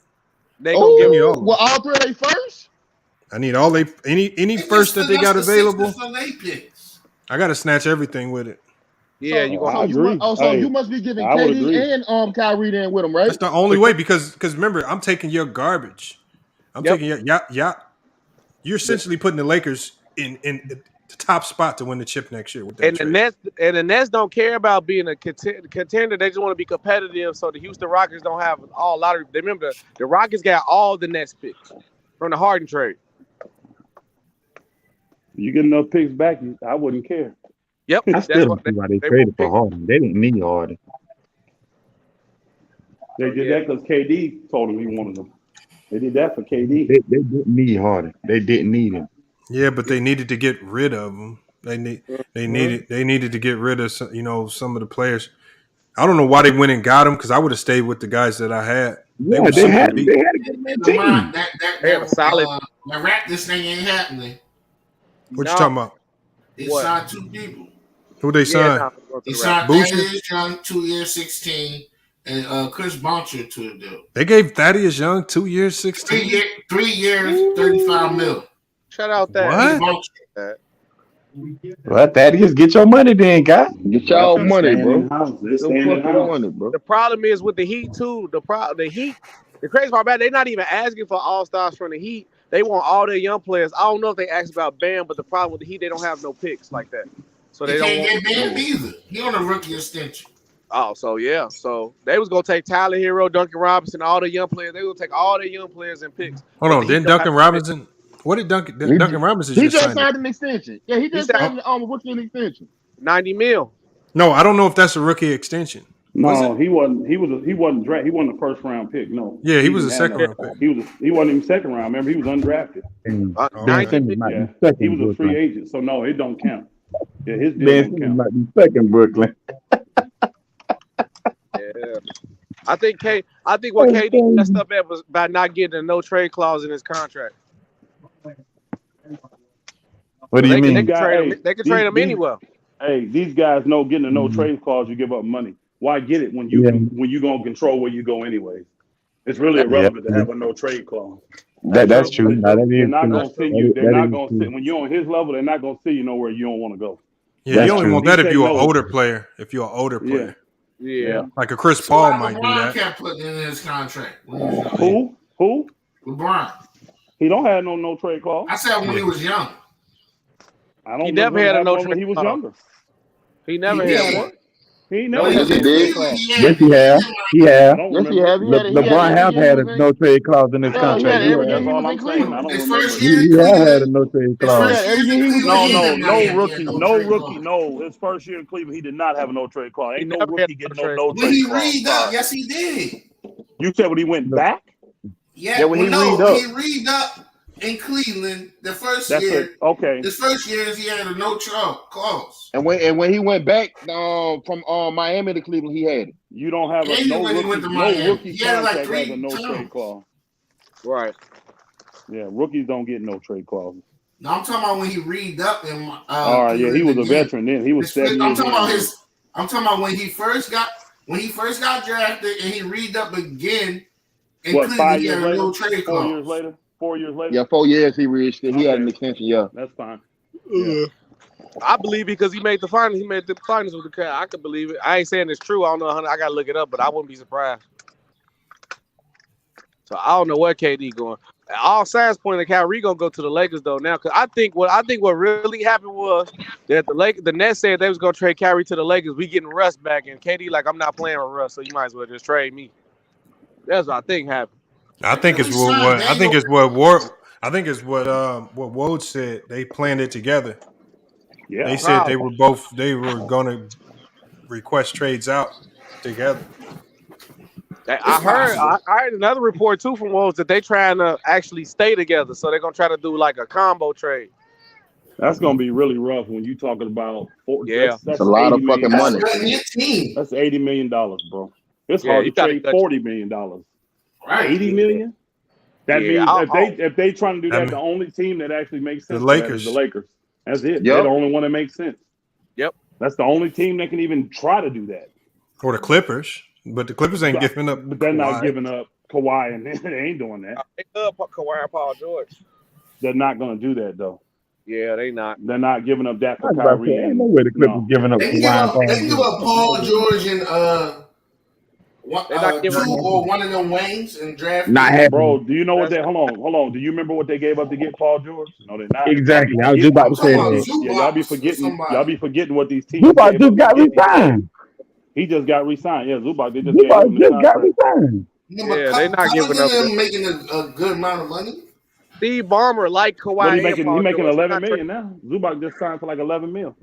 They gonna give me all. Well, all 3 of they first. I need all any first that they got available. I got to snatch everything with it. Yeah, you gonna. You must be giving KD and Kyrie then with them, right? That's the only way because remember, I'm taking your garbage. I'm taking your You're essentially putting the Lakers in the top spot to win the chip next year with that trade. The Nets don't care about being a contender. They just want to be competitive. So the Houston Rockets don't have all lottery. Remember, the Rockets got all the Nets picks from the Harden trade. You get enough picks back, I wouldn't care. Yep. I still don't see why they traded for Harden. They didn't need Harden. They did that because KD told them he wanted them. They did that for KD. They didn't need Harden. They didn't need him. Yeah, but they needed to get rid of him. They needed to get rid of some of the players. I don't know why they went and got him because I would have stayed with the guys that I had. They had a good team. That solid. The Raptors thing ain't happening. What you talking about? They signed 2 people. Who they signed? He signed Thaddeus Young, 2 years, 16, and Chris Boncher to a deal. They gave Thaddeus Young 2 years, 16. 3 years, 35 mil. Shout out that. What? Well, Thaddeus, get your money then, guy. Get y'all money, bro. The problem is with the Heat too. The Heat. The crazy part about it, they're not even asking for all-stars from the Heat. They want all their young players. I don't know if they asked about Bam, but the problem with the Heat, they don't have no picks like that. So they can't get Bam either. He on a rookie extension. Oh, so yeah. So they was gonna take Tyler Hero, Duncan Robinson, all the young players. They will take all their young players and picks. Hold on, then Duncan Robinson. What did Duncan Robinson He just just sign? signed an extension. Yeah, he just signed a rookie extension. 90 mil. No, I don't know if that's a rookie extension. No, he wasn't. He wasn't drafted. He wasn't a first round pick. No. Yeah, he was a second round pick. He wasn't even second round. Remember, he was undrafted. He was a free agent, so no, it don't count. Yeah, his deal Ben don't Simmons count. might be second Brooklyn. Yeah. I think what KD messed up at was by not getting a no trade clause in his contract. What do you mean? They can trade him anywhere. Hey, these guys know getting a no trade clause, you give up money. Why get it when you gonna control where you go anyway? It's really irrelevant to have a no trade clause. That's true. No, that They're is not true. gonna send you. They're That not is gonna true. send when you're on his level. They're not gonna send you nowhere you don't want to go. Yeah, That's you only true. want that if He you're said an no. older player. If you're an older player, Yeah. like a Chris So Paul why might do LeBron that. kept putting in his contract? When he was young? Who? LeBron. He don't have no trade clause. I said when he was young. I don't He never remember had a having no one when trade he was clause. younger. He never He had did. one. He No, never he had Yes, he no trade did. clause. Yes, he have. He I have. don't Yes, he remember. have. He had it. He had it LeBron every have year he had was a in. no trade clause in his Yeah, he contract. had it every year That's he all was in I'm saying. I Cleveland. don't His remember. first year in He have had a Cleveland. no trade His clause. first Yeah, year every year in he was in Cleveland, he Cleveland. did not have No trade rookie. clause. No, his first year in Cleveland, he did not have a no trade clause. He Ain't no never had rookie a getting no trade no When trade he clause. read up, yes, he did. You said when he went back? Yeah, when he when read up. he read up in Cleveland the first That's year. it. Okay. His first years, he had a no trade clause. And when he went back from Miami to Cleveland, he had it. You don't have And no when he went rookie. to No Miami, rookie he had like contract has a 3 no trade terms. clause. Right. Yeah, rookies don't get no trade clauses. No, I'm talking about when he read up in All right, yeah, he was a again. veteran then. He was 7 I'm years talking in. about I'm talking about when he first got drafted and he read up again in What, Cleveland. 5 He years had a later? no trade 4 clause. years later? 4 years later? Yeah, 4 years he reached it. He had an Okay. extension. Yeah. That's fine. I believe because he made the finals. He made the finals with the Cavs. I could believe it. I ain't saying it's true. I don't know. I gotta look it up, but I wouldn't be surprised. So I don't know where KD going. All signs point to Kyrie gonna go to the Lakers though now, because I think what really happened was that the Nets said they was gonna trade Kyrie to the Lakers. We getting Russ back, and KD like, I'm not playing with Russ, so you might as well just trade me. That's what I think happened. I think it's what Woj said. They planned it together. Yeah. They said they were going to request trades out together. I heard another report too from Wolves that they trying to actually stay together, so they're gonna try to do like a combo trade. That's gonna be really rough when you talking about That's a lot of fucking money. That's $80 million, bro. It's Yeah, hard to you gotta trade cut $40 million. Right. $80 million? That Yeah, means if they trying to do that, the only team that actually makes sense The for that Lakers. is the Lakers. That's it. Yep. They're the only one that makes sense. Yep. That's the only team that can even try to do that. Or the Clippers. But the Clippers ain't giving up. But they're not Kawhi. giving up Kawhi, and they ain't doing that. They love Kawhi and Paul George. They're not going to do that, though. Yeah, they not. They're not giving up that I for was about to say, Kyrie. ain't no way the Clippers giving up They can Kawhi and give up Paul George and not giving two up- or one of them wings and draft. Not happening. Bro, do you know what they? Hold on. Do you remember what they gave up to get Paul George? No, they're not. Exactly. I was just about to say that. Yeah, y'all be forgetting. Y'all be forgetting what these teams. Zubac gave just up got to get. resigned. He just got re-signed. Yeah, Zubac. They just gave him Zubac the just got contract. resigned. Yeah, they not giving up. Them making a good amount of money. Steve Ballmer like Kawhi. What he and making? Paul He making George. 11 million now. Zubac just signed for like 11 mil.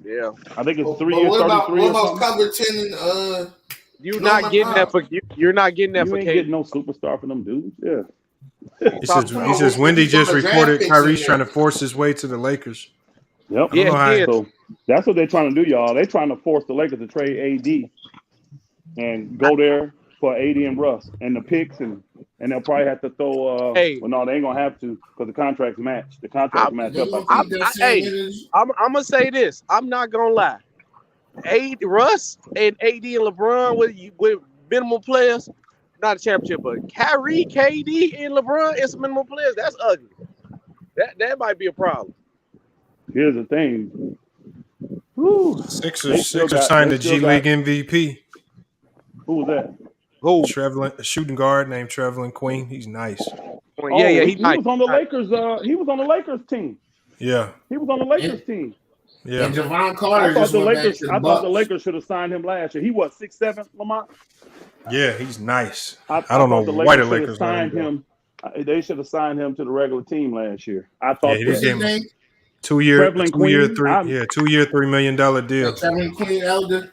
Yeah, I think it's But 3 years, what about 33 or something. Covington and you're not getting that for you're not getting that You for ain't KD. getting no superstar for them dudes. Yeah. He says Wendy just reported Kyrie's trying to force his way to the Lakers. Yep. I don't know how. So that's what they're trying to do, y'all. They're trying to force the Lakers to trade AD and go there for AD and Russ and the picks, and they'll probably have to throw. Well, no, they ain't gonna have to because the contracts match. The contracts match up. I'm gonna say this. I'm not gonna lie. Russ and AD and LeBron with minimal players, not a championship, but Kyrie, KD, and LeBron and some minimal players. That's ugly. That might be a problem. Here's the thing. Sixers signed the G League MVP. Who was that? Who? A shooting guard named Trevlin Queen. He's nice. He was on the Lakers. He was on the Lakers team. Yeah. He was on the Lakers team. Yeah. And Javon Carter I thought the Bucks. Lakers should have signed him last year. He was 6'7", Lamont. Yeah, he's nice. I don't know why the should have Lakers signed him. They should have signed him to the regular team last year. I thought. Yeah, he gave him 2 year, $3 million deal. Trevlin Queen Elder.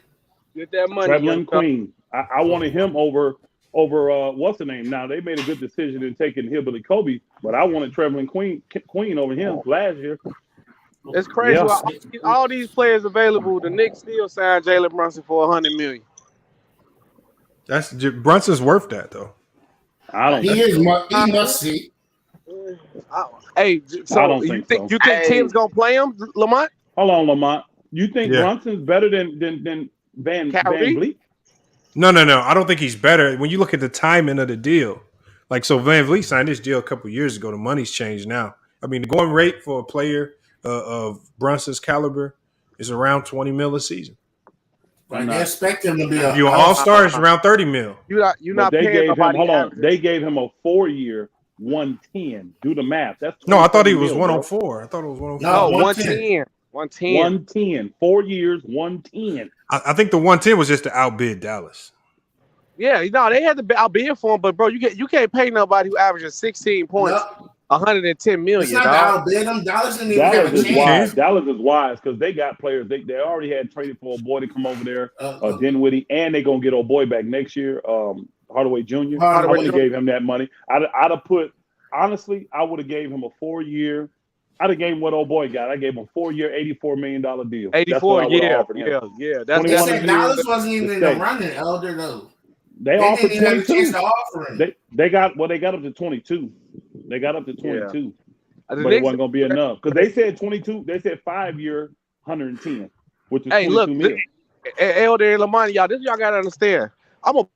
Get that money. Trevlin Queen. I wanted him over what's the name? Now they made a good decision in taking Hillbilly Kobe, but I wanted Trevlin Queen over him last year. It's crazy. Yeah. All these players available. The Knicks still signed Jalen Brunson for $100 million. Brunson's worth that though. I don't. He is. He must see. Hey, I so don't you think think so. Tibbs gonna play him, Lamont? Hold on, Lamont. You think Yeah. Brunson's better than Van Vliet? No. I don't think he's better. When you look at the timing of the deal, like so, Van Vliet signed this deal a couple years ago. The money's changed now. I mean, the going rate for a player of Brunson's caliber is around $20 million a season. Right, they expect him to be If you're an all-star, it's around $30 million. You're not they paying gave him. nobody. Hold on. average. They gave him a 4-year, 110. Do the math. That's No, I thought he was 27 mil, 104. I thought it was 104. No, 110. 110. 4 years, 110. I think the 110 was just to outbid Dallas. Yeah, no, they had to outbid for him, but bro, you can't pay nobody who averages 16 points, 110 million. It's not to outbid them. Dallas didn't even have a Dallas is chance. wise. Dallas is wise because they got players. They already had traded for a boy to come over there, Dinwiddie, and they're gonna get old boy back next year. Hardaway Jr. I would have gave him that money. I'd have put honestly. I would have gave him a 4-year. I'd have gave him what old boy got. I gave him a 4-year, $84 million deal. 84, yeah. That's They said Dallas wasn't even in the running, Elder though. They offered didn't even have a chance 22. to offer him. They got up to 22. They got up to 22, The but it Knicks- wasn't gonna be enough because they said 22. They said 5-year, 110, which is Hey, 22 look, mil. Elder and Lamont, y'all, this y'all gotta understand. I'm a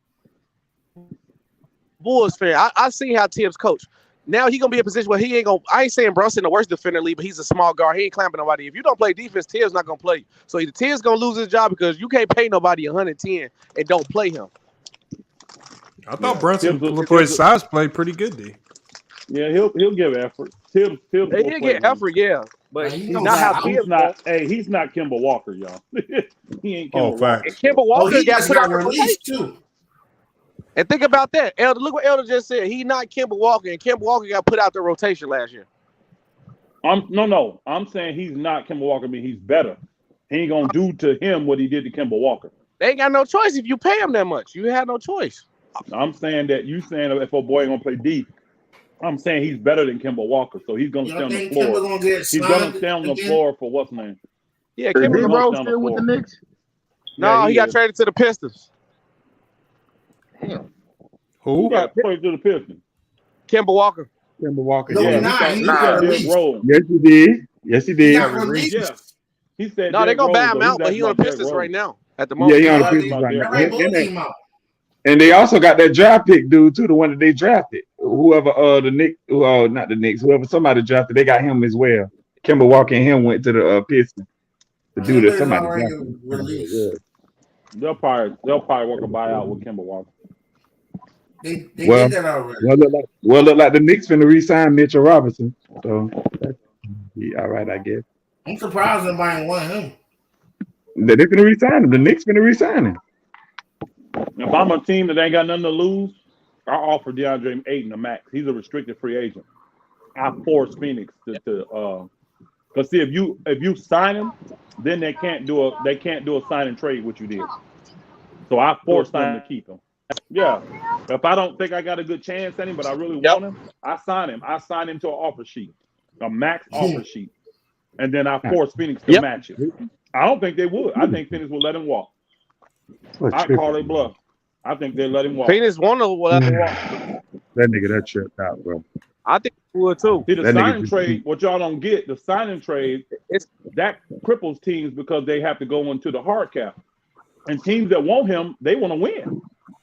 Bulls fan. I see how Tibbs coach. Now he gonna be in a position where he ain't gonna. I ain't saying Brunson the worst defender in the league, but he's a small guard. He ain't clamping nobody. If you don't play defense, Tibbs not gonna play. So either Tibbs gonna lose his job because you can't pay nobody 110 and don't play him. I thought Brunson, for his size, played pretty good, D. Yeah, he'll give effort. Tibbs He'll get effort, yeah, but he's not how Tibbs. He's not Kemba Walker, y'all. He ain't Kemba Oh, Walker. facts. And Kemba Walker he got just put got out the released rotation. too. And think about that, Elder. Look what Elder just said. He not Kemba Walker, and Kemba Walker got put out the rotation last year. No. I'm saying he's not Kemba Walker. I mean, he's better. He ain't gonna do to him what he did to Kemba Walker. They ain't got no choice if you pay him that much. You have no choice. I'm saying that you saying if a boy ain't gonna play D, I'm saying he's better than Kemba Walker, so he's gonna You stay don't on the think floor. Kemba gonna get He's gonna signed stay on the again? floor for what's name? Yeah, He's Kemba gonna bro stay on the still floor. with the Knicks. No, he got traded to the Pistons. Who? Who got traded to the Pistons? Kemba Walker. Kemba Walker. No, Yeah. he's not Derrick released. Rose. Yes, he did. Yes, he He's did. not released. Yeah. He said No, they're Derrick gonna buy Rose, him so out, but he's he on the acting like Pistons Derrick right Rose. now. At the Yeah, moment. he on the He's Pistons about right Derrick now. Red Rose. Bull came out. And they also got that draft pick dude too, the one that they drafted. Whoever the Knicks, not the Knicks, whoever somebody drafted, they got him as well. Kemba Walker and him went to the Pistons. The dude that Kemba's somebody already drafted. released. Yeah. They'll probably work a buyout with Kemba Walker. They Well, did that already. look like the Knicks finna re-sign Mitchell Robinson. So that's all right, I guess. I'm surprised nobody want him. They're finna re-sign him. The Knicks finna re-sign him. If I'm a team that ain't got nothing to lose, I offer DeAndre Ayton a max. He's a restricted free agent. I force Phoenix to because see if you sign him, then they can't do a sign and trade what you did. So I force them to keep him. Yeah. If I don't think I got a good chance at him, but I really want him, I sign him. I sign him to an offer sheet, a max offer sheet, and then I force Phoenix to match it. I don't think they would. I think Phoenix will let him walk. I call it bluff. I think they let him walk. Phoenix want to let him walk. That nigga that tripped out, bro. I think he would too. See, the That nigga signing just- trade, what y'all don't get, the signing trade, that cripples teams because they have to go into the hard cap. And teams that want him, they want to win.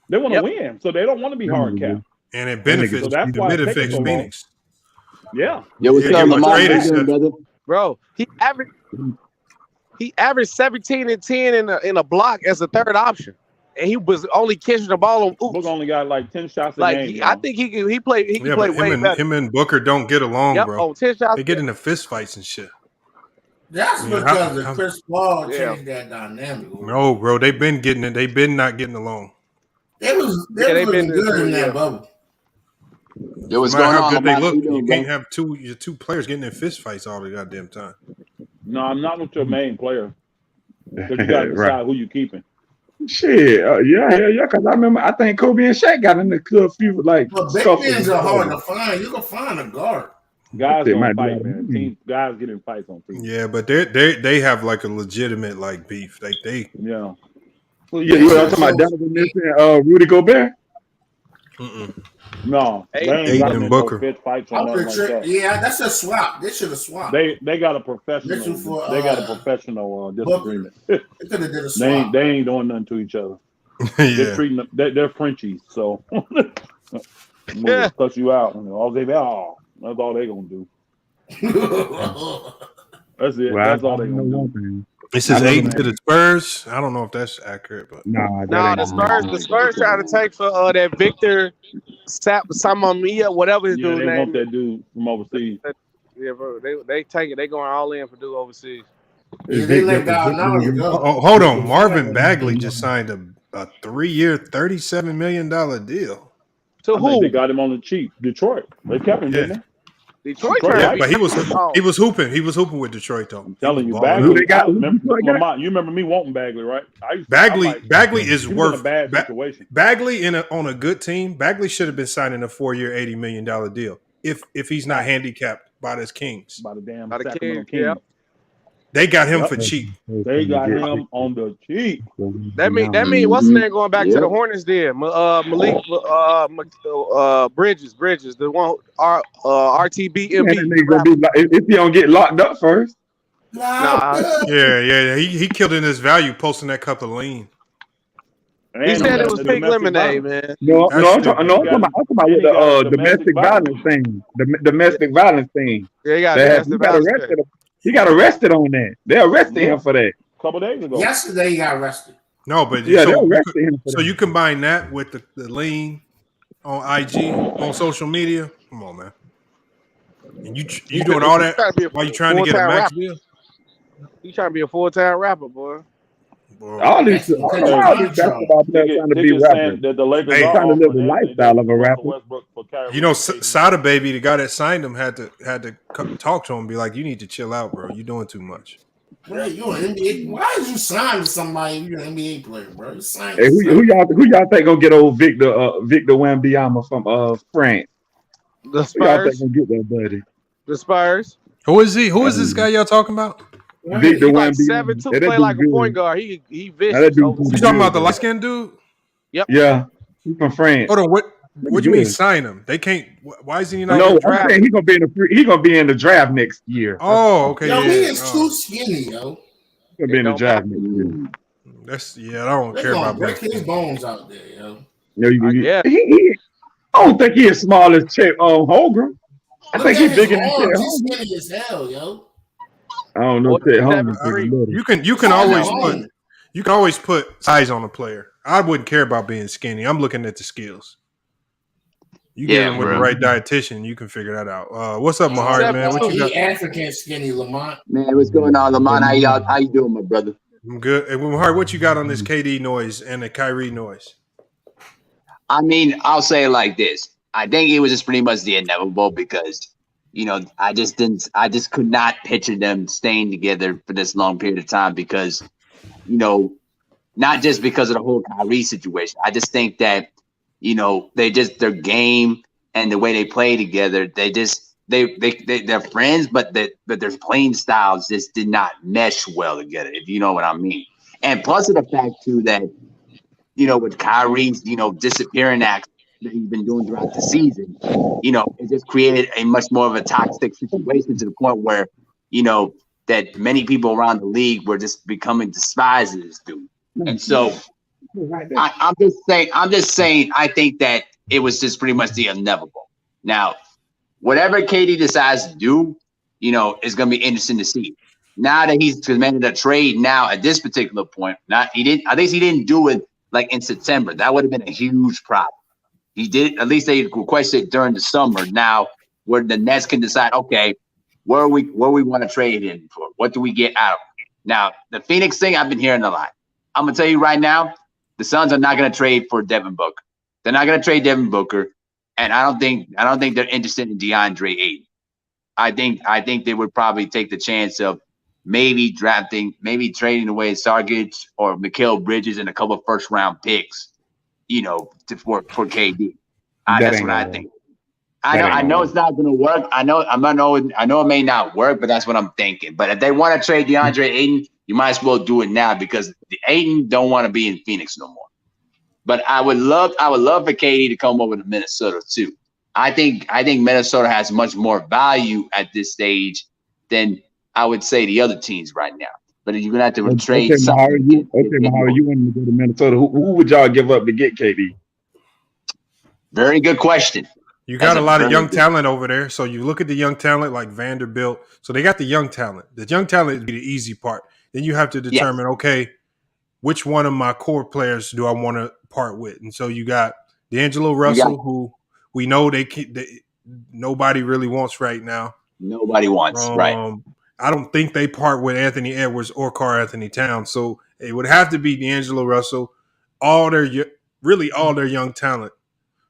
They want to win, so they don't want to be hard cap. And it benefits So that's why it's taking so long. Phoenix. Yeah. Yeah, what's Yeah, up, get Lamar? traded, How you doing, Seth. brother? Bro, he averaged 17 and 10 in a block as a third option, and he was only catching the ball on Book oops. only got like 10 shots a Like game. I think he can play Yeah, way but him better. and Booker don't get along, Yep, bro. on 10 shots. They get into fist fights and shit. That's Yeah, because of how- Chris Paul changed that dynamic. No, bro, they've been getting it. They've been not getting along. They was they've looking been good in that yeah. bubble. Yo, what's No matter going how on, good they Lamar? How look, you you doing, can't bro? have your two players getting in fist fights all the goddamn time. No, I'm not with your main player. Because you got to decide Right. who you keeping. Shit, yeah. Because I think Kobe and Shaq got in the club few like But big scuffles. men are hard to find. You can find a guard. Guys That don't might be fight, out of man. hand. Guys get in fights on teams. Yeah, but they have like a legitimate like beef. Like they Yeah. Well, yeah, you were talking about Donovan Mitchell, Rudy Gobert. No, they ain't Aiden gotten and into no Booker. fist fights or nothing like that. Yeah, that's a swap. They should have swapped. They got a professional. Mitchell for, they got a professional disagreement. They could have did a swap. They ain't doing nothing to each other. Yeah. They're treating them. They're Frenchies, so I'm gonna cuss you out. All they that's all they gonna do. That's it. Well, That's all they gonna do. It says Aiden to the Spurs. I don't know if that's accurate, but the Spurs trying to take for that Victor Samamia, whatever his dude's they name. want that dude from overseas. Yeah, bro, they take it. They going all in for dude overseas. Yeah, they let Gallinari go. Oh, hold on. Marvin Bagley just signed a 3-year, $37 million deal. To I who? think they got him on the cheap. Detroit. They kept him, didn't they? Detroit, but he was hooping. He was hooping with Detroit though. I'm telling you, balling. Bagley. You remember me wanting Bagley, right? Bagley is worth a bad situation. Bagley on a good team. Bagley should have been signing a 4-year, $80 million deal if he's not handicapped by the Kings. By the damn Sacramento Kings. Yep. They got him for cheap. They got him on the cheap. That mean what's the name going back to the Hornets there? Malik Bridges, the one RTB MB. If he don't get locked up first. Yeah. He killed in his value posting that cup of lean. He said it was pink lemonade, man. No, I'm talking about the domestic violence thing. The domestic violence thing. Yeah, he got arrested on that. They arrested him for that a couple days ago. Yesterday he got arrested. No, but they arrested him for so that. you combine that with the lean on IG on social media. Come on, man. And you doing all that while you trying to get a max deal? You trying to be a full-time rapper, boy. All these basketball players trying to be rappers. That the Lakers trying to live the lifestyle of a rapper. You know, Sada Baby, the guy that signed him, had to talk to him and be like, "You need to chill out, bro. You're doing too much." Bro, you're an NBA. Why did you sign to somebody? You're an NBA player, bro. Hey, who y'all think gonna get old Victor Wembanyama from France? The Who y'all think Spurs. gonna get that buddy? The Spurs. Who is he? Who is this guy y'all talking about? Victor He like Wembanyama. 7'2", Yeah, that play like dude a point good. guard. He That vicious. dude overseas. You talking about the light skinned dude? Yep. Yeah, he's from France. Hold on, what do you mean Good. sign him? They can't. Why is he not? No, in the I'm draft? saying he's gonna be in the draft next year. Oh, okay. Yo, yeah. he is too skinny, yo. He's gonna be in the draft next year. I don't They're care gonna about break that. his bones out there, yo. I don't think he's as small as Chet Holmgren. I Look think at he's his bigger than Chet arms. Holmgren. He's skinny as hell, yo. I don't know Chet Holmgren. You can always put size on a player. I wouldn't care about being skinny. I'm looking at the skills. You get him with the right dietitian, you can figure that out. What's up, Mahari, man? What you got? He African skinny, Lamont. Man, what's going on, Lamont? How you doing, my brother? I'm good. And Mahari, what you got on this KD noise and the Kyrie noise? I mean, I'll say it like this. I think it was just pretty much the inevitable because, I just could not picture them staying together for this long period of time because, not just because of the whole Kyrie situation. I just think that, their game and the way they play together, they're friends, but their playing styles just did not mesh well together, if you know what I mean. And plus of the fact too that, with Kyrie's, disappearing act that he's been doing throughout the season, it just created a much more of a toxic situation to the point where, that many people around the league were just becoming despised of this dude. And so I'm just saying, I think that it was just pretty much the inevitable. Now, whatever KD decides to do, is going to be interesting to see. Now that he's demanded a trade now at this particular point, at least he didn't do it like in September. That would have been a huge problem. He did, at least they requested during the summer. Now, where the Nets can decide, okay, where we want to trade him for? What do we get out of him? Now, the Phoenix thing, I've been hearing a lot. I'm gonna tell you right now, the Suns are not gonna trade for Devin Booker. They're not gonna trade Devin Booker, and I don't think they're interested in DeAndre Ayton. I think they would probably take the chance of maybe trading away Sarkic or Mikal Bridges and a couple of first round picks, for KD. That's what I think. I know it's not going to work. I know it may not work, but that's what I'm thinking. But if they want to trade DeAndre Ayton, you might as well do it now because the Ayton don't want to be in Phoenix no more. But I would love for KD to come over to Minnesota too. I think Minnesota has much more value at this stage than I would say the other teams right now. But you're gonna have to trade something. Mahara, you wanted to go to Minnesota. Who would y'all give up to get KD? Very good question. You got a lot of young talent over there. So you look at the young talent like Vanderbilt. So they got the young talent. The young talent would be the easy part. Then you have to determine, okay, which one of my core players do I want to part with? And so you got D'Angelo Russell, who we know nobody really wants right now. Nobody wants, right. I don't think they part with Anthony Edwards or Karl Anthony Towns. So it would have to be D'Angelo Russell, all their young talent.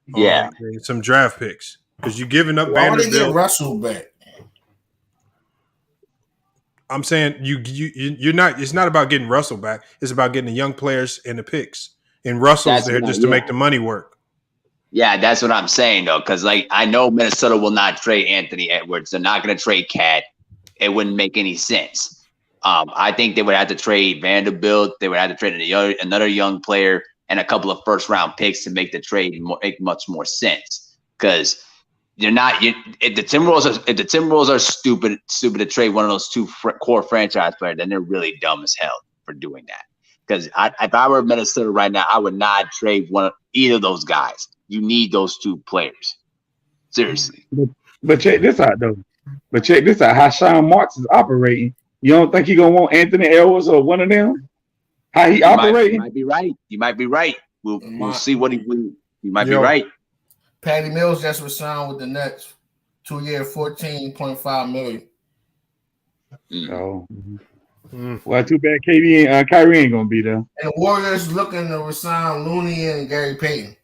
Yeah, some draft picks because you're giving up Why Vanderbilt. would they get Russell back? I'm saying you're not. It's not about getting Russell back. It's about getting the young players and the picks. And Russell's there just to make the money work. Yeah, that's what I'm saying though, because like I know Minnesota will not trade Anthony Edwards. They're not going to trade Cat. It wouldn't make any sense. I think they would have to trade Vanderbilt. They would have to trade another young player and a couple of first-round picks to make the trade make much more sense. Because if the Timberwolves are stupid to trade one of those two core franchise players, then they're really dumb as hell for doing that. Because if I were Minnesota right now, I would not trade either of those guys. You need those two players. Seriously. But check this out, though. How Sean Marks is operating. You don't think he's going to want Anthony Edwards or one of them? How he operating? You might be right. You might be right. We'll see what he will. You might be right. Patty Mills just signed with the Nets, 2-year, $14.5 million. Oh, well, too bad KD and Kyrie ain't gonna be there. And the Warriors looking to resign Looney and Gary Payton.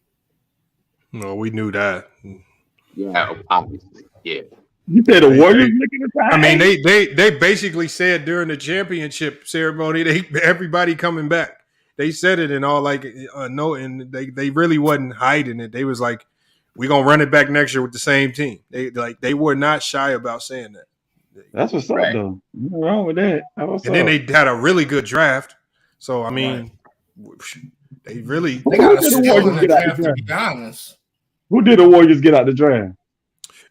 No, we knew that. Yeah, obviously. Yeah. You said the Warriors looking to sign? I mean, they basically said during the championship ceremony, everybody coming back. They said it and all and they really wasn't hiding it. They was like, we're gonna run it back next year with the same team. They were not shy about saying that. That's what's up though. Nothing wrong with that. Then they had a really good draft. So I mean, they got a skill in the draft, to be honest. Who did the Warriors get out the draft?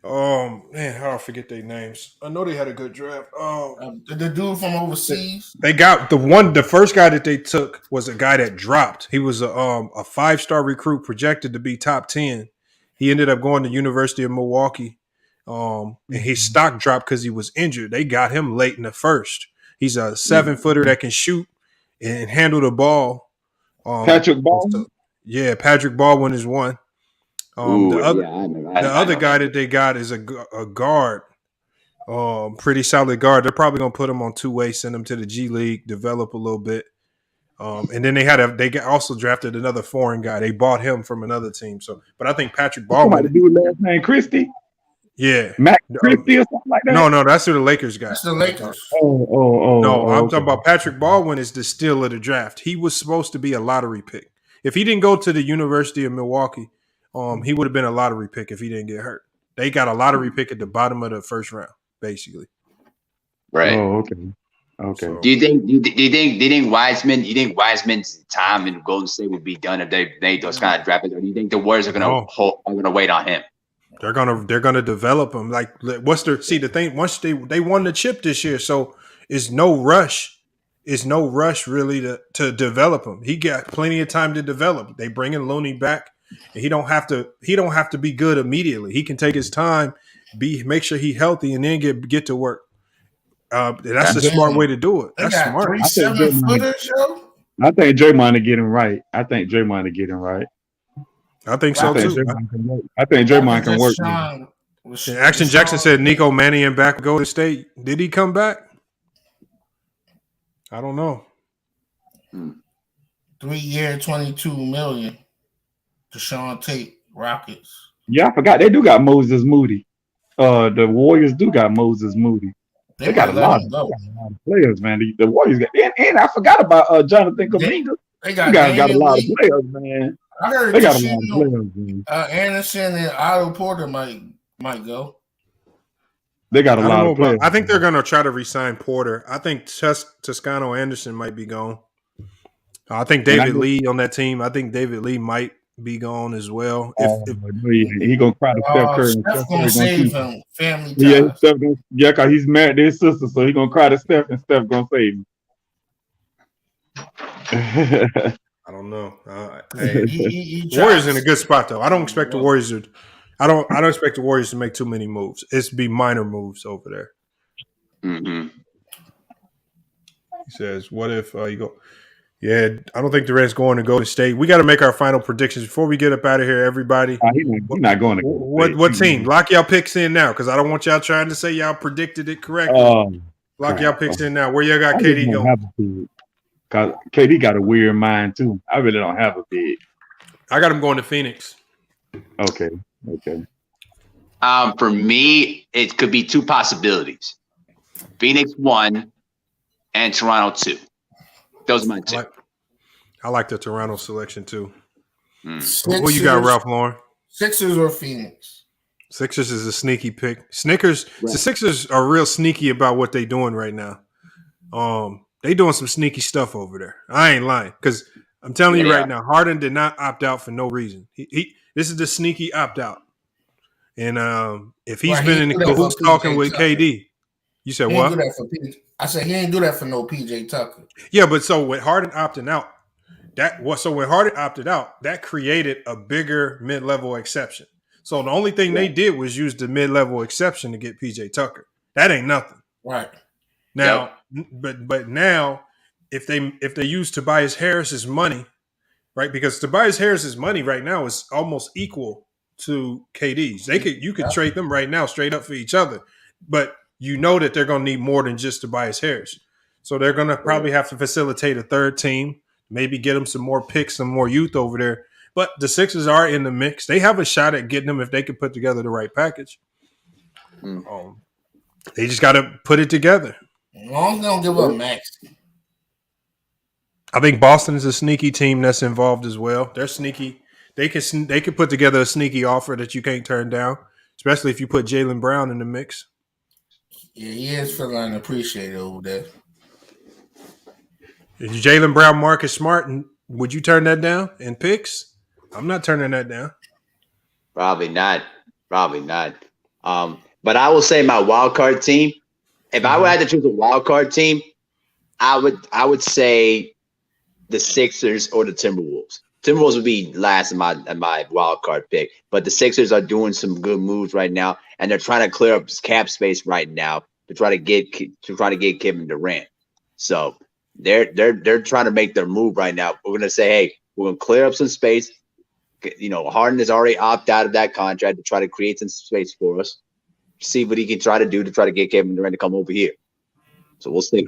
Man, how I forget their names. I know they had a good draft. The dude from overseas. They got the first guy that they took was a guy that dropped. He was a 5-star recruit projected to be top 10. He ended up going to University of Milwaukee. And his stock dropped because he was injured. They got him late in the first. He's a 7-footer that can shoot and handle the ball. Patrick Baldwin? Yeah, Patrick Baldwin is one. The other guy that they got is a guard, pretty solid guard. They're probably gonna put him on 2-way, send him to the G League, develop a little bit, and then they also drafted another foreign guy. They bought him from another team. So, but I think Patrick Baldwin. Somebody do last name Christie. Yeah, Matt Christie or something like that. No, that's who the Lakers got. That's the Lakers. I'm talking about Patrick Baldwin is the steal of the draft. He was supposed to be a lottery pick. If he didn't go to the University of Milwaukee. He would have been a lottery pick if he didn't get hurt. They got a lottery pick at the bottom of the first round, basically. Right. Oh, okay. So, do you think Wiseman's time in Golden State would be done if they made those kind of drafts, or do you think the Warriors are gonna wait on him? They're gonna develop him. Like, the thing? Once they won the chip this year, so it's no rush. It's no rush really to develop him. He got plenty of time to develop. They bring in Looney back. And he don't have to be good immediately. He can take his time, make sure he's healthy, and then get to work. That's a smart way to do it. That's smart. I think Draymond to get him right. I think so too. I think Draymond can work. Action Jackson said Nico Mannion back go to State. Did he come back? I don't know. 3-year, $22 million. Deshaun Tate, Rockets. Yeah, I forgot they do got Moses Moody. The Warriors do got Moses Moody. They got a lot of players, man. The Warriors got and I forgot about Jonathan Kuminga. They got a lot of players, man. I heard they got a lot of players, man. Anderson and Otto Porter might Might go. They got a I don't lot know of players. about. I think they're going to try to re-sign Porter. I think Toscano Anderson might be gone. I think David Lee on that team. I think David Lee might be gone as well. If he gonna cry to Steph Curry. And Steph Steph gonna Curry gonna save keep him. him. Family Yeah, ties. Steph, yeah, cause he's married to his sister, so he gonna cry to Steph, and Steph gonna save him. I don't know. He Warriors tries. in a good spot though. I don't expect the Warriors to. I don't expect the Warriors to make too many moves. It's be minor moves over there. Mm-hmm. He says, "What if you go?" Yeah, I don't think Durant's going to Golden State. We got to make our final predictions before we get up out of here, everybody. He's not going to Golden State. What team? Lock y'all picks in now, because I don't want y'all trying to say y'all predicted it correctly. Lock y'all picks in now. Where y'all got KD going? Cause KD got a weird mind too. I really don't have a bid. I got him going to Phoenix. Okay. For me, it could be two possibilities: Phoenix 1 and Toronto 2. Those are my two. I like the Toronto selection too. Sixers, Who you got, Ralph Lauren? Sixers or Phoenix? Sixers is a sneaky pick. The Sixers are real sneaky about what they doing right now. They doing some sneaky stuff over there. I ain't lying, because I'm telling you right now, Harden did not opt out for no reason. This is the sneaky opt out. And if he's been in the cahoots talking with KD, you said what? I said he ain't do that for no PJ Tucker. Yeah, but so with Harden opting out, when Harden opted out, that created a bigger mid-level exception. So the only thing they did was use the mid-level exception to get PJ Tucker. That ain't nothing. Right. Now, but now, if they use Tobias Harris's money, right? Because Tobias Harris's money right now is almost equal to KD's. You could trade them right now straight up for each other, but you know that they're going to need more than just Tobias Harris. So they're going to probably have to facilitate a third team, maybe get them some more picks, some more youth over there. But the Sixers are in the mix. They have a shot at getting them if they could put together the right package. They just got to put it together. Long don't give up Max. I think Boston is a sneaky team that's involved as well. They're sneaky. They could put together a sneaky offer that you can't turn down, especially if you put Jaylen Brown in the mix. Yeah, he is feeling appreciated over there. Is Jaylen Brown, Marcus Smart, and would you turn that down in picks? I'm not turning that down. Probably not. But I will say my wild card team. If I would have to choose a wild card team, I would say the Sixers or the Timberwolves. Timberwolves would be last in my wild card pick, but the Sixers are doing some good moves right now, and they're trying to clear up cap space right now to try to get Kevin Durant. So they're trying to make their move right now. We're gonna say, hey, we're gonna clear up some space. Harden has already opted out of that contract to try to create some space for us. See what he can try to do to try to get Kevin Durant to come over here. So we'll see.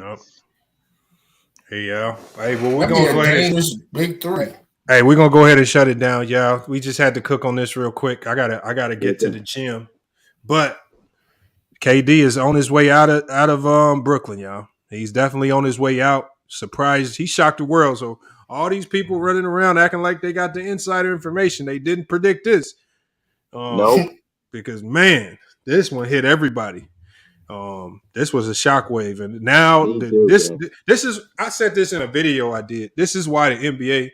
Hey, y'all. Hey, well, we're gonna go ahead. Big three. Hey, we're gonna go ahead and shut it down, y'all. We just had to cook on this real quick. I gotta get to the gym, but KD is on his way out of Brooklyn, y'all. He's definitely on his way out. Surprised, he shocked the world. So all these people running around acting like they got the insider information, they didn't predict this. Nope. Because man, this one hit everybody. This was a shockwave, and now this is. I said this in a video I did. This is why the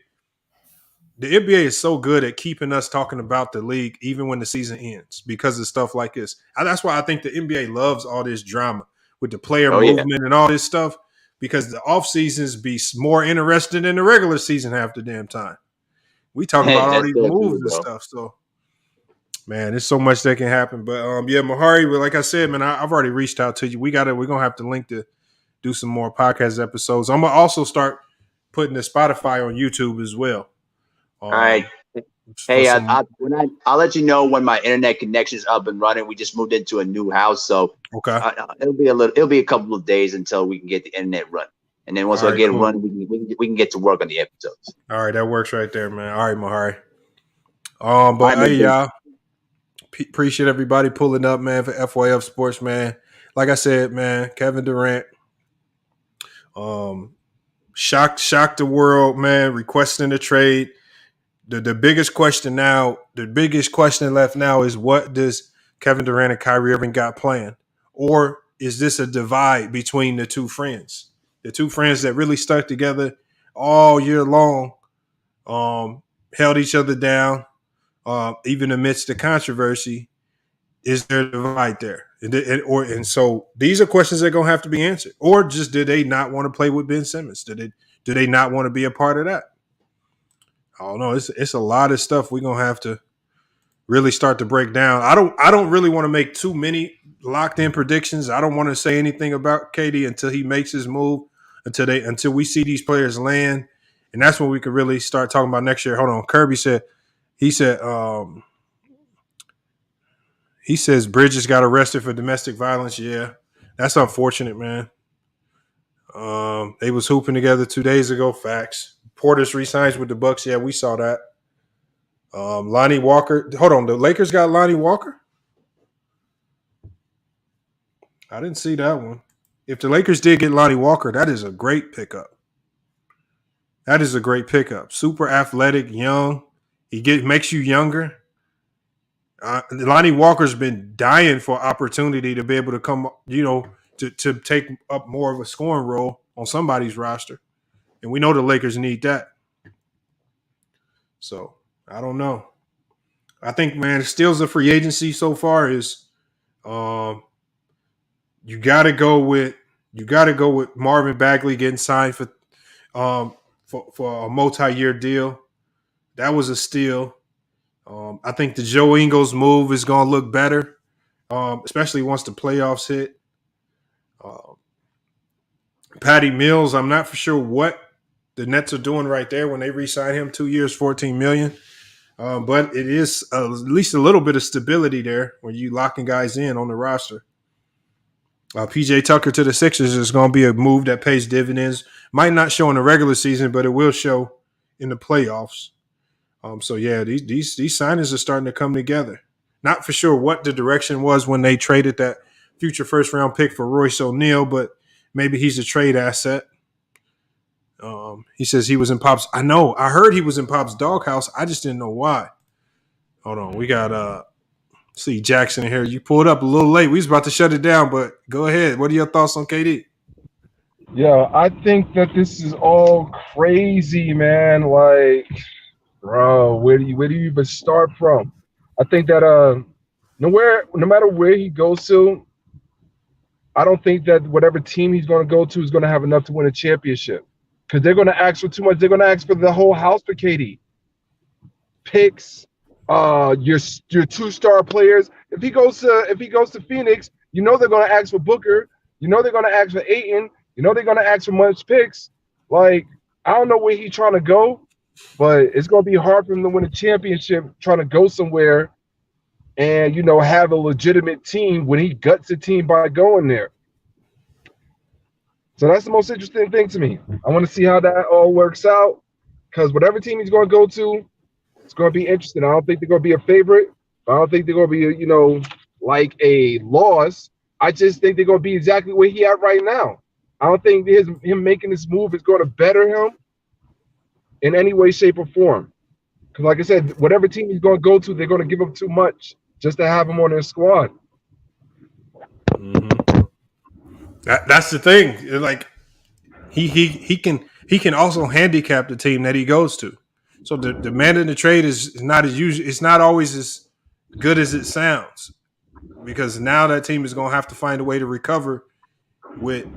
NBA is so good at keeping us talking about the league even when the season ends, because of stuff like this. That's why I think the NBA loves all this drama with the player movement and all this stuff, because the off seasons be more interesting than the regular season half the damn time. We talk about all these moves and stuff. So, man, there's so much that can happen. But Mahari, like I said, man, I've already reached out to you. We're gonna have to link to do some more podcast episodes. I'm gonna also start putting the Spotify on YouTube as well. All right. Hey, I'll let you know when my internet connection is up and running. We just moved into a new house, so it'll be a couple of days until we can get the internet running, and then once I get it running, we can get to work on the episodes. All right, that works right there, man. All right, Mahari. But hey, y'all, appreciate everybody pulling up, man, for FYF Sports, man. Like I said, man, Kevin Durant, shocked the world, man, requesting a trade. The biggest question left now is, what does Kevin Durant and Kyrie Irving got planned? Or is this a divide between the two friends? The two friends that really stuck together all year long, held each other down, even amidst the controversy. Is there a divide there? And so these are questions that are going to have to be answered. Or just did they not want to play with Ben Simmons? Do they not want to be a part of that? I don't know. It's a lot of stuff we're going to have to really start to break down. I don't really want to make too many locked in predictions. I don't want to say anything about KD until he makes his move, until we see these players land. And that's when we could really start talking about next year. Hold on. Kirby said he says Bridges got arrested for domestic violence. Yeah. That's unfortunate, man. They was hooping together 2 days ago. Facts. Portis re-signs with the Bucks. Yeah, we saw that. Lonnie Walker. Hold on. The Lakers got Lonnie Walker? I didn't see that one. If the Lakers did get Lonnie Walker, that is a great pickup. That is a great pickup. Super athletic, young. Makes you younger. Lonnie Walker's been dying for opportunity to be able to come, to take up more of a scoring role on somebody's roster. And we know the Lakers need that. So, I don't know. I think, man, steals of free agency so far is you got to go with Marvin Bagley getting signed for a multi-year deal. That was a steal. I think the Joe Ingles move is going to look better, especially once the playoffs hit. Patty Mills, I'm not for sure what the Nets are doing right there when they re-sign him, 2 years, $14 million. But it is at least a little bit of stability there when you locking guys in on the roster. PJ Tucker to the Sixers is going to be a move that pays dividends. Might not show in the regular season, but it will show in the playoffs. So yeah, these signings are starting to come together. Not for sure what the direction was when they traded that future first round pick for Royce O'Neal, but maybe he's a trade asset. He says he was in Pop's. I know. I heard he was in Pop's doghouse. I just didn't know why. Hold on. We got see Jackson here. You pulled up a little late. We was about to shut it down, but go ahead. What are your thoughts on KD? Yeah, I think that this is all crazy, man. Like, bro, where do you even start from? I think that no matter where he goes to, I don't think that whatever team he's going to go to is going to have enough to win a championship. Because they're going to ask for too much. They're going to ask for the whole house for KD. Picks, your 2-star players. If he goes to Phoenix, you know they're going to ask for Booker. You know they're going to ask for Ayton. You know they're going to ask for much picks. Like, I don't know where he's trying to go, but it's going to be hard for him to win a championship trying to go somewhere and, have a legitimate team when he guts a team by going there. So that's the most interesting thing to me. I want to see how that all works out because whatever team he's going to go to, it's going to be interesting. I don't think they're going to be a favorite. I don't think they're going to be, like a loss. I just think they're going to be exactly where he at right now. I don't think him making this move is going to better him in any way, shape, or form. Because like I said, whatever team he's going to go to, they're going to give him too much just to have him on their squad. Mm-hmm. That's the thing. Like he can also handicap the team that he goes to. So the demand in the trade is not as usual. It's not always as good as it sounds because now that team is going to have to find a way to recover with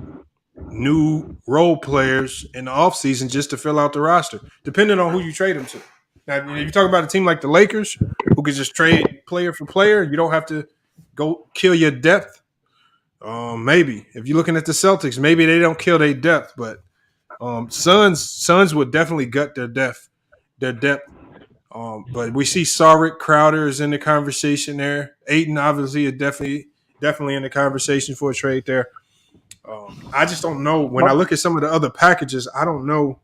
new role players in the offseason just to fill out the roster, depending on who you trade them to. Now, you talk about a team like the Lakers who can just trade player for player. You don't have to go kill your depth. Maybe if you're looking at the Celtics, maybe they don't kill their depth, but Suns would definitely gut their depth. But we see Saric, Crowder is in the conversation there. Ayton obviously is definitely in the conversation for a trade there. I just don't know. When I look at some of the other packages, I don't know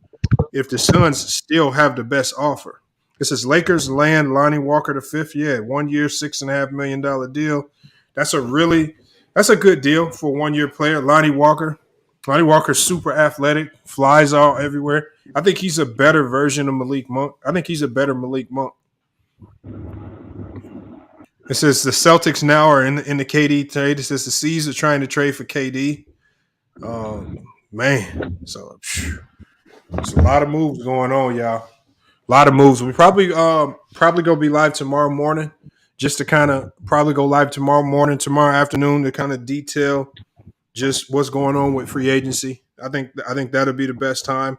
if the Suns still have the best offer. This is Lakers land Lonnie Walker the fifth. Yeah, 1 year, $6.5 million deal. That's a good deal for a 1 year player. Lonnie Walker's super athletic, flies all everywhere. I think he's a better version of Malik Monk. I think he's a better Malik Monk. It says the Celtics now are in the KD trade. It says the C's are trying to trade for KD. Man, so there's a lot of moves going on, y'all. A lot of moves. We probably gonna be live tomorrow morning, just to kind of probably go live tomorrow morning, tomorrow afternoon to kind of detail just what's going on with free agency. I think that'll be the best time.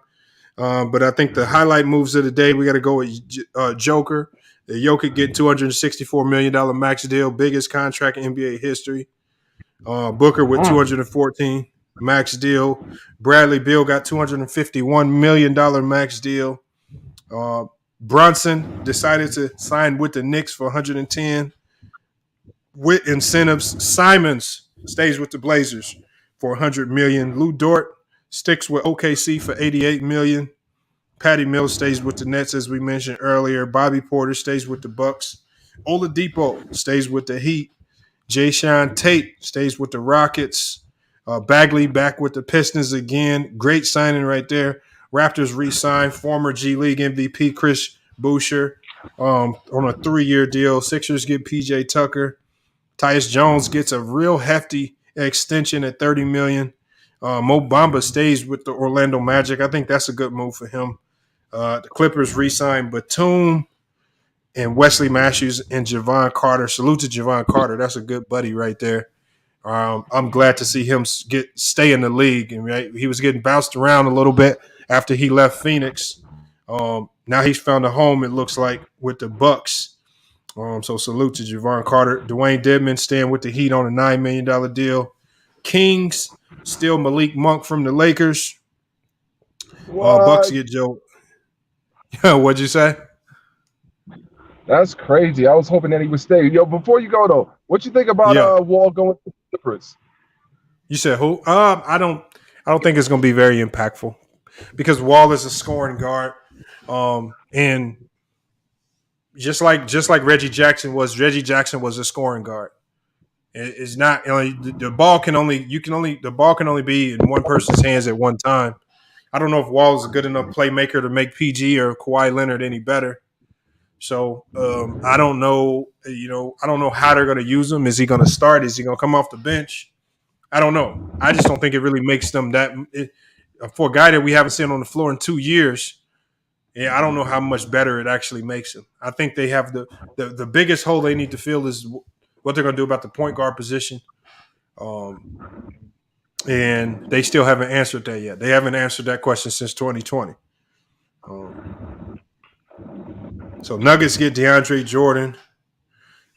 But I think the highlight moves of the day, we got to go with Joker. The Jokic getting $264 million max deal, biggest contract in NBA history. Booker with 214 max deal. Bradley Beal got $251 million max deal. Brunson decided to sign with the Knicks for 110 with incentives. Simons stays with the Blazers for 100 million. Lou Dort sticks with OKC for 88 million. Patty Mills stays with the Nets, as we mentioned earlier. Bobby Porter stays with the Bucks. Oladipo stays with the Heat. Jayshawn Tate stays with the Rockets. Bagley back with the Pistons again. Great signing right there. Raptors re-signed former G League MVP Chris Boucher on a 3-year deal. Sixers get PJ Tucker. Tyus Jones gets a real hefty extension at $30 million. Mo Bamba stays with the Orlando Magic. I think that's a good move for him. The Clippers re-signed Batum and Wesley Matthews and Javon Carter. Salute to Javon Carter. That's a good buddy right there. I'm glad to see him stay in the league. And right, he was getting bounced around a little bit after he left Phoenix. Now he's found a home, it looks like, with the Bucks. So salute to Javon Carter. Dwayne Dedmon staying with the Heat on a $9 million deal. Kings still Malik Monk from the Lakers. Bucks get Joe. What'd you say? That's crazy. I was hoping that he would stay. Yo, before you go though, what you think about Wall going to the Clippers? You said who? I don't think it's going to be very impactful because Wall is a scoring guard, and just like Reggie Jackson was a scoring guard. It's not the ball can only be in one person's hands at one time. I don't know if Wall is a good enough playmaker to make PG or Kawhi Leonard any better. So I don't know. I don't know how they're going to use him. Is he going to start? Is he going to come off the bench? I don't know. I just don't think it really makes them for a guy that we haven't seen on the floor in 2 years. Yeah, I don't know how much better it actually makes him. I think they have the biggest hole they need to fill is what they're going to do about the point guard position. And they still haven't answered that yet. They haven't answered that question since 2020. So Nuggets get DeAndre Jordan.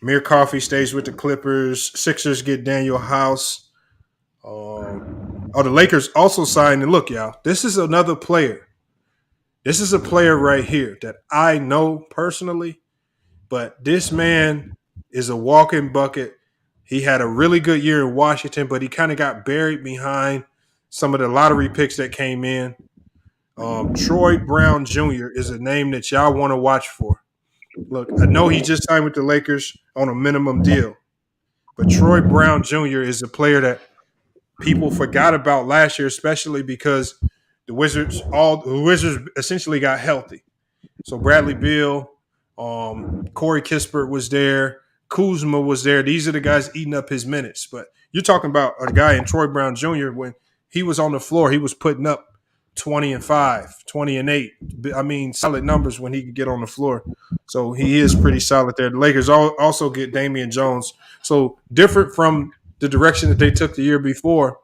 Amir Coffey stays with the Clippers. Sixers get Daniel House. The Lakers also signed. And look, y'all, this is another player. This is a player right here that I know personally, but this man is a walking bucket. He had a really good year in Washington, but he kind of got buried behind some of the lottery picks that came in. Troy Brown Jr. is a name that y'all want to watch for. Look, I know he just signed with the Lakers on a minimum deal, but Troy Brown Jr. is a player that people forgot about last year, especially because the Wizards essentially got healthy. So Bradley Beal, Corey Kispert was there, Kuzma was there. These are the guys eating up his minutes. But you're talking about a guy in Troy Brown Jr. when he was on the floor, he was putting up 20-5, 20-8. I mean, solid numbers when he could get on the floor. So he is pretty solid there. The Lakers also get Damian Jones. So different from the direction that they took the year before.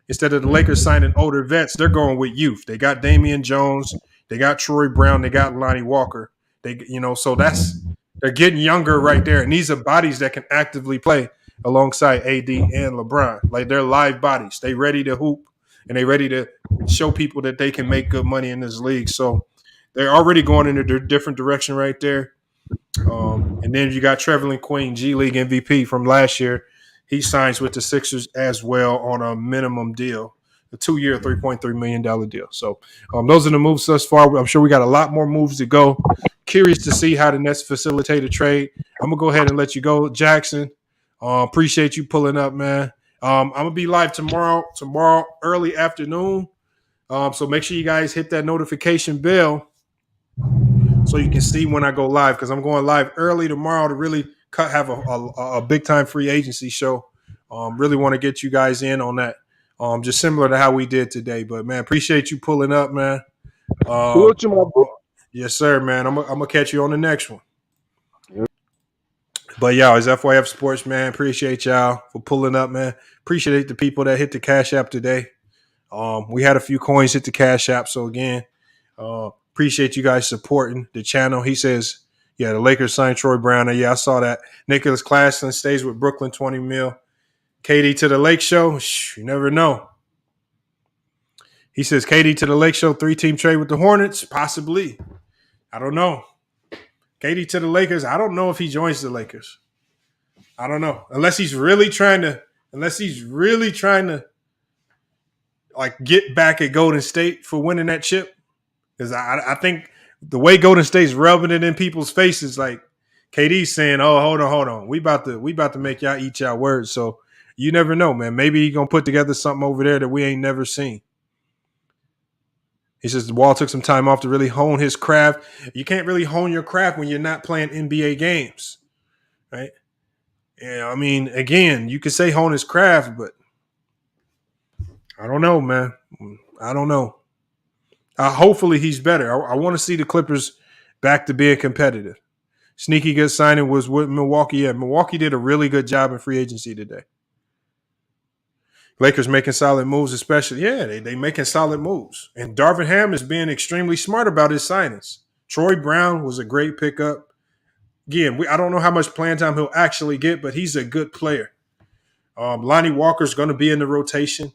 Instead of the Lakers signing older vets, they're going with youth. They got Damian Jones, they got Troy Brown, they got Lonnie Walker. So they're getting younger right there. And these are bodies that can actively play alongside AD and LeBron. Like they're live bodies. They ready to hoop and they ready to show people that they can make good money in this league. So they're already going in a different direction right there. And then you got Trevelin Queen, G League MVP from last year. He signs with the Sixers as well on a minimum deal, a 2-year, $3.3 million deal. So those are the moves thus far. I'm sure we got a lot more moves to go. Curious to see how the Nets facilitate a trade. I'm going to go ahead and let you go, Jackson. Appreciate you pulling up, man. I'm going to be live tomorrow early afternoon. So make sure you guys hit that notification bell so you can see when I go live because I'm going live early tomorrow to really have a big time free agency show. Really want to get you guys in on that. Just similar to how we did today. But man, appreciate you pulling up, man. Yes, sir, man. I'm gonna catch you on the next one. But y'all, it's FYF Sports, man. Appreciate y'all for pulling up, man. Appreciate the people that hit the Cash App today. We had a few coins hit the Cash App, so again, appreciate you guys supporting the channel. He says, yeah, the Lakers signed Troy Brown. Yeah, I saw that. Nicholas Claxton stays with Brooklyn, 20 mil. KD to the Lake Show. You never know. He says KD to the Lake Show, 3-team trade with the Hornets, possibly. I don't know. KD to the Lakers. I don't know if he joins the Lakers. I don't know. Unless he's really trying to like get back at Golden State for winning that chip. Because I think the way Golden State's rubbing it in people's faces, like KD's saying, "Oh, hold on. We about to make y'all eat y'all words." So you never know, man. Maybe he's gonna put together something over there that we ain't never seen. He says Wall took some time off to really hone his craft. You can't really hone your craft when you're not playing NBA games, right? Yeah, I mean, again, you could say hone his craft, but I don't know, man. I don't know. Hopefully he's better. I want to see the Clippers back to being competitive. Sneaky good signing was with Milwaukee. Yeah, Milwaukee did a really good job in free agency today. Lakers making solid moves, especially. Yeah, they making solid moves. And Darvin Ham is being extremely smart about his signings. Troy Brown was a great pickup. Again, I don't know how much playing time he'll actually get, but he's a good player. Lonnie Walker's going to be in the rotation.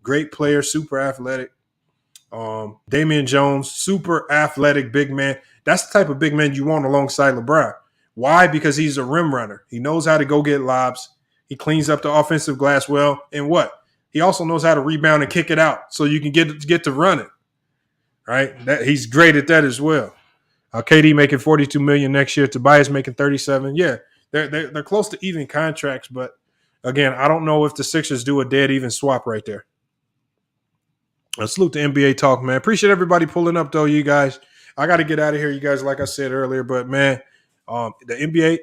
Great player, super athletic. Damian Jones, super athletic big man. That's the type of big man you want alongside LeBron. Why? Because he's a rim runner. He knows how to go get lobs. He cleans up the offensive glass well. And what? He also knows how to rebound and kick it out so you can get to running. Right? He's great at that as well. KD making $42 million next year. Tobias making $37. Yeah, they're close to even contracts, but again, I don't know if the Sixers do a dead even swap right there. Salute the NBA talk, man. Appreciate everybody pulling up, though, you guys. I got to get out of here, you guys, like I said earlier. But, man, the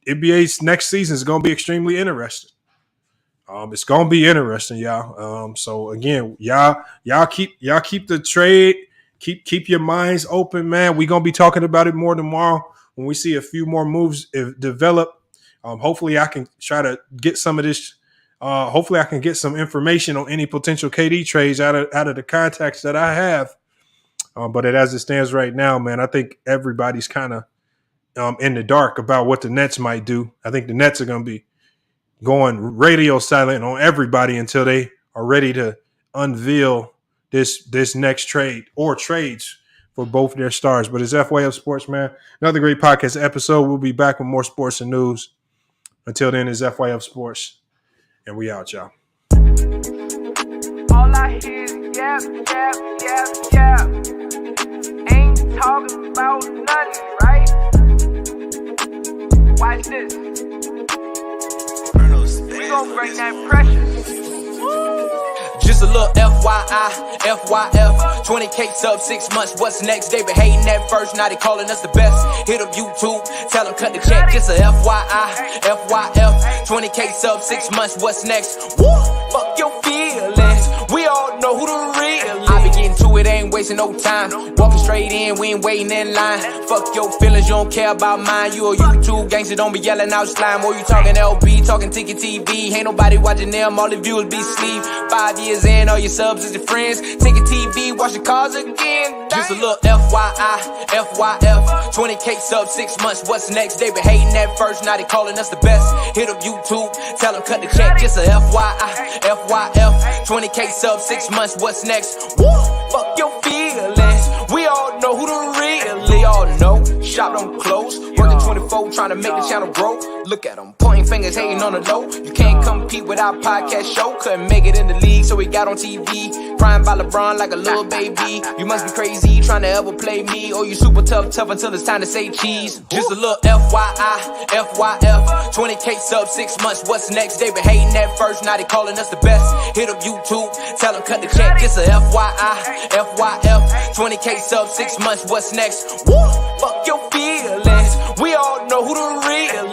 NBA's next season is going to be extremely interesting. It's going to be interesting, y'all. So, again, y'all keep the trade. Keep your minds open, man. We're going to be talking about it more tomorrow when we see a few more moves develop. Hopefully, I can try to get some of this. Hopefully I can get some information on any potential KD trades out of the contacts that I have. But as it stands right now, man, I think everybody's kind of in the dark about what the Nets might do. I think the Nets are going to be going radio silent on everybody until they are ready to unveil this next trade or trades for both their stars. But it's FYF Sports, man. Another great podcast episode. We'll be back with more sports and news. Until then, it's FYF Sports. And we out, y'all. All I hear is yap. Ain't talking about nothing, right? Watch this. We gon' bring that pressure. Just a little FYI, FYF, 20K sub 6 months, what's next? They been hating at first, now they calling us the best. Hit up YouTube, tell them cut the check. Just a FYI, FYF, 20K sub 6 months, what's next? Woo, fuck your feelings, we all know who the real is. I be getting to it, ain't wasting no time. Walking straight in, we ain't waiting in line. Fuck your feelings, you don't care about mine. You a YouTube gangster, don't be yelling out slime. Or you talking LB, talking Ticket TV. Ain't nobody watching them, all the viewers be sleep. 5 years in, all your subs is your friends. Ticket TV, watch the cars again. Just a little FYI, FYF, 20K sub 6 months, what's next? They been hating at first, now they calling us the best. Hit up YouTube, tell them cut the check. Just a FYI, FYF, 20K sub 6 months, what's next? Woo, fuck your feelings, we all know who the real. They all know, shop don't close. Working 24, trying to make the channel grow. Look at them, pointing fingers, hating on the low. You can't compete with our podcast show. Couldn't make it in the league, so we got on TV. Crying by LeBron like a little baby. You must be crazy, trying to ever play me. Or you super tough until it's time to say cheese. Just a little FYI, FYF, 20K sub 6 months, what's next? They been hating at first, now they calling us the best. Hit up YouTube, tell them cut the check. Just a FYI, FYF, 20K sub 6 months, what's next? Woo, fuck your feelings, we all know who the real